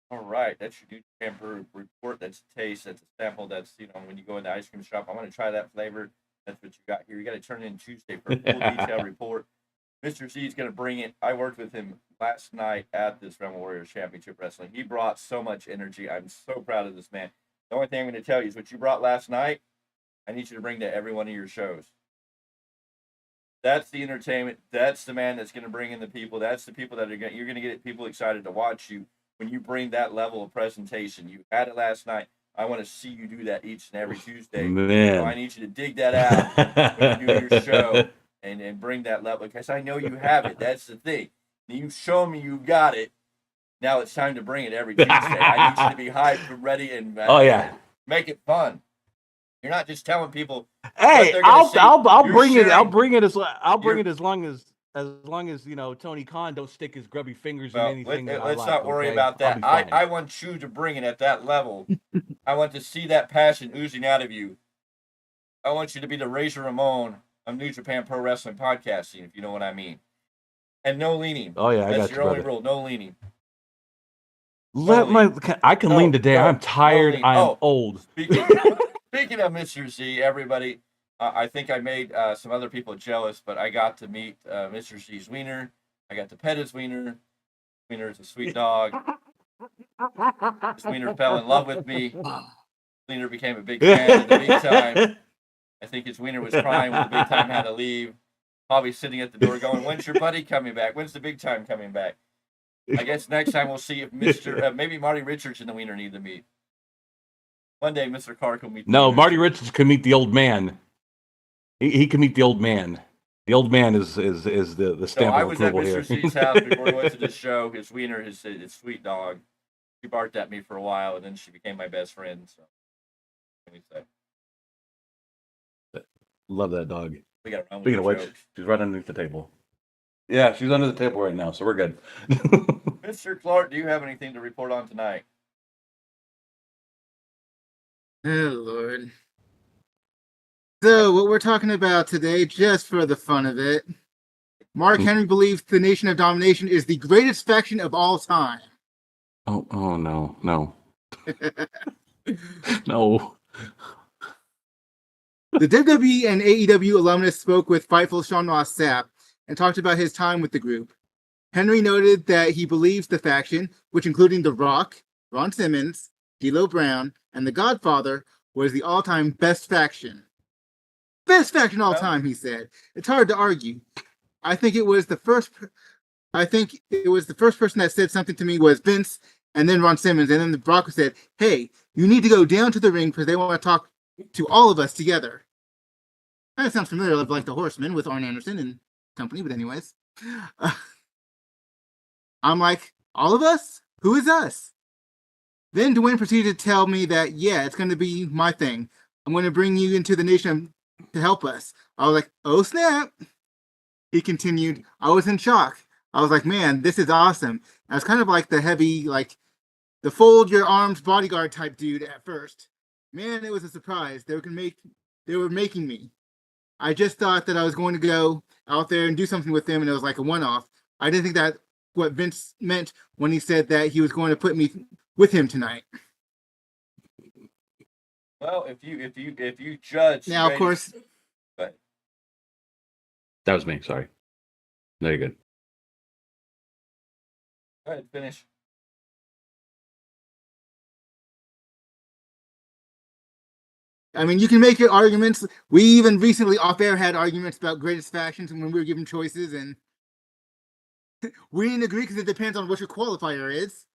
All right, that's your New Japan report. That's a taste. That's a sample. That's, when you go in the ice cream shop, I want to try that flavor. That's what you got here. You got to turn in Tuesday for a full detailed report. Mr. Z is going to bring it. I worked with him last night at this Realm Warriors Championship Wrestling. He brought so much energy. I'm so proud of this man. The only thing I'm going to tell you is what you brought last night, I need you to bring to every one of your shows. That's the entertainment. That's the man that's going to bring in the people. That's the people that you're going to get people excited to watch you when you bring that level of presentation. You had it last night. I want to see you do that each and every Tuesday. Man. So I need you to dig that out when you do your show and bring that level, because I know you have it. That's the thing. You show me you got it. Now it's time to bring it every Tuesday. I need you to be hyped and ready and make it fun. You're not just telling people. Hey, I'll bring it. I'll bring it as long as Tony Khan don't stick his grubby fingers in anything. Let's not worry about that. I want you to bring it at that level. I want to see that passion oozing out of you. I want you to be the Razor Ramon of New Japan Pro Wrestling podcasting, if you know what I mean. And no leaning. Oh yeah, that's your only rule. No leaning. I can lean today. I'm tired. I'm old. Speaking of Mr. Z, everybody, I think I made some other people jealous, but I got to meet Mr. Z's wiener. I got to pet his wiener. Wiener is a sweet dog. His wiener fell in love with me. Wiener became a big fan of the Big Tyme. I think his wiener was crying when the Big Tyme had to leave. Probably sitting at the door going, "When's your buddy coming back? When's the Big Tyme coming back?" I guess next time we'll see if maybe Marty Richards and the wiener need to meet. One day, Mr. Clarke will meet. No, Marty Richards can meet the old man. He can meet the old man. The old man is the stamp of approval here. I was at Mr. C's house before we went to the show. His wiener, his sweet dog, she barked at me for a while, and then she became my best friend. So, let me say. Love that dog. We got to run with Speaking of which, she's right underneath the table. Yeah, she's under the table right now, so we're good. Mr. Clarke, do you have anything to report on tonight? Oh, Lord. So, what we're talking about today, just for the fun of it, Mark Henry believes the Nation of Domination is the greatest faction of all time. Oh no. No. The WWE and AEW alumnus spoke with Fightful Sean Ross Sapp and talked about his time with the group. Henry noted that he believes the faction, which including The Rock, Ron Simmons, D'Lo Brown, and The Godfather, was the all-time best faction. Best faction all time, he said. It's hard to argue. I think it was the first person that said something to me was Vince, and then Ron Simmons, and then the Brock said, "Hey, you need to go down to the ring because they want to talk to all of us together. That sounds familiar, like the Horsemen with Arn Anderson and company, but anyways. I'm like, all of us? Who is us? Then Dwayne proceeded to tell me that, yeah, it's going to be my thing. I'm going to bring you into the nation to help us. I was like, oh, snap. He continued, I was in shock. I was like, man, this is awesome. I was kind of like the heavy, like, the fold your arms bodyguard type dude at first. Man, it was a surprise. They were making me. I just thought that I was going to go out there and do something with them, and it was like a one-off. I didn't think that what Vince meant when he said that he was going to put me with him tonight. Well, if you judge now, of course, but That was me. Sorry. No, you're good. go ahead, finish. I mean, you can make your arguments. We even recently off air had arguments about greatest factions when we were given choices, and we didn't agree because it depends on what your qualifier is.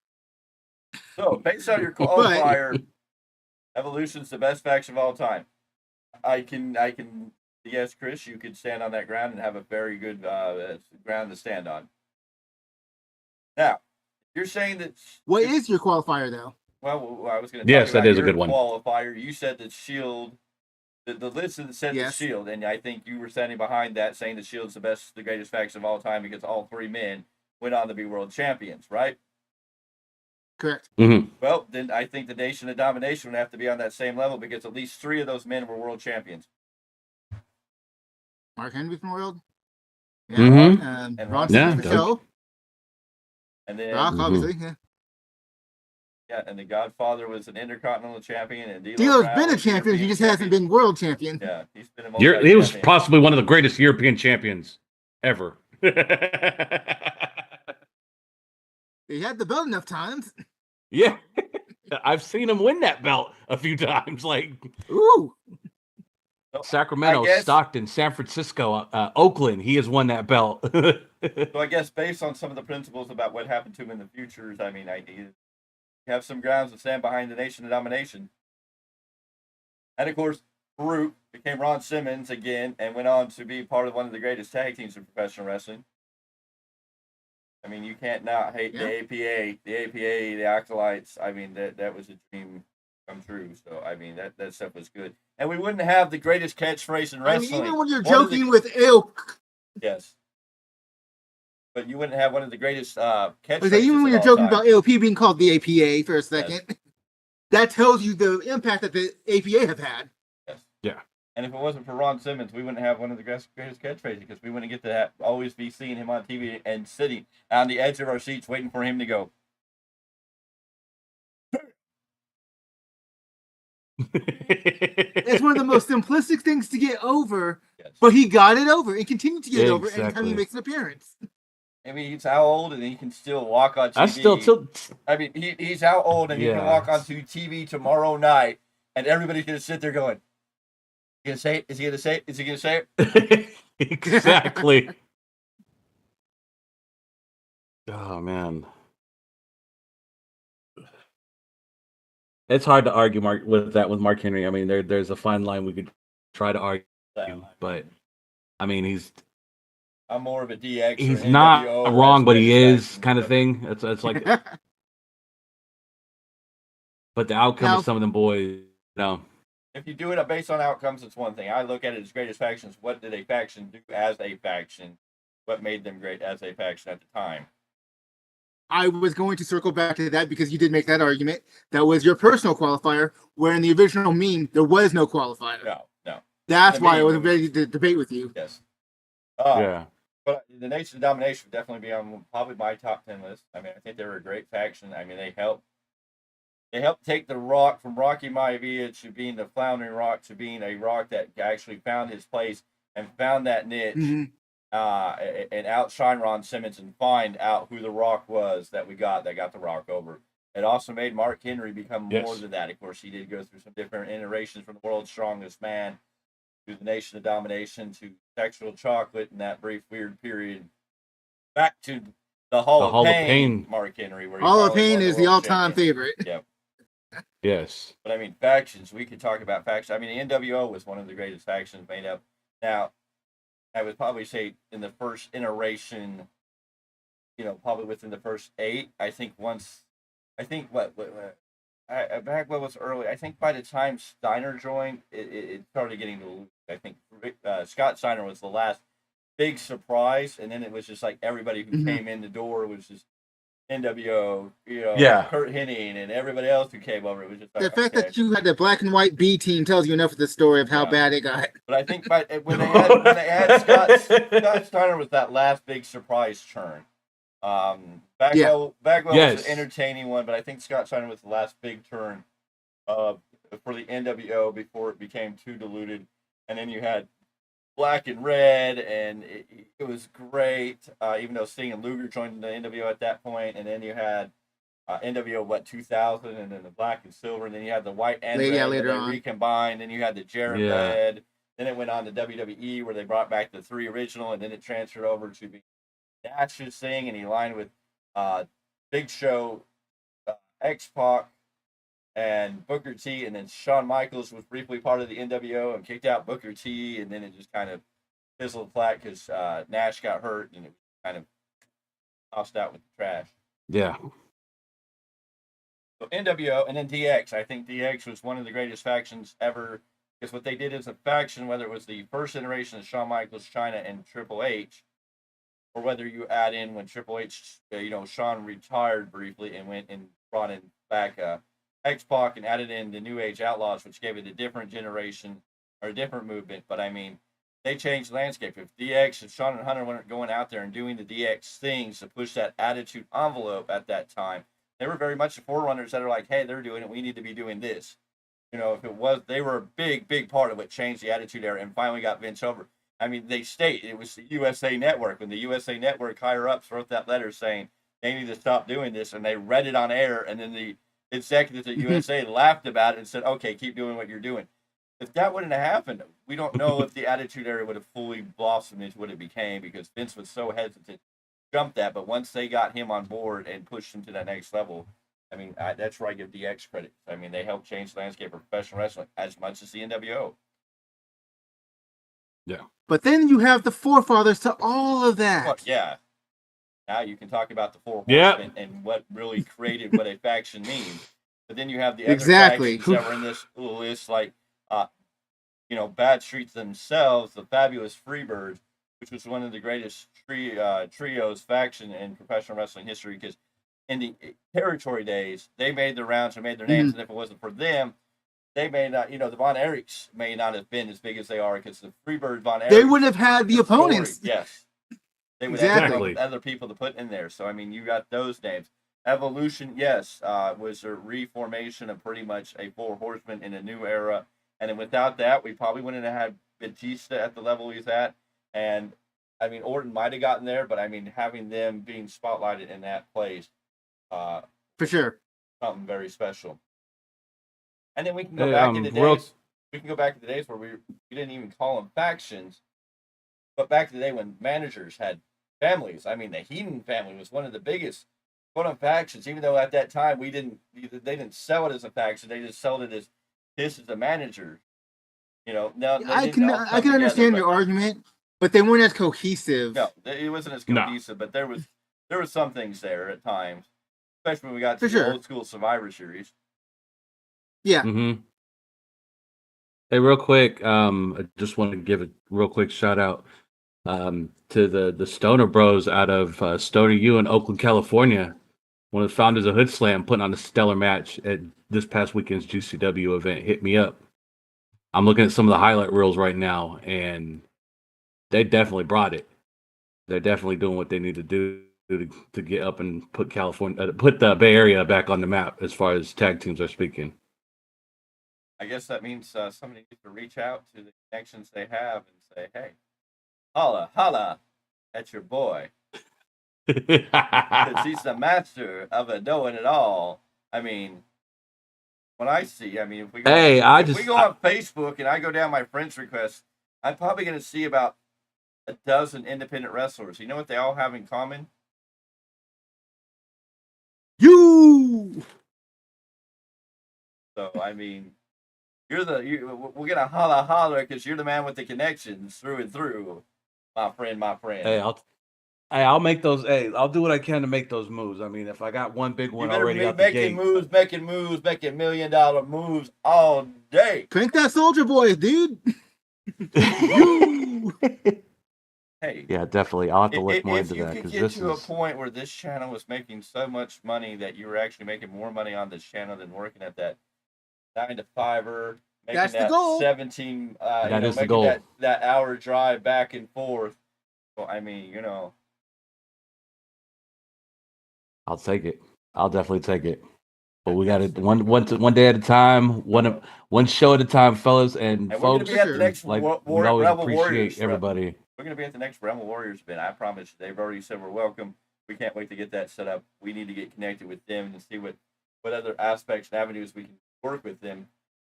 So, based on your qualifier, Evolution's the best faction of all time. I can. Yes, Chris, you could stand on that ground and have a very good ground to stand on. Now, you're saying that. What is your qualifier, though? Well, I was going to. Yes, that is a good one. Qualifier. You said that Shield. The list that said Yes. the Shield, and I think you were standing behind that, saying the Shield's the greatest faction of all time because all three men went on to be world champions, right? Correct. Mm-hmm. Well, then I think the Nation of Domination would have to be on that same level because at least three of those men were world champions. Mark Henry from World. Yeah. Mm-hmm. And Ron Yeah, Simmons for Doug. show. And then Rock, obviously. Yeah. yeah, and the Godfather was an Intercontinental champion, and D'Lo's been a champion. He just hasn't been world champion. Yeah, he's been a He was multi-champion. possibly one of the greatest European champions ever. He had the belt enough times. Yeah. I've seen him win that belt a few times. Like Ooh. So, Sacramento, I guess- Stockton, San Francisco, Oakland. He has won that belt. So I guess based on some of the principles about what happened to him in the futures, I mean, you have some grounds to stand behind the Nation of Domination. And of course, Farouk became Ron Simmons again and went on to be part of one of the greatest tag teams in professional wrestling. I mean, you can't not hate the APA, the Acolytes. I mean, that was a dream come true. So, I mean, that stuff was good. And we wouldn't have the greatest catchphrase in I wrestling. mean, even when you're One of the- joking with ilk, Yes. But you wouldn't have one of the greatest catchphrases. even when you're of all joking time. about AOP being called the APA for a second, that tells you the impact that the APA have had. Yes. Yeah. And if it wasn't for Ron Simmons, we wouldn't have one of the greatest catchphrases because we wouldn't get to always be seeing him on TV and sitting on the edge of our seats waiting for him to go. It's one of the most simplistic things to get over, Yes. but he got it over and continued to get it over anytime Exactly. he makes an appearance. I mean, he's how old and he can still walk on TV. I still I mean, he's how old and he can Yeah. walk onto TV tomorrow night and everybody's going to sit there going, "You going to say it? Is he going to say it? Is he going to say it?" Exactly. Oh man, it's hard to argue with Mark Henry. I mean, there's a fine line we could try to argue, but I mean, I'm more of a DX. or he's not NWO wrong, but he is faction, kind of but- thing. It's like, but the outcome Now- of some of them boys, If you do it based on outcomes, it's one thing. I look at it as greatest factions. What did a faction do as a faction? What made them great as a faction at the time? I was going to circle back to that because you did make that argument. That was your personal qualifier, where in the original meme, there was no qualifier. No. That's The why I meme was was- ready to debate with you. Yes. yeah. But the Nation of Domination would definitely be on probably my top 10 list. I mean, I think they were a great faction. I mean, they helped take the Rock from Rocky Maivia to being the floundering Rock to being a Rock that actually found his place and found that niche. Mhm. And outshine Ron Simmons and find out who the Rock was that got the Rock over. It also made Mark Henry become more Yes. than that. Of course, he did go through some different iterations from the World's Strongest Man to the Nation of Domination to Sexual Chocolate in that brief weird period. Back to the Hall of Pain, Mark Henry. Where he Hall of probably Pain won the is the world all-time champion. favorite. Yep. Yes. But I mean, factions. We could talk about factions. I mean, the NWO was one of the greatest factions made up. Now, I would probably say in the first iteration, probably within the first 8. I think back what was early. I think by the time Steiner joined, it started getting to lose. I think Scott Steiner was the last big surprise, and then it was just like everybody who came in the door was just NWO, Kurt Hennig and everybody else who came over. It was just like, The fact that you had the black and white B team tells you enough of the story of how bad it got. But I think when they had Scott Steiner was that last big surprise turn. Bagwell was an entertaining one, but I think Scott Steiner was the last big turn for the NWO before it became too diluted. And then you had Black and Red, and it was great. Even though Sting and Luger joined the NWO at that point, and then you had NWO 2000, and then the Black and Silver, and then you had the White and Red later on recombined. Then you had the Jarrett Red. Then it went on to WWE where they brought back the 3 original, and then it transferred over to the Nash's thing, and he aligned with Big Show, X-Pac, and Booker T, and then Shawn Michaels was briefly part of the NWO and kicked out Booker T, and then it just kind of fizzled flat because Nash got hurt, and it kind of tossed out with the trash. Yeah. So NWO, and then DX. I think DX was one of the greatest factions ever, because what they did as a faction, whether it was the first iteration of Shawn Michaels, Chyna, and Triple H, or whether you add in when Triple H, Shawn retired briefly and went and brought in back X-Pac and added in the New Age Outlaws, which gave it a different generation or a different movement. But I mean, they changed the landscape. If DX and Shawn and Hunter weren't going out there and doing the DX things to push that attitude envelope at that time, they were very much the forerunners that are like, hey, they're doing it. We need to be doing this. If it was, they were a big, big part of what changed the attitude era and finally got Vince over. I mean, they state it was the USA Network. When the USA Network higher ups wrote that letter saying they need to stop doing this, and they read it on air, and then the executives at USA laughed about it and said, okay, keep doing what you're doing. If that wouldn't have happened, we don't know if the Attitude Era would have fully blossomed into what it became, because Vince was so hesitant to jump that. But once they got him on board and pushed him to that next level, I mean, that's where I give DX credit. I mean, they helped change the landscape of professional wrestling as much as the NWO. Yeah. But then you have the forefathers to all of that. Well, yeah. Now you can talk about the 4 horsemen and what really created what a faction means. But then you have the other factions that were in this list, like, Bad Streets themselves, the Fabulous Freebirds, which was one of the greatest trios faction in professional wrestling history, because in the territory days, they made their rounds and made their names, and if it wasn't for them, they may not, the Von Erichs may not have been as big as they are, because the Freebird Von Erichs, they would have had the opponents. Yes. They would have other people to put in there. So, I mean, you got those names. Evolution, yes, was a reformation of pretty much a 4 horsemen in a new era. And then without that, we probably wouldn't have had Batista at the level he's at. And, I mean, Orton might have gotten there, but, I mean, having them being spotlighted in that place. For sure. Something very special. And then we can go back in the days. We can go back to the days where we didn't even call them factions, but back to the day when managers had families. I mean, the Heenan family was one of the biggest factions. Even though at that time they didn't sell it as a faction, they just sold it as this is a manager. Now I can understand your argument, but they weren't as cohesive. No, it wasn't as cohesive, but there was some things there at times, especially when we got to the old school Survivor Series. Yeah. Mm-hmm. Hey, real quick, I just want to give a real quick shout out to the Stoner Bros out of Stoner U in Oakland, California. One of the founders of Hood Slam, putting on a stellar match at this past weekend's GCW event. Hit me up. I'm looking at some of the highlight reels right now, and they definitely brought it. They're definitely doing what they need to do to get up and put the Bay Area back on the map as far as tag teams are speaking. I guess that means somebody needs to reach out to the connections they have and say, hey, holla at your boy. Because he's the master of knowing it all. I mean, when I see, if we go, we go on Facebook and I go down my friends requests, I'm probably going to see about a dozen independent wrestlers. You know what they all have in common? You! So I mean, we're gonna holler because you're the man with the connections through and through, my friend. Hey, I'll make those. Hey, I'll do what I can to make those moves. I mean, if I got one big You one better already be out the making gate, moves, making $1 million moves all day. Crank that Soldier Boy, dude. Hey, yeah, definitely. I'll have to look more if into you that could because get this to a is. point where this channel was making so much money that you were actually making more money on this channel than working at that 9 to 5er, making That's the that goal. 17, That is the making goal. that hour drive back and forth. So I mean, I'll take it. I'll definitely take it. But we got it one day at a time, one show at a time, fellas and and we're gonna folks. be at the next Like Rebel we always Warriors. appreciate everybody. We're gonna be at the next Rebel Warriors event. I promise you. They've already said we're welcome. We can't wait to get that set up. We need to get connected with them and see what other aspects and avenues we can work with them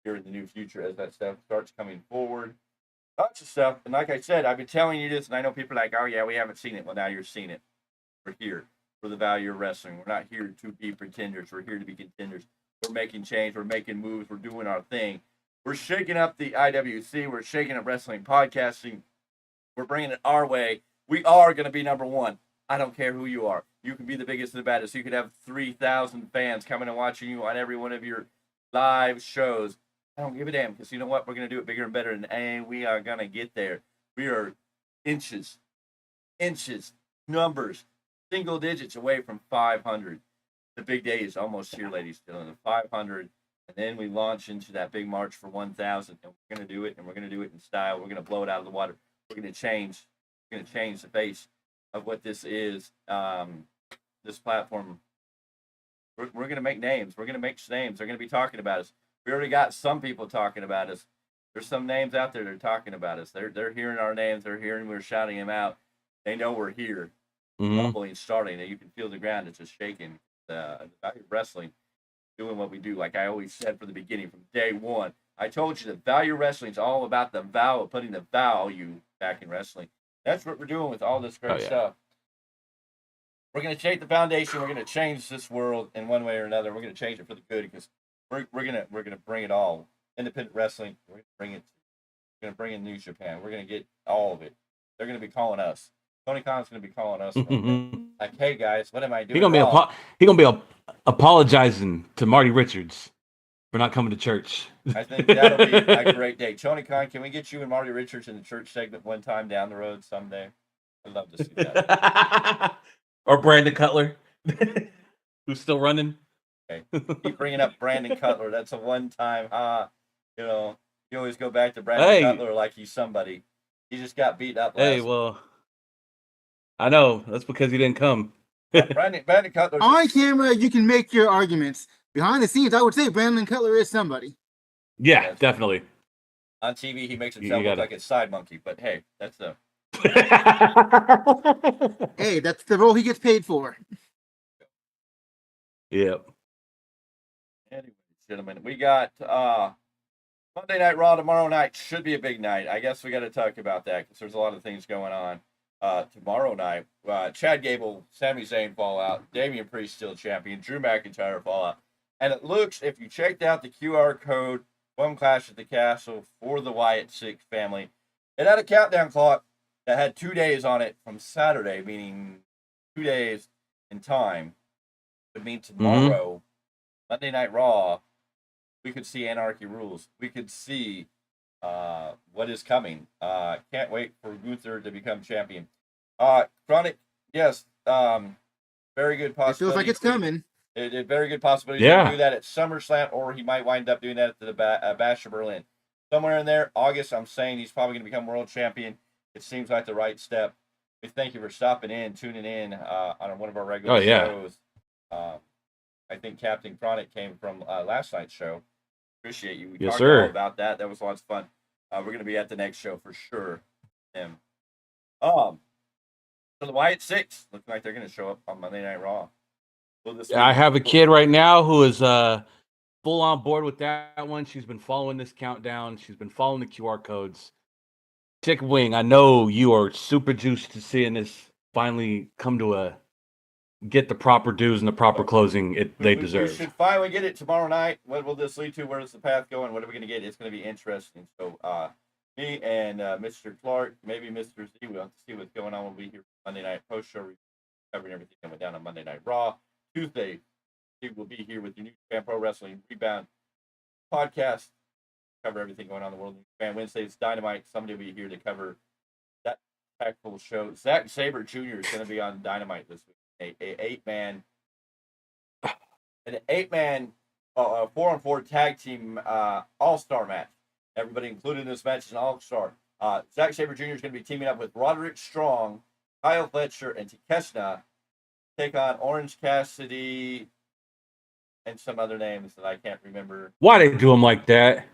here in the new future as that stuff starts coming forward. Lots of stuff. And like I said, I've been telling you this, and I know people are like, oh yeah, we haven't seen it. Well, now you're seeing it. We're here for the value of wrestling. We're not here to be pretenders. We're here to be contenders. We're making change. We're making moves. We're doing our thing. We're shaking up the IWC. We're shaking up wrestling podcasting. We're bringing it our way. We are going to be number one. I don't care who you are. You can be the biggest and the baddest. You could have 3,000 fans coming and watching you on every one of your live shows. I don't give a damn because you know what? We're going to do it bigger and better, and we are going to get there. We are inches, numbers, single digits away from 500. The big day is almost here, ladies and gentlemen. 500, and then we launch into that big march for 1,000, and we're going to do it, and we're going to do it in style. We're going to blow it out of the water. We're going to change. We're going to change the face of what this is. This platform. We're going to make names. We're going to make names. They're going to be talking about us. We already got some people talking about us. There's some names out there that are talking about us. They're hearing our names. They're hearing we're shouting them out. They know we're here. Rumbling, starting. You can feel the ground. It's just shaking. The value of wrestling, doing what we do. Like I always said from the beginning, from day one, I told you the value of wrestling is all about the value of putting the value back in wrestling. That's what we're doing with all this great stuff. We're going to change the foundation. We're going to change this world in one way or another. We're going to change it for the good because we're going to bring it all. Independent wrestling. We're going to bring in New Japan. We're going to get all of it. They're going to be calling us. Tony Khan's going to be calling us. Like, hey guys, what am I doing? He's gonna be apologizing to Marty Richards for not coming to church. I think that'll be a great day. Tony Khan, can we get you and Marty Richards in the church segment one time down the road someday? I'd love to see that. Or Brandon Cutler, who's still running. Okay. Keep bringing up Brandon Cutler. That's a one-time. You always go back to Brandon Cutler like he's somebody. He just got beat up. Well, I know that's because he didn't come. Brandon Cutler. On camera, you can make your arguments. Behind the scenes, I would say Brandon Cutler is somebody. Yeah, yes, definitely. On TV, he makes himself look like a side monkey, but hey, that's the. Hey, that's the role he gets paid for. Yep. Anyways, gentlemen, we got Monday Night Raw tomorrow night. Should be a big night. I guess we got to talk about that because there's a lot of things going on. Tomorrow night, Chad Gable, Sami Zayn fall out, Damian Priest still champion, Drew McIntyre fall out. And it looks, if you checked out the QR code, One Clash at the Castle for the Wyatt Six family, it had a countdown clock that had 2 days on it from Saturday, meaning 2 days in time. It would mean tomorrow, Monday Night Raw, we could see Anarchy Rules. We could see what is coming. Can't wait for Gunther to become champion. Chronic, yes, very good possibility. It feels like it's coming. Very good possibility to do that at SummerSlam, or he might wind up doing that at the Bash of Berlin. Somewhere in there, August, I'm saying he's probably going to become world champion. It seems like the right step. We thank you for stopping in, tuning in on one of our regular shows. I think Captain Chronic came from last night's show. Appreciate you. We talked all about that. That was lots of fun. We're going to be at the next show for sure. So the Wyatt Six looking like they're going to show up on Monday Night Raw. I have a kid right now who is full on board with that one. She's been following this countdown. She's been following the QR codes. Chick Wing, I know you are super juiced to seeing this finally come to a get the proper dues and the proper closing they deserve. We should finally get it tomorrow night. What will this lead to? Where is the path going? What are we going to get? It's going to be interesting. So, me and Mr. Clarke, maybe Mr. Z, we'll have to see what's going on. We'll be here Monday night post show, covering everything that went down on Monday Night Raw. Tuesday, we will be here with the New Japan Pro Wrestling Rebound podcast, cover everything going on in the world. New Japan Wednesday's Dynamite. Somebody will be here to cover that tactful show. Zack Sabre Jr. is going to be on Dynamite this week. An eight-man 4-on-4 tag team all-star match. Everybody included in this match is an all-star. Zack Sabre Jr. is going to be teaming up with Roderick Strong, Kyle Fletcher, and Takeshita. Take on Orange Cassidy and some other names that I can't remember. Why they do them like that?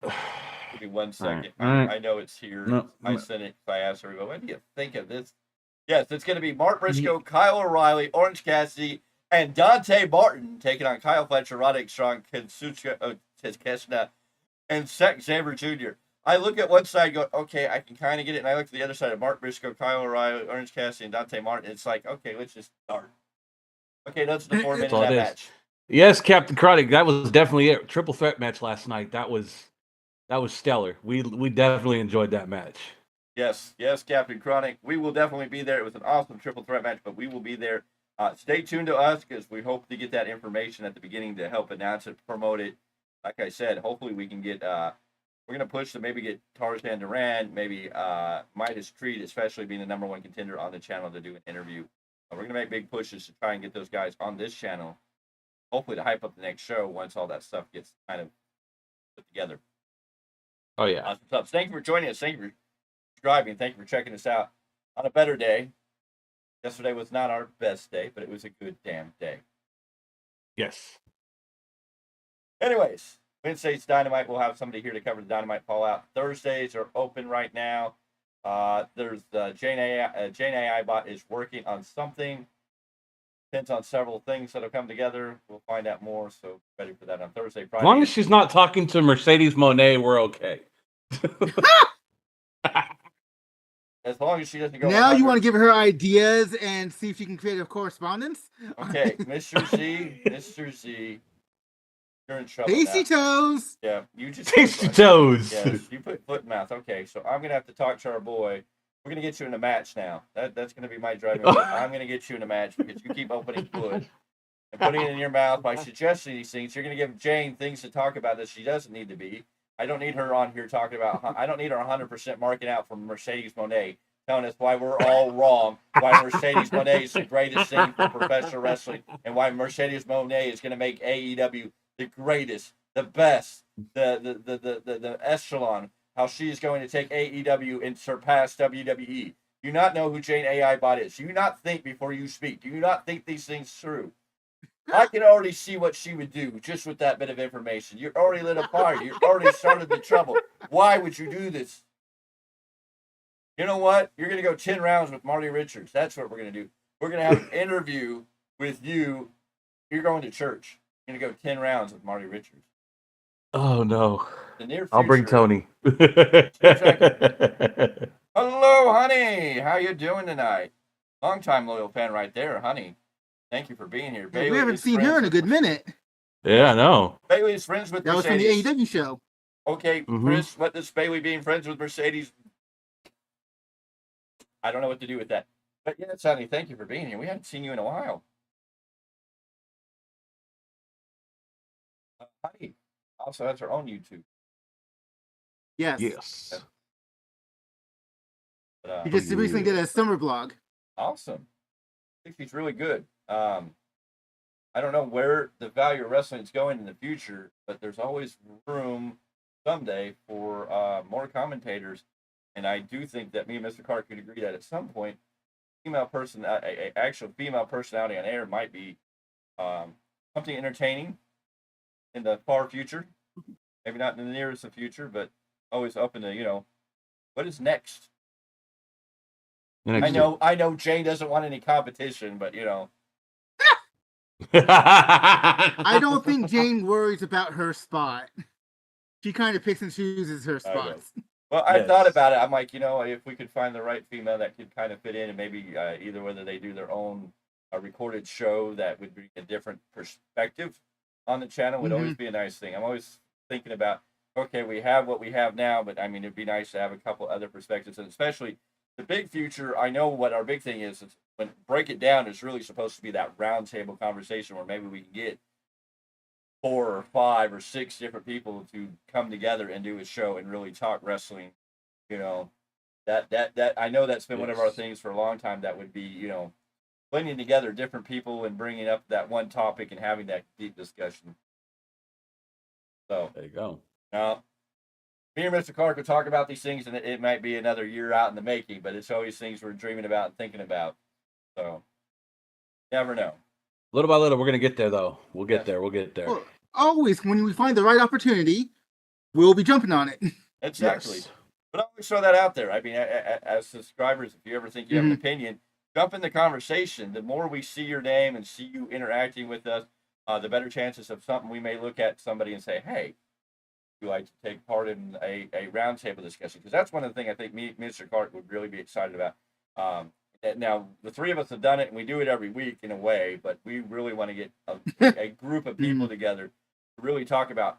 Give me 1 second. All right. I know it's here. No. I sent it. I asked everybody, what do you think of this? Yes, it's going to be Mark Briscoe, Kyle O'Reilly, Orange Cassidy, and Dante Martin taking on Kyle Fletcher, Roderick Strong, Kensuke Takeshita, and Zack Sabre Jr. I look at one side and go, okay, I can kind of get it. And I look at the other side of Mark Briscoe, Kyle O'Reilly, Orange Cassidy, and Dante Martin. It's like, okay, let's just start. Okay, that's the 4 minutes of that match. Yes, Captain Chronic, that was definitely it. Triple threat match last night. That was stellar. We definitely enjoyed that match. Yes, Captain Chronic. We will definitely be there. It was an awesome triple threat match, but we will be there. Stay tuned to us because we hope to get that information at the beginning to help announce it, promote it. Like I said, hopefully we can get, we're going to push to maybe get Tarzan Duran, maybe Midas Creed, especially being the #1 contender on the channel to do an interview. We're going to make big pushes to try and get those guys on this channel, hopefully to hype up the next show once all that stuff gets kind of put together. Oh, yeah. Awesome stuff. Thank you for joining us. Thank you for subscribing. Thank you for checking us out on a better day. Yesterday was not our best day, but it was a good damn day. Yes. Anyways, Wednesday's Dynamite. We'll have somebody here to cover the Dynamite Fallout. Thursdays are open right now. There's Jane AI Bot is working on something. Depends on several things that have come together. We'll find out more. So ready for that on Thursday, Friday. As long as she's not talking to Mercedes Monet, we're okay. As long as she doesn't go. Now you want to give her ideas and see if she can create a correspondence? Okay, Mr. Z, you're in trouble. Tasty now. toes. Yeah, you just Tasty toes. Yes, you put foot in mouth. Okay, so I'm gonna have to talk to our boy. We're gonna get you in a match now. That's gonna be my driving force. I'm gonna get you in a match because you keep opening foot and putting it in your mouth by suggesting these things. You're gonna give Jane things to talk about that she doesn't need to be. I don't need her on here talking about. I don't need her 100% marking out from Mercedes Monet, telling us why we're all wrong, why Mercedes Monet is the greatest thing for professional wrestling, and why Mercedes Monet is going to make AEW the greatest, the best, the echelon. How she's going to take AEW and surpass WWE. Do you not know who Jane AI Bot is? Do you not think before you speak? Do you not think these things through? I can already see what she would do just with that bit of information. You're already lit a fire. You've already started the trouble. Why would you do this? You know what? You're going to go 10 rounds with Marty Richards. That's what we're going to do. We're going to have an interview with you. You're going to church. You're going to go 10 rounds with Marty Richards. Oh, no. The near future, I'll bring Tony. Hello, honey. How you doing tonight? Long-time loyal fan right there, honey. Thank you for being here. Bailey, we haven't seen her in a good minute. Yeah, I know. Bailey's friends with that Mercedes. was from the AEW show. Okay, Chris, what does Bailey being friends with Mercedes? I don't know what to do with that. But yeah, Sonny, thank you for being here. We haven't seen you in a while. Honey also has her own YouTube. Yes. Yes. But, he just recently did a summer vlog. Awesome. I think she's really good. I don't know where the value of wrestling is going in the future, but there's always room someday for more commentators. And I do think that me and Mr. Clarke could agree that at some point, actual female personality on air might be something entertaining in the far future. Maybe not in the nearest future, but always up in the, what is next? I know Jane doesn't want any competition, but I don't think Jane worries about her spot. She kind of picks and chooses her spots. Well, I Yes. thought about it. I'm like, if we could find the right female that could kind of fit in, and maybe either whether they do their own recorded show that would bring a different perspective on the channel would always be a nice thing. I'm always thinking about, okay, we have what we have now, but I mean, it'd be nice to have a couple other perspectives, and especially the big future. I know what our big thing is. It's, when break it down, it's really supposed to be that roundtable conversation where maybe we can get 4 or 5 or 6 different people to come together and do a show and really talk wrestling. That I know that's been one of our things for a long time. That would be, blending together different people and bringing up that one topic and having that deep discussion. So There you go. now, me and Mr. Clarke will talk about these things, and it might be another year out in the making, but it's always things we're dreaming about and thinking about. So, never know. Little by little, we're gonna get there, though. We'll get there. We'll get there. Well, always, when we find the right opportunity, we'll be jumping on it. Exactly. Yes. But I always throw that out there. I mean, as subscribers, if you ever think you have an opinion, jump in the conversation. The more we see your name and see you interacting with us, the better chances of something we may look at somebody and say, hey, you like to take part in a roundtable discussion? Because that's one of the things I think Mr. Clarke would really be excited about. Now, the 3 of us have done it, and we do it every week in a way, but we really want to get a group of people together to really talk about,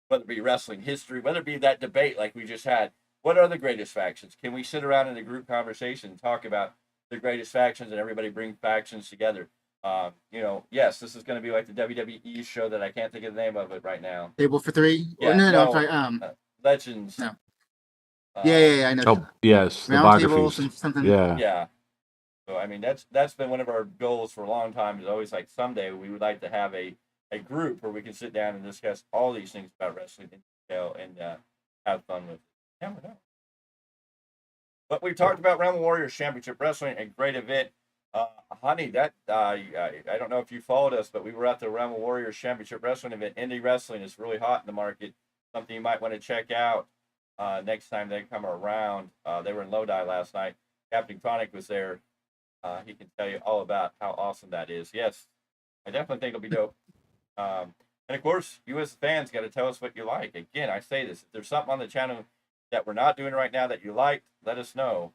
whether it be wrestling history, whether it be that debate like we just had. What are the greatest factions? Can we sit around in a group conversation and talk about the greatest factions, and everybody bring factions together? Yes, this is going to be like the WWE show that I can't think of the name of it right now. Table for 3? Yeah, No, I'm sorry. Legends. No. Yeah, I know. Oh, yes, the Round tables biographies. and something. Yeah. Yeah. So, I mean, that's been one of our goals for a long time, is always like someday we would like to have a group where we can sit down and discuss all these things about wrestling in detail and have fun with it. Never know. But we've talked about Realm of Warriors Championship Wrestling, a great event. Honey, that I don't know if you followed us, but we were at the Realm of Warriors Championship Wrestling event. Indie wrestling is really hot in the market. Something you might want to check out next time they come around. They were in Lodi last night. Captain Chronic was there. He can tell you all about how awesome that is. Yes, I definitely think it'll be dope. And of course, you as fans got to tell us what you like. Again, I say this: if there's something on the channel that we're not doing right now that you like, let us know.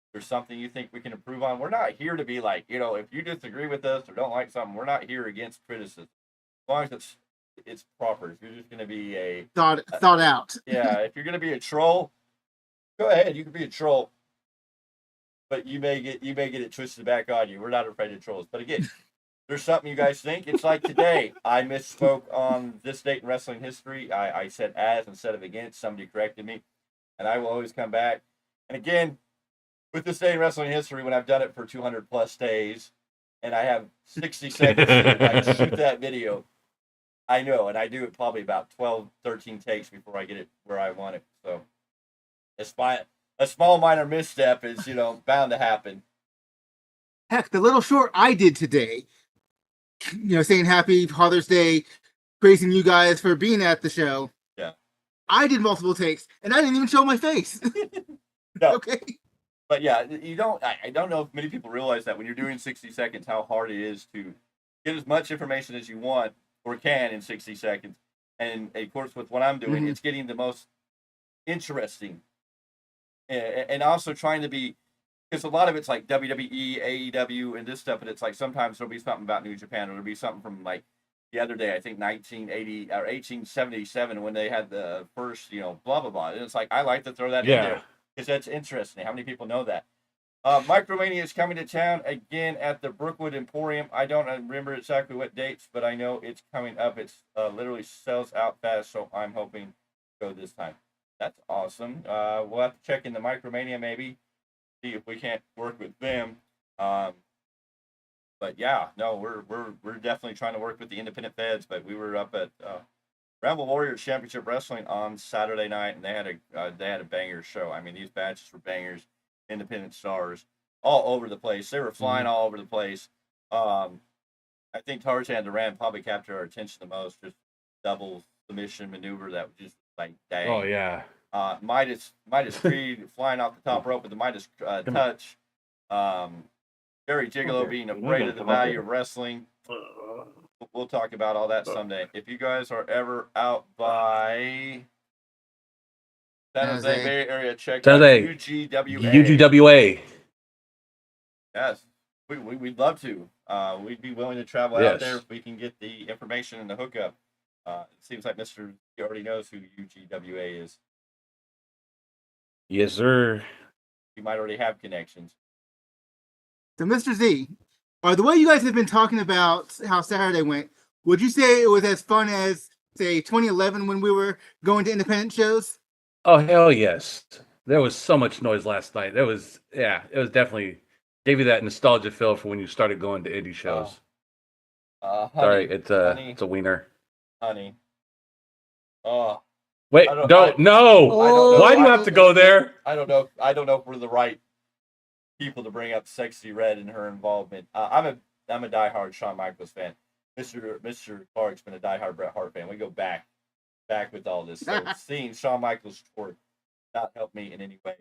If there's something you think we can improve on. We're not here to be like, if you disagree with us or don't like something, we're not here against criticism. As long as it's proper. If you're just going to be a thought out. Yeah, if you're going to be a troll, go ahead. You can be a troll. But you may get it twisted back on you. We're not afraid of trolls. But again, there's something you guys think. It's like today. I misspoke on this date in wrestling history. I said as instead of against. Somebody corrected me. And I will always come back. And again, with this day in wrestling history, when I've done it for 200 plus days, and I have 60 seconds to shoot that video, I know. And I do it probably about 12, 13 takes before I get it where I want it. So a small minor misstep is, bound to happen. Heck, the little short I did today, saying Happy Father's Day, praising you guys for being at the show. Yeah. I did multiple takes, and I didn't even show my face. No. Okay. But yeah, I don't know if many people realize that when you're doing 60 seconds, how hard it is to get as much information as you want or can in 60 seconds. And of course, with what I'm doing, it's getting the most interesting. And also trying to be, because a lot of it's like WWE, AEW, and this stuff, and it's like sometimes there'll be something about New Japan, or there'll be something from like the other day, I think 1980 or 1877, when they had the first, blah, blah, blah. And it's like, I like to throw that in there because that's interesting. How many people know that? Micromania is coming to town again at the Brookwood Emporium. I don't remember exactly what dates, but I know it's coming up. It's literally sells out fast, so I'm hoping to go this time. That's awesome. We'll have to check in the Micromania maybe, see if we can't work with them. But yeah, no, we're definitely trying to work with the independent feds. But we were up at Rumble Warriors Championship Wrestling on Saturday night, and they had a banger show. I mean, these matches were bangers. Independent stars all over the place. They were flying all over the place. I think Tarzan Duran probably captured our attention the most. Just double submission maneuver that was just like, dang. Oh yeah. Midas Creed flying off the top rope with the Midas touch. Jerry Gigolo being afraid of the value of wrestling. We'll talk about all that someday. If you guys are ever out by San Jose Bay Area. Check San out Jose. UGWA. UGWA. Yes, we'd love to. We'd be willing to travel out there if we can get the information and the hookup. It seems like Mr. already knows who UGWA is. Yes, sir. You might already have connections. So, Mr. Z, the way you guys have been talking about how Saturday went, would you say it was as fun as, say, 2011 when we were going to independent shows? Oh, hell yes. There was so much noise last night. It was definitely gave you that nostalgia feel for when you started going to indie shows. Honey, Sorry, it's a wiener. Honey. Oh. Wait, don't. No. Why do you have to go there? I don't know. I don't know if we're the right people to bring up Sexy Red and her involvement. I'm a diehard Shawn Michaels fan. Mr. Clarke's been a diehard Bret Hart fan. We go back with all this. So seeing Shawn Michaels twerk not help me in any way.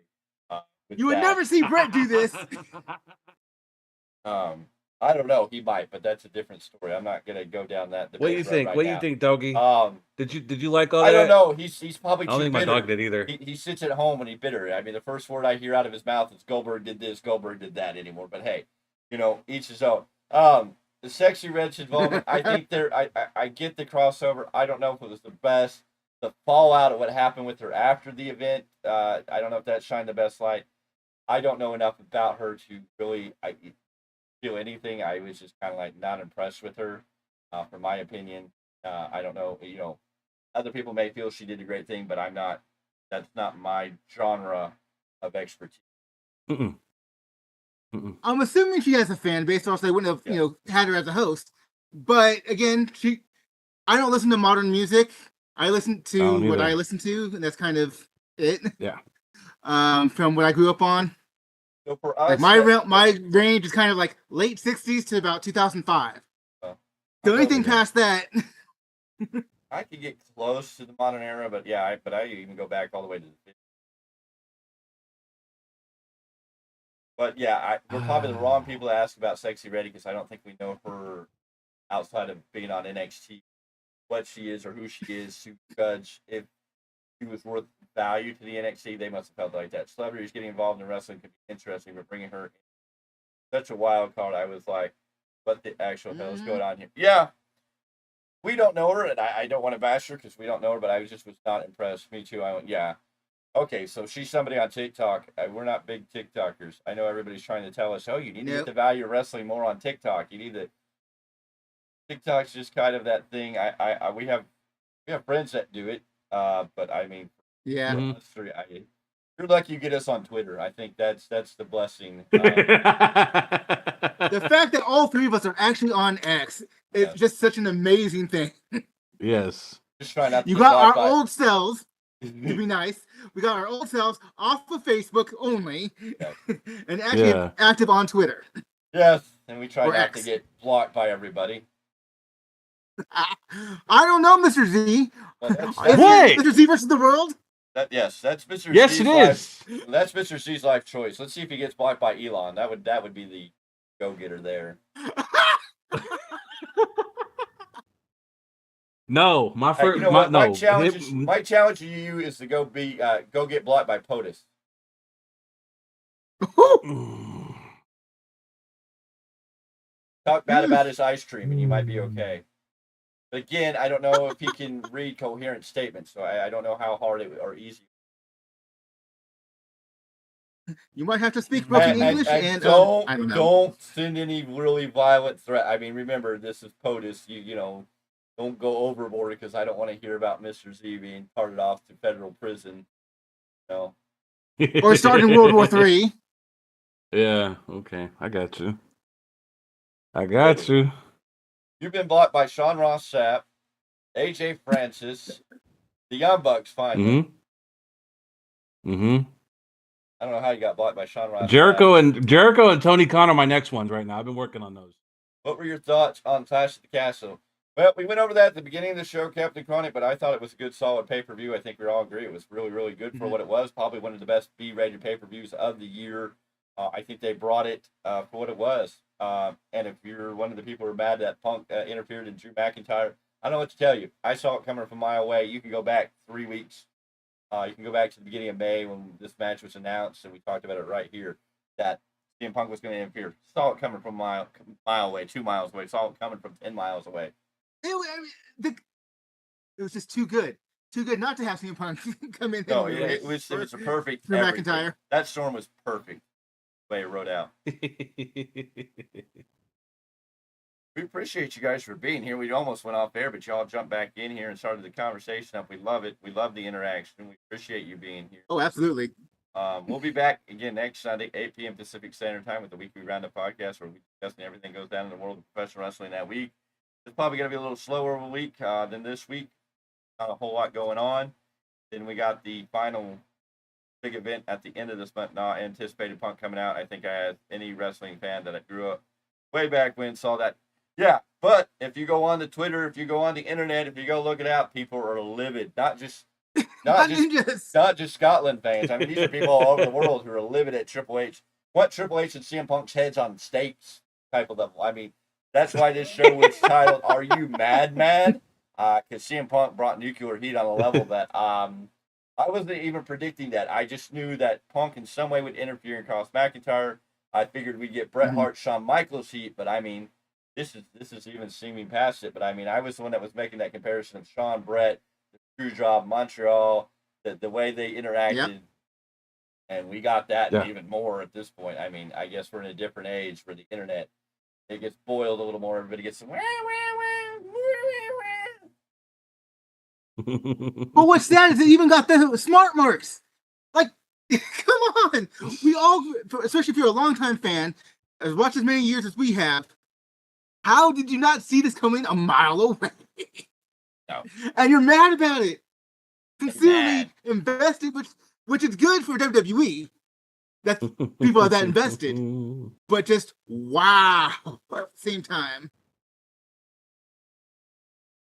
You would never see Bret do this. I don't know. He might, but that's a different story. I'm not gonna go down that. What do you think? Right What do now. you think, Doggy? Did you like all I that? don't know. He's probably. I don't too think bitter. my dog did either. He sits at home and he's bitter. I mean, the first word I hear out of his mouth is Goldberg did this, Goldberg did that anymore. But hey, each his own. The Sexy Red's involvement. I think I get the crossover. I don't know if it was the best. The fallout of what happened with her after the event. I don't know if that shined the best light. I don't know enough about her to really feel anything. I was just kind of like not impressed with her, from my opinion. I don't know. Other people may feel she did a great thing, but I'm not. That's not my genre of expertise. Mm-mm. Mm-mm. I'm assuming she has a fan base, or else they wouldn't have, had her as a host. But again, I don't listen to modern music. I listen to what I listen to, and that's kind of it. Yeah. From what I grew up on. So for us, like my range is kind of like late 60s to about 2005. So anything past that. I could get close to the modern era, but I even go back all the way to the 50s. But yeah, we're probably the wrong people to ask about Sexy Reddy because I don't think we know her outside of being on NXT, what she is or who she is to judge if she was worth value to the NXT. They must have felt like that. Celebrities getting involved in wrestling could be interesting, but bringing her in such a wild card, I was like, what the actual hell is going on here? Yeah, we don't know her, and I don't want to bash her because we don't know her, but I was not impressed. Me too. I went, yeah. Okay, so she's somebody on TikTok. We're not big TikTokers. I know everybody's trying to tell us, you need to get the value of wrestling more on TikTok. You need to. TikTok's just kind of that thing. We have friends that do it, but I mean, yeah. You're lucky you get us on Twitter. I think that's the blessing. The fact that all three of us are actually on X is just such an amazing thing. Yes. Just trying not to. You got our old selves. To be nice, we got our old selves off of Facebook only, and actually active on Twitter. Yes, and we try not X. to get blocked by everybody. I don't know, Mr. Z. Wait! Mr. Z versus the world? That's Mr. Yes, Z's it is. That's Mr. C's life choice. Let's see if he gets blocked by Elon. That would be the go-getter there. No, my first. My challenge to you is to go get blocked by POTUS. Talk bad about his ice cream, and you might be okay. But again, I don't know if he can read coherent statements, so I don't know how hard or easy. You might have to speak broken English, and don't send any really violent threat. I mean, remember this is POTUS. You don't go overboard because I don't want to hear about Mr. Z being carted off to federal prison. Or starting World War III. Yeah. Okay. I got you. You've been blocked by Sean Ross Sapp, AJ Francis, the Young Bucks finally. Mm-hmm. I don't know how you got blocked by Sean Ross. Jericho and Tony Khan are my next ones right now. I've been working on those. What were your thoughts on Clash at the Castle? Well, we went over that at the beginning of the show, Captain Chronic, but I thought it was a good, solid pay-per-view. I think we all agree it was really, really good for what it was. Probably one of the best B-rated pay-per-views of the year. I think they brought it for what it was. And if you're one of the people who are mad that Punk interfered in Drew McIntyre, I don't know what to tell you. I saw it coming from a mile away. You can go back 3 weeks. You can go back to the beginning of May when this match was announced, and we talked about it right here, that CM Punk was going to interfere. Saw it coming from a mile away, 2 miles away. Saw it coming from 10 miles away. It was just too good. Too good not to have CM Punk come in. No, it was a perfect. For McIntyre. That storm was perfect. The way it wrote out. We appreciate you guys for being here. We almost went off air, but y'all jumped back in here and started the conversation up. We love it. We love the interaction. We appreciate you being here. Oh, absolutely. We'll be back again next Sunday, 8 p.m. Pacific Standard Time with the weekly Roundup podcast, where we discuss everything goes down in the world of professional wrestling that week. It's probably going to be a little slower of a week than this week. Not a whole lot going on. Then we got the final big event at the end of this month. Not anticipated Punk coming out. I think I had any wrestling fan that I grew up way back when saw that. Yeah, but if you go on the Twitter, if you go on the internet, if you go look it out, people are livid. Not just Scotland fans. I mean, these are people all over the world who are livid at Triple H. What Triple H and CM Punk's heads on stakes type of level. I mean, that's why this show was titled "Are You Mad?" Because CM Punk brought nuclear heat on a level that I wasn't even predicting that. I just knew that Punk in some way would interfere and cost McIntyre. I figured we'd get Bret Hart, Shawn Michaels heat, but I mean, this is even seeming past it. But I mean, I was the one that was making that comparison of Shawn, Bret, the screw job, Montreal, the way they interacted, and we got that and even more at this point. I mean, I guess we're in a different age where the internet, it gets boiled a little more. Everybody gets some. But what's sad is it even got the smart marks. Like, come on. We all, especially if you're a longtime fan, as watched as many years as we have, how did you not see this coming a mile away? No. And you're mad about it. Sincerely invested, which is good for WWE. That people are that invested. But just wow at the same time.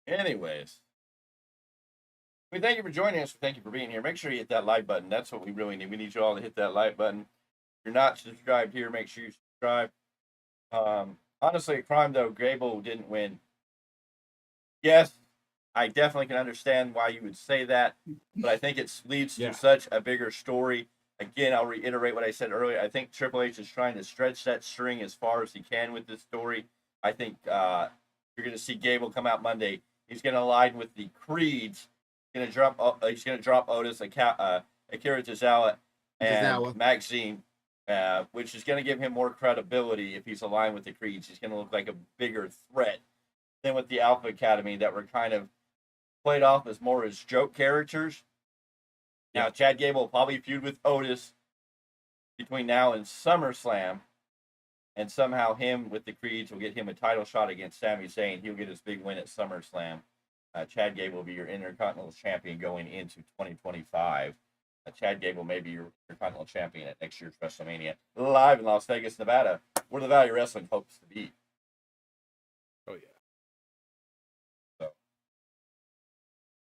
Anyways. We thank you for joining us. Thank you for being here. Make sure you hit that like button. That's what we really need. We need you all to hit that like button. If you're not subscribed here, make sure you subscribe. Honestly, a crime, though, Gable didn't win. Yes, I definitely can understand why you would say that, but I think it leads to such a bigger story. Again, I'll reiterate what I said earlier. I think Triple H is trying to stretch that string as far as he can with this story. I think you're going to see Gable come out Monday. He's going to align with the Creeds. He's going to drop Otis, Akira Tozawa, and Maxine. Which is going to give him more credibility if he's aligned with the Creeds. He's going to look like a bigger threat than with the Alpha Academy that were kind of played off as more as joke characters. Now, Chad Gable will probably feud with Otis between now and SummerSlam, and somehow him with the Creeds will get him a title shot against Sami Zayn. He'll get his big win at SummerSlam. Chad Gable will be your Intercontinental Champion going into 2025. Chad Gable may be your Intercontinental Champion at next year's WrestleMania, live in Las Vegas, Nevada, where the Value Wrestling hopes to be. Oh, yeah. So,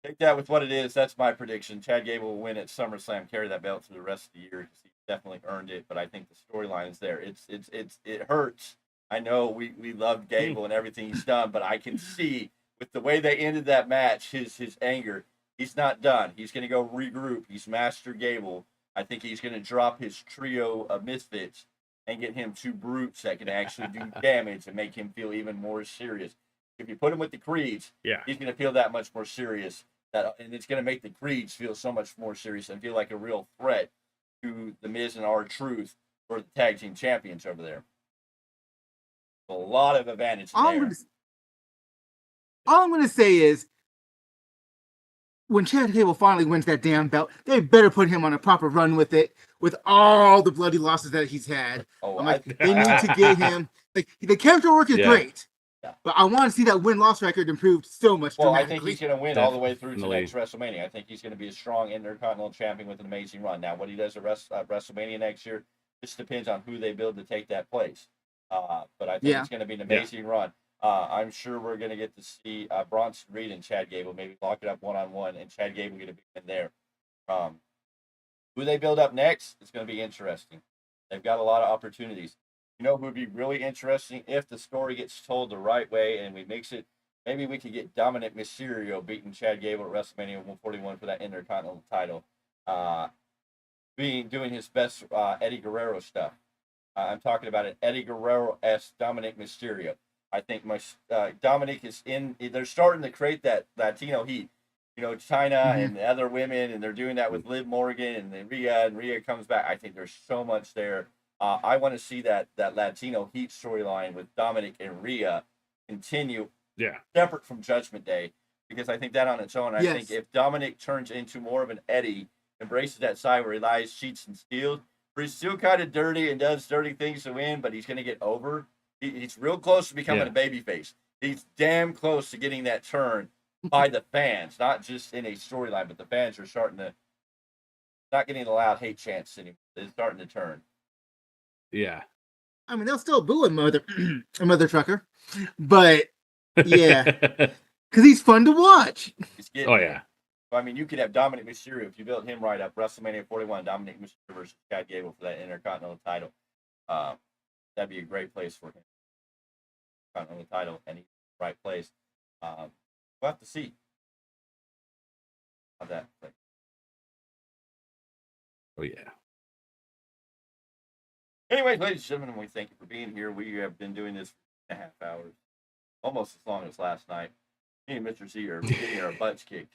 take that with what it is. That's my prediction. Chad Gable will win at SummerSlam, carry that belt through the rest of the year because he definitely earned it, but I think the storyline is there. It hurts. I know we love Gable and everything he's done, but I can see with the way they ended that match, his anger. He's not done. He's going to go regroup. He's Master Gable. I think he's going to drop his trio of misfits and get him two brutes that can actually do damage and make him feel even more serious. If you put him with the Creeds, he's going to feel that much more serious. And it's going to make the Creeds feel so much more serious and feel like a real threat to The Miz and R-Truth for the tag team champions over there. A lot of advantage there. All I'm going to say is, when Chad Gable finally wins that damn belt, they better put him on a proper run with it, with all the bloody losses that he's had. They need to get him. Like, the character work is great, but I want to see that win-loss record improved so much. Well, I think he's going to win all the way through to next WrestleMania. I think he's going to be a strong Intercontinental Champion with an amazing run. Now, what he does at WrestleMania next year just depends on who they build to take that place. But I think it's going to be an amazing run. I'm sure we're going to get to see Bronson Reed and Chad Gable maybe lock it up one-on-one, and Chad Gable going to be in there. Who they build up next is going to be interesting. They've got a lot of opportunities. You know who would be really interesting if the story gets told the right way and we mix it? Maybe we could get Dominic Mysterio beating Chad Gable at WrestleMania 141 for that Intercontinental title. doing his best Eddie Guerrero stuff. I'm talking about an Eddie Guerrero-esque Dominic Mysterio. I think Dominic is in. They're starting to create that Latino heat. China and other women, and they're doing that with Liv Morgan and then Rhea comes back. I think there's so much there. I want to see that Latino heat storyline with Dominic and Rhea continue. Yeah. Separate from Judgment Day, because I think that on its own. I think if Dominic turns into more of an Eddie, embraces that side where he lies, cheats, and steals, but he's still kind of dirty and does dirty things to win, but he's going to get over. He's real close to becoming a babyface. He's damn close to getting that turn by the fans, not just in a storyline, but the fans are starting to not getting the loud hate chants anymore. They're starting to turn. Yeah. I mean, they'll still boo a mother trucker, but yeah, because he's fun to watch. Oh yeah. I mean, you could have Dominic Mysterio if you built him right up. WrestleMania 41, Dominic Mysterio versus Chad Gable for that Intercontinental title. That'd be a great place for him. Continental title, and he's in the right place. We'll have to see how that plays. Oh yeah. Anyways, ladies and gentlemen, we thank you for being here. We have been doing this for 2.5 hours, almost as long as last night. Me and Mr. Z are getting our butts kicked.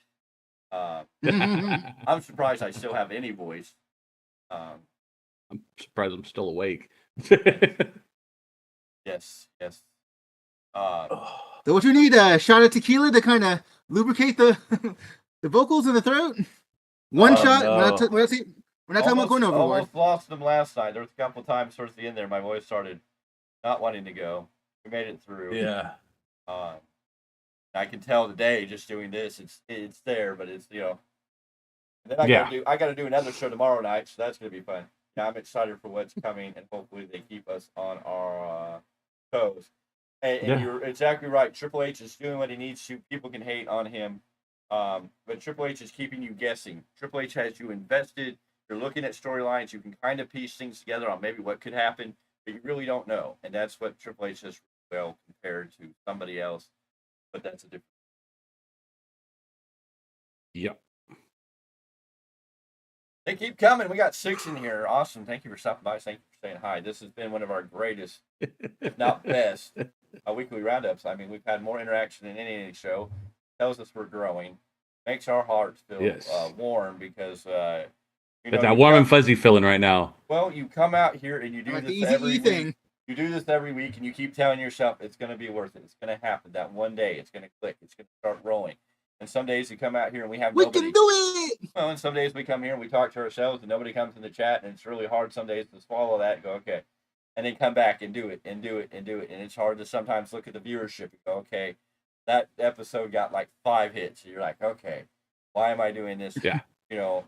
I'm surprised I still have any voice. I'm surprised I'm still awake. Yes. So what you need, a shot of tequila to kind of lubricate the vocals in the throat? One shot. No. We're not talking about going overboard. Almost lost them last night. There was a couple times towards the end there, my voice started not wanting to go. We made it through. Yeah. I can tell today, just doing this, it's there, but it's And then I got to do another show tomorrow night, so that's gonna be fun. Yeah, I'm excited for what's coming, and hopefully they keep us on our toes. And you're exactly right. Triple H is doing what he needs to. People can hate on him, but Triple H is keeping you guessing. Triple H has you invested. You're looking at storylines. You can kind of piece things together on maybe what could happen, but you really don't know. And that's what Triple H does well compared to somebody else. But that's a different. Yep. They keep coming. We got 6 in here. Awesome. Thank you for stopping by. Thank you for saying hi. This has been one of our greatest, if not best, weekly roundups. I mean, we've had more interaction than any show. Tells us we're growing. Makes our hearts feel warm because it's that warm and fuzzy feeling right now. Well, you come out here and you do this every week. You do this every week, and you keep telling yourself it's going to be worth it. It's going to happen. That one day, it's going to click. It's going to start rolling. And some days you come out here and we have nobody. We can do it! Well, and some days we come here and we talk to ourselves and nobody comes in the chat, and it's really hard some days to swallow that and go, okay. And then come back and do it and do it and do it. And it's hard to sometimes look at the viewership and go, okay, that episode got like 5 hits. And you're like, okay, why am I doing this? Yeah. Of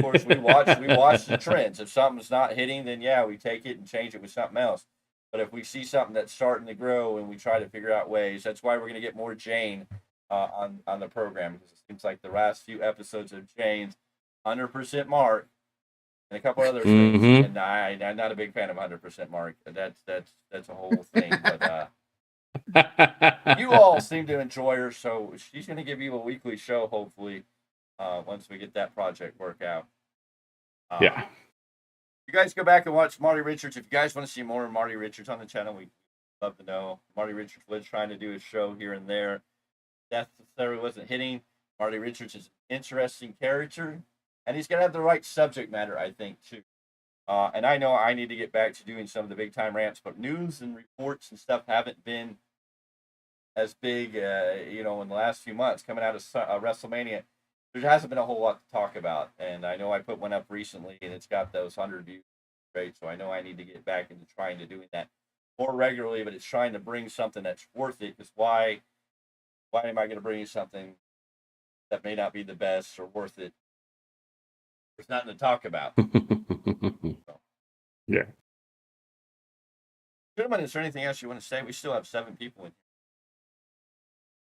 course, we watch the trends. If something's not hitting, then yeah, we take it and change it with something else. But if we see something that's starting to grow and we try to figure out ways, that's why we're going to get more Jane on the program, because it seems like the last few episodes of Jane's 100% mark and a couple other things. And I'm not a big fan of 100% mark. That's a whole thing. But you all seem to enjoy her, so she's going to give you a weekly show, hopefully, once we get that project worked out. Yeah. You guys go back and watch Marty Richards. If you guys want to see more of Marty Richards on the channel, we'd love to know. Marty Richards was trying to do a show here and there. That necessarily wasn't hitting. Marty Richards is an interesting character, and he's going to have the right subject matter, I think, too. And I know I need to get back to doing some of the big time rants, but news and reports and stuff haven't been as big, in the last few months coming out of WrestleMania. There hasn't been a whole lot to talk about, and I know I put one up recently, and it's got those 100 views, right? So I know I need to get back into trying to doing that more regularly, but it's trying to bring something that's worth it. Because why am I going to bring you something that may not be the best or worth it? There's nothing to talk about. Yeah. Gentlemen, is there anything else you want to say? We still have 7 people in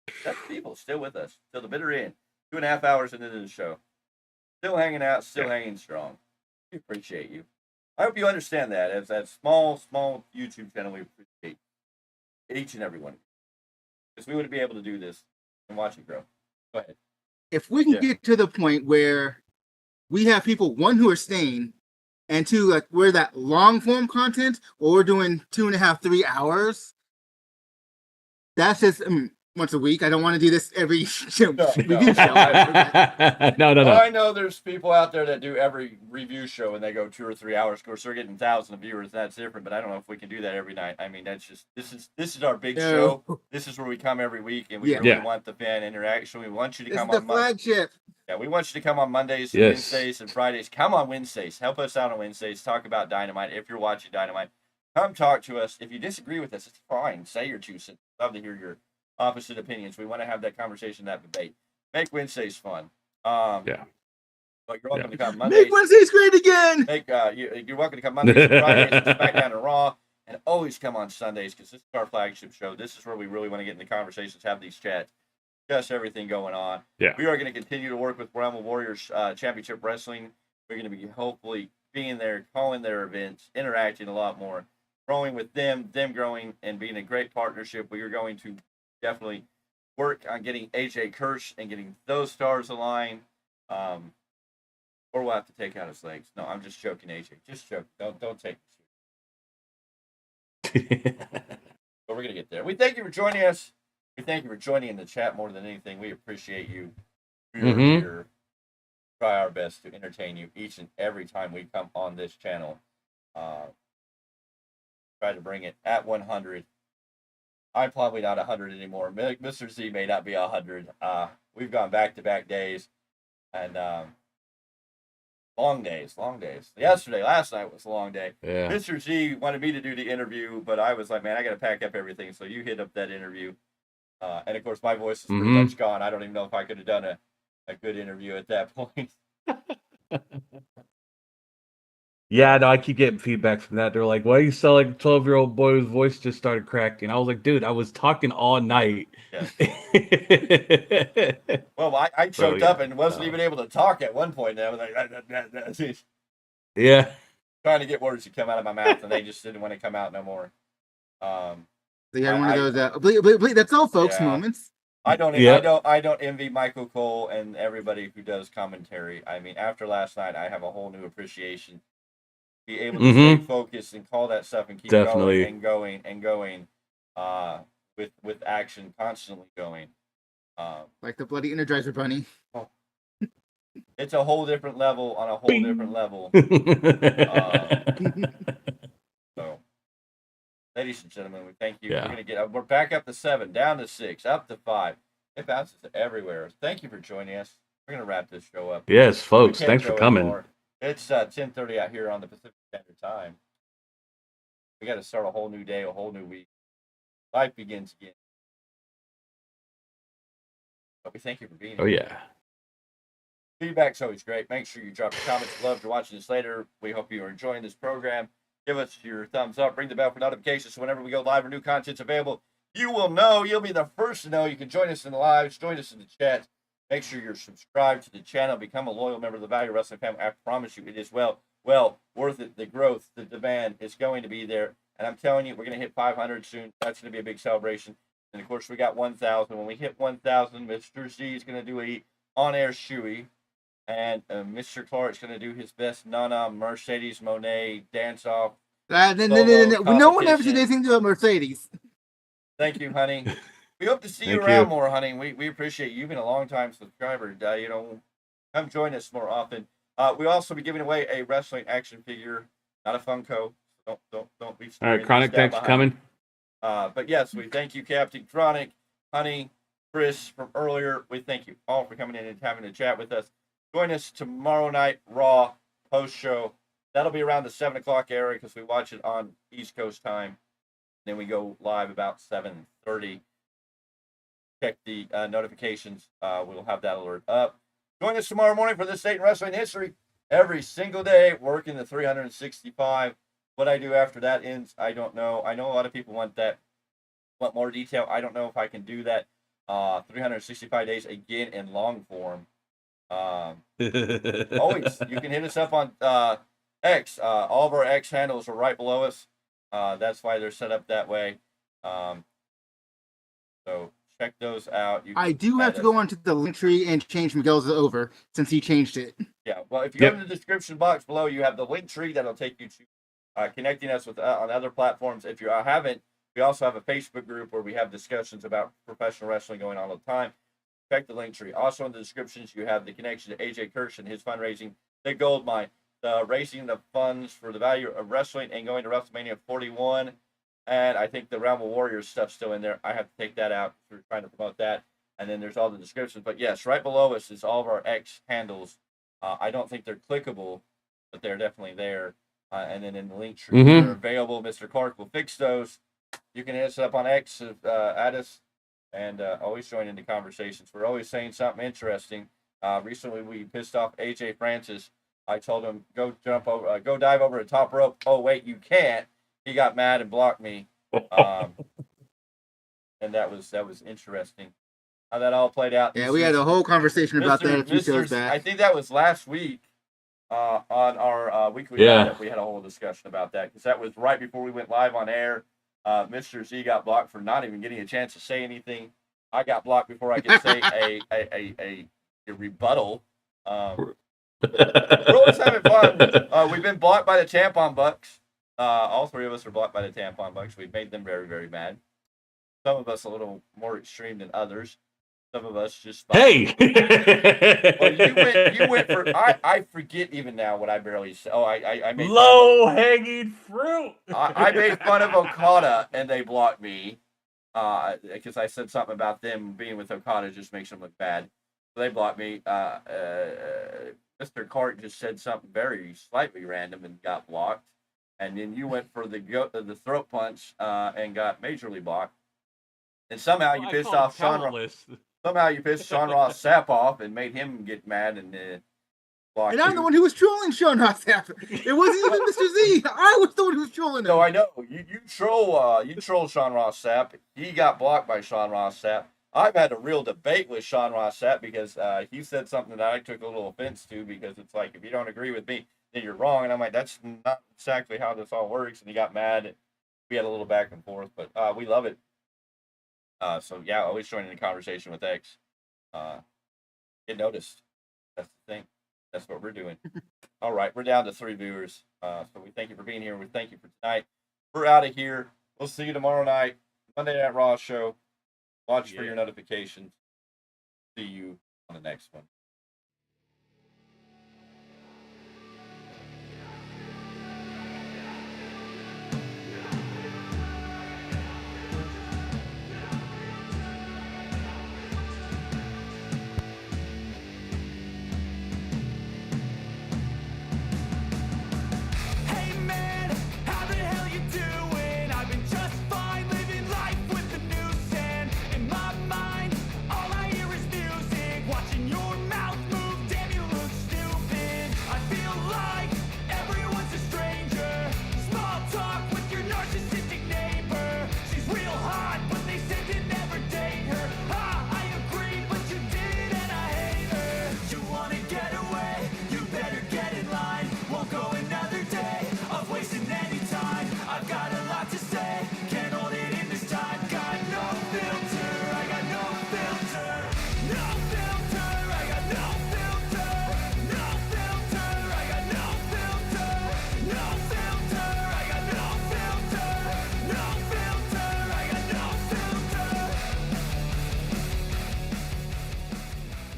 here. 7 people still with us till the bitter end. 2.5 hours into the show. Still hanging out, still hanging strong. We appreciate you. I hope you understand that. As that small YouTube channel, we appreciate each and every one. Because we wouldn't be able to do this and watch it grow. Go ahead. If we can get to the point where we have people, one, who are staying, and two, like, we're that long form content, or we're doing 2.5, 3 hours. That's just once a week. I don't want to do this every review show. No. I know there's people out there that do every review show and they go 2 or 3 hours. Of course, they're getting thousands of viewers. That's different, but I don't know if we can do that every night. I mean, that's just this is our big show. This is where we come every week, and we really want the fan interaction. We want you to come on. This is the flagship. Yeah, we want you to come on Mondays, Wednesdays, and Fridays. Come on Wednesdays. Help us out on Wednesdays. Talk about Dynamite. If you're watching Dynamite, come talk to us. If you disagree with us, it's fine. Say your 2 cents. Love to hear your opposite opinions. We want to have that conversation, that debate. Make Wednesdays fun. But you're welcome to come Mondays. Make Wednesdays great again. You're welcome to come Mondays and Fridays and SmackDown and Raw, and always come on Sundays because this is our flagship show. This is where we really want to get into conversations, have these chats, discuss everything going on. Yeah. We are going to continue to work with Realm of Warriors Championship Wrestling. We're going to be hopefully being there, calling their events, interacting a lot more, growing with them growing, and being a great partnership. We are going to definitely work on getting AJ Kirsch and getting those stars aligned. Or we'll have to take out his legs. No, I'm just joking, AJ. Just joking. Don't take it. But we're gonna get there. We thank you for joining us. We thank you for joining in the chat more than anything. We appreciate you. We're here. Try our best to entertain you each and every time we come on this channel. Try to bring it at 100. I'm probably not 100 anymore. Mr. Z may not be 100. We've gone back-to-back days, and long days. Last night was a long day. Yeah. Mr. Z wanted me to do the interview, but I was like, man, I got to pack up everything. So you hit up that interview. And, of course, my voice is pretty much gone. I don't even know if I could have done a good interview at that point. Yeah, no, I keep getting feedback from that. They're like, why you sound like a 12-year-old boy whose voice just started cracking? I was like, dude, I was talking all night. Yeah. Well, I choked up and wasn't even able to talk at one point. I was like, yeah. Trying to get words to come out of my mouth, and they just didn't want to come out no more. They had one of those, that's all, folks, moments. I don't envy Michael Cole and everybody who does commentary. I mean, after last night, I have a whole new appreciation. Be able to stay focused and call that stuff and keep going with action constantly going. Like the bloody Energizer Bunny. It's a whole different level on a whole different level. So, ladies and gentlemen, we thank you. Yeah. We're back up to 7, down to 6, up to 5. It bounces everywhere. Thank you for joining us. We're gonna wrap this show up. Yes, folks. Thanks for coming. Anymore. It's 10:30 out here on the Pacific Standard Time. We got to start a whole new day, a whole new week. Life begins again. But we thank you for being here. Oh, yeah. Feedback's always great. Make sure you drop your comments below if you're watching this later. We hope you are enjoying this program. Give us your thumbs up. Ring the bell for notifications so whenever we go live or new content's available, you will know. You'll be the first to know. You can join us in the lives, join us in the chat. Make sure you're subscribed to the channel. Become a loyal member of the Value Wrestling family. I promise you it is well worth it. The growth, the demand is going to be there. And I'm telling you, we're going to hit 500 soon. That's going to be a big celebration. And, of course, we got 1,000. When we hit 1,000, Mr. Z is going to do a on-air shoey. And Mr. Clarke's going to do his best Nana Mercedes Monet dance-off. No one ever did anything to a Mercedes. Thank you, honey. We hope to see you around more, honey. We appreciate you. You've been a long-time subscriber. Come join us more often. We'll also be giving away a wrestling action figure, not a Funko. Don't be. All right, Chronic, thanks for coming. But yes, we thank you, Captain Chronic, honey, Chris from earlier. We thank you all for coming in and having a chat with us. Join us tomorrow night, Raw post-show. That'll be around the 7 o'clock area because we watch it on East Coast time. Then we go live about 7:30. Check the notifications. We'll have that alert up. Join us tomorrow morning for This Day in Wrestling History. Every single day, working the 365. What I do after that ends, I don't know. I know a lot of people want more detail. I don't know if I can do that 365 days again in long form. Always, you can hit us up on X. All of our X handles are right below us. That's why they're set up that way. So check those out. I do have to go onto the link tree and change Miguel Z over since he changed it. Yeah, well, if you go in the description box below, you have the link tree that'll take you to connecting us with on other platforms. If you haven't, we also have a Facebook group where we have discussions about professional wrestling going on all the time. Check the link tree. Also in the descriptions, you have the connection to AJ Kirsch and his fundraising, the Goldmine, the raising the funds for the value of wrestling and going to WrestleMania 41. And I think the Realm of Warriors stuff's still in there. I have to take that out. We're trying to promote that. And then there's all the descriptions. But yes, right below us is all of our X handles. I don't think they're clickable, but they're definitely there. And then in the link tree, they're available. Mr. Clarke will fix those. You can hit us up on X, at us, and always join into conversations. We're always saying something interesting. Recently, we pissed off AJ Francis. I told him, go dive over a top rope. Oh, wait, you can't. He got mad and blocked me, and that was interesting how that all played out. Yeah, we had a whole conversation about that a few shows back. I think that was last week on our weekly lineup. We had a whole discussion about that because that was right before we went live on air. Mr. Z got blocked for not even getting a chance to say anything. I got blocked before I could say a rebuttal. We're always having fun. We've been blocked by the Tampon Bucks. All three of us are blocked by the Tampon Bucks. We've made them very, very mad. Some of us a little more extreme than others. Some of us just... Hey! Well, you went for... I forget even now what I barely said. Oh, I made... Low-hanging fruit! I made fun of Okada, and they blocked me. Because I said something about them being with Okada just makes them look bad. So they blocked me. Mr. Clarke just said something very slightly random and got blocked. And then you went for the throat punch and got majorly blocked. And somehow you pissed off Sean Ross. Somehow you pissed Sean Ross Sapp off and made him get mad and blocked. And I'm the one who was trolling Sean Ross Sapp. It wasn't even Mr. Z. I was the one who was trolling him. No, I know. You troll Sean Ross Sapp. He got blocked by Sean Ross Sapp. I've had a real debate with Sean Ross Sapp because he said something that I took a little offense to because it's like, if you don't agree with me, then you're wrong. And I'm like, that's not exactly how this all works. And he got mad. And we had a little back and forth, but we love it. So, yeah, always joining the conversation with X. Get noticed. That's the thing. That's what we're doing. All right, we're down to 3 viewers. So we thank you for being here. We thank you for tonight. We're out of here. We'll see you tomorrow night. Monday Night Raw show. Watch for your notifications. See you on the next one.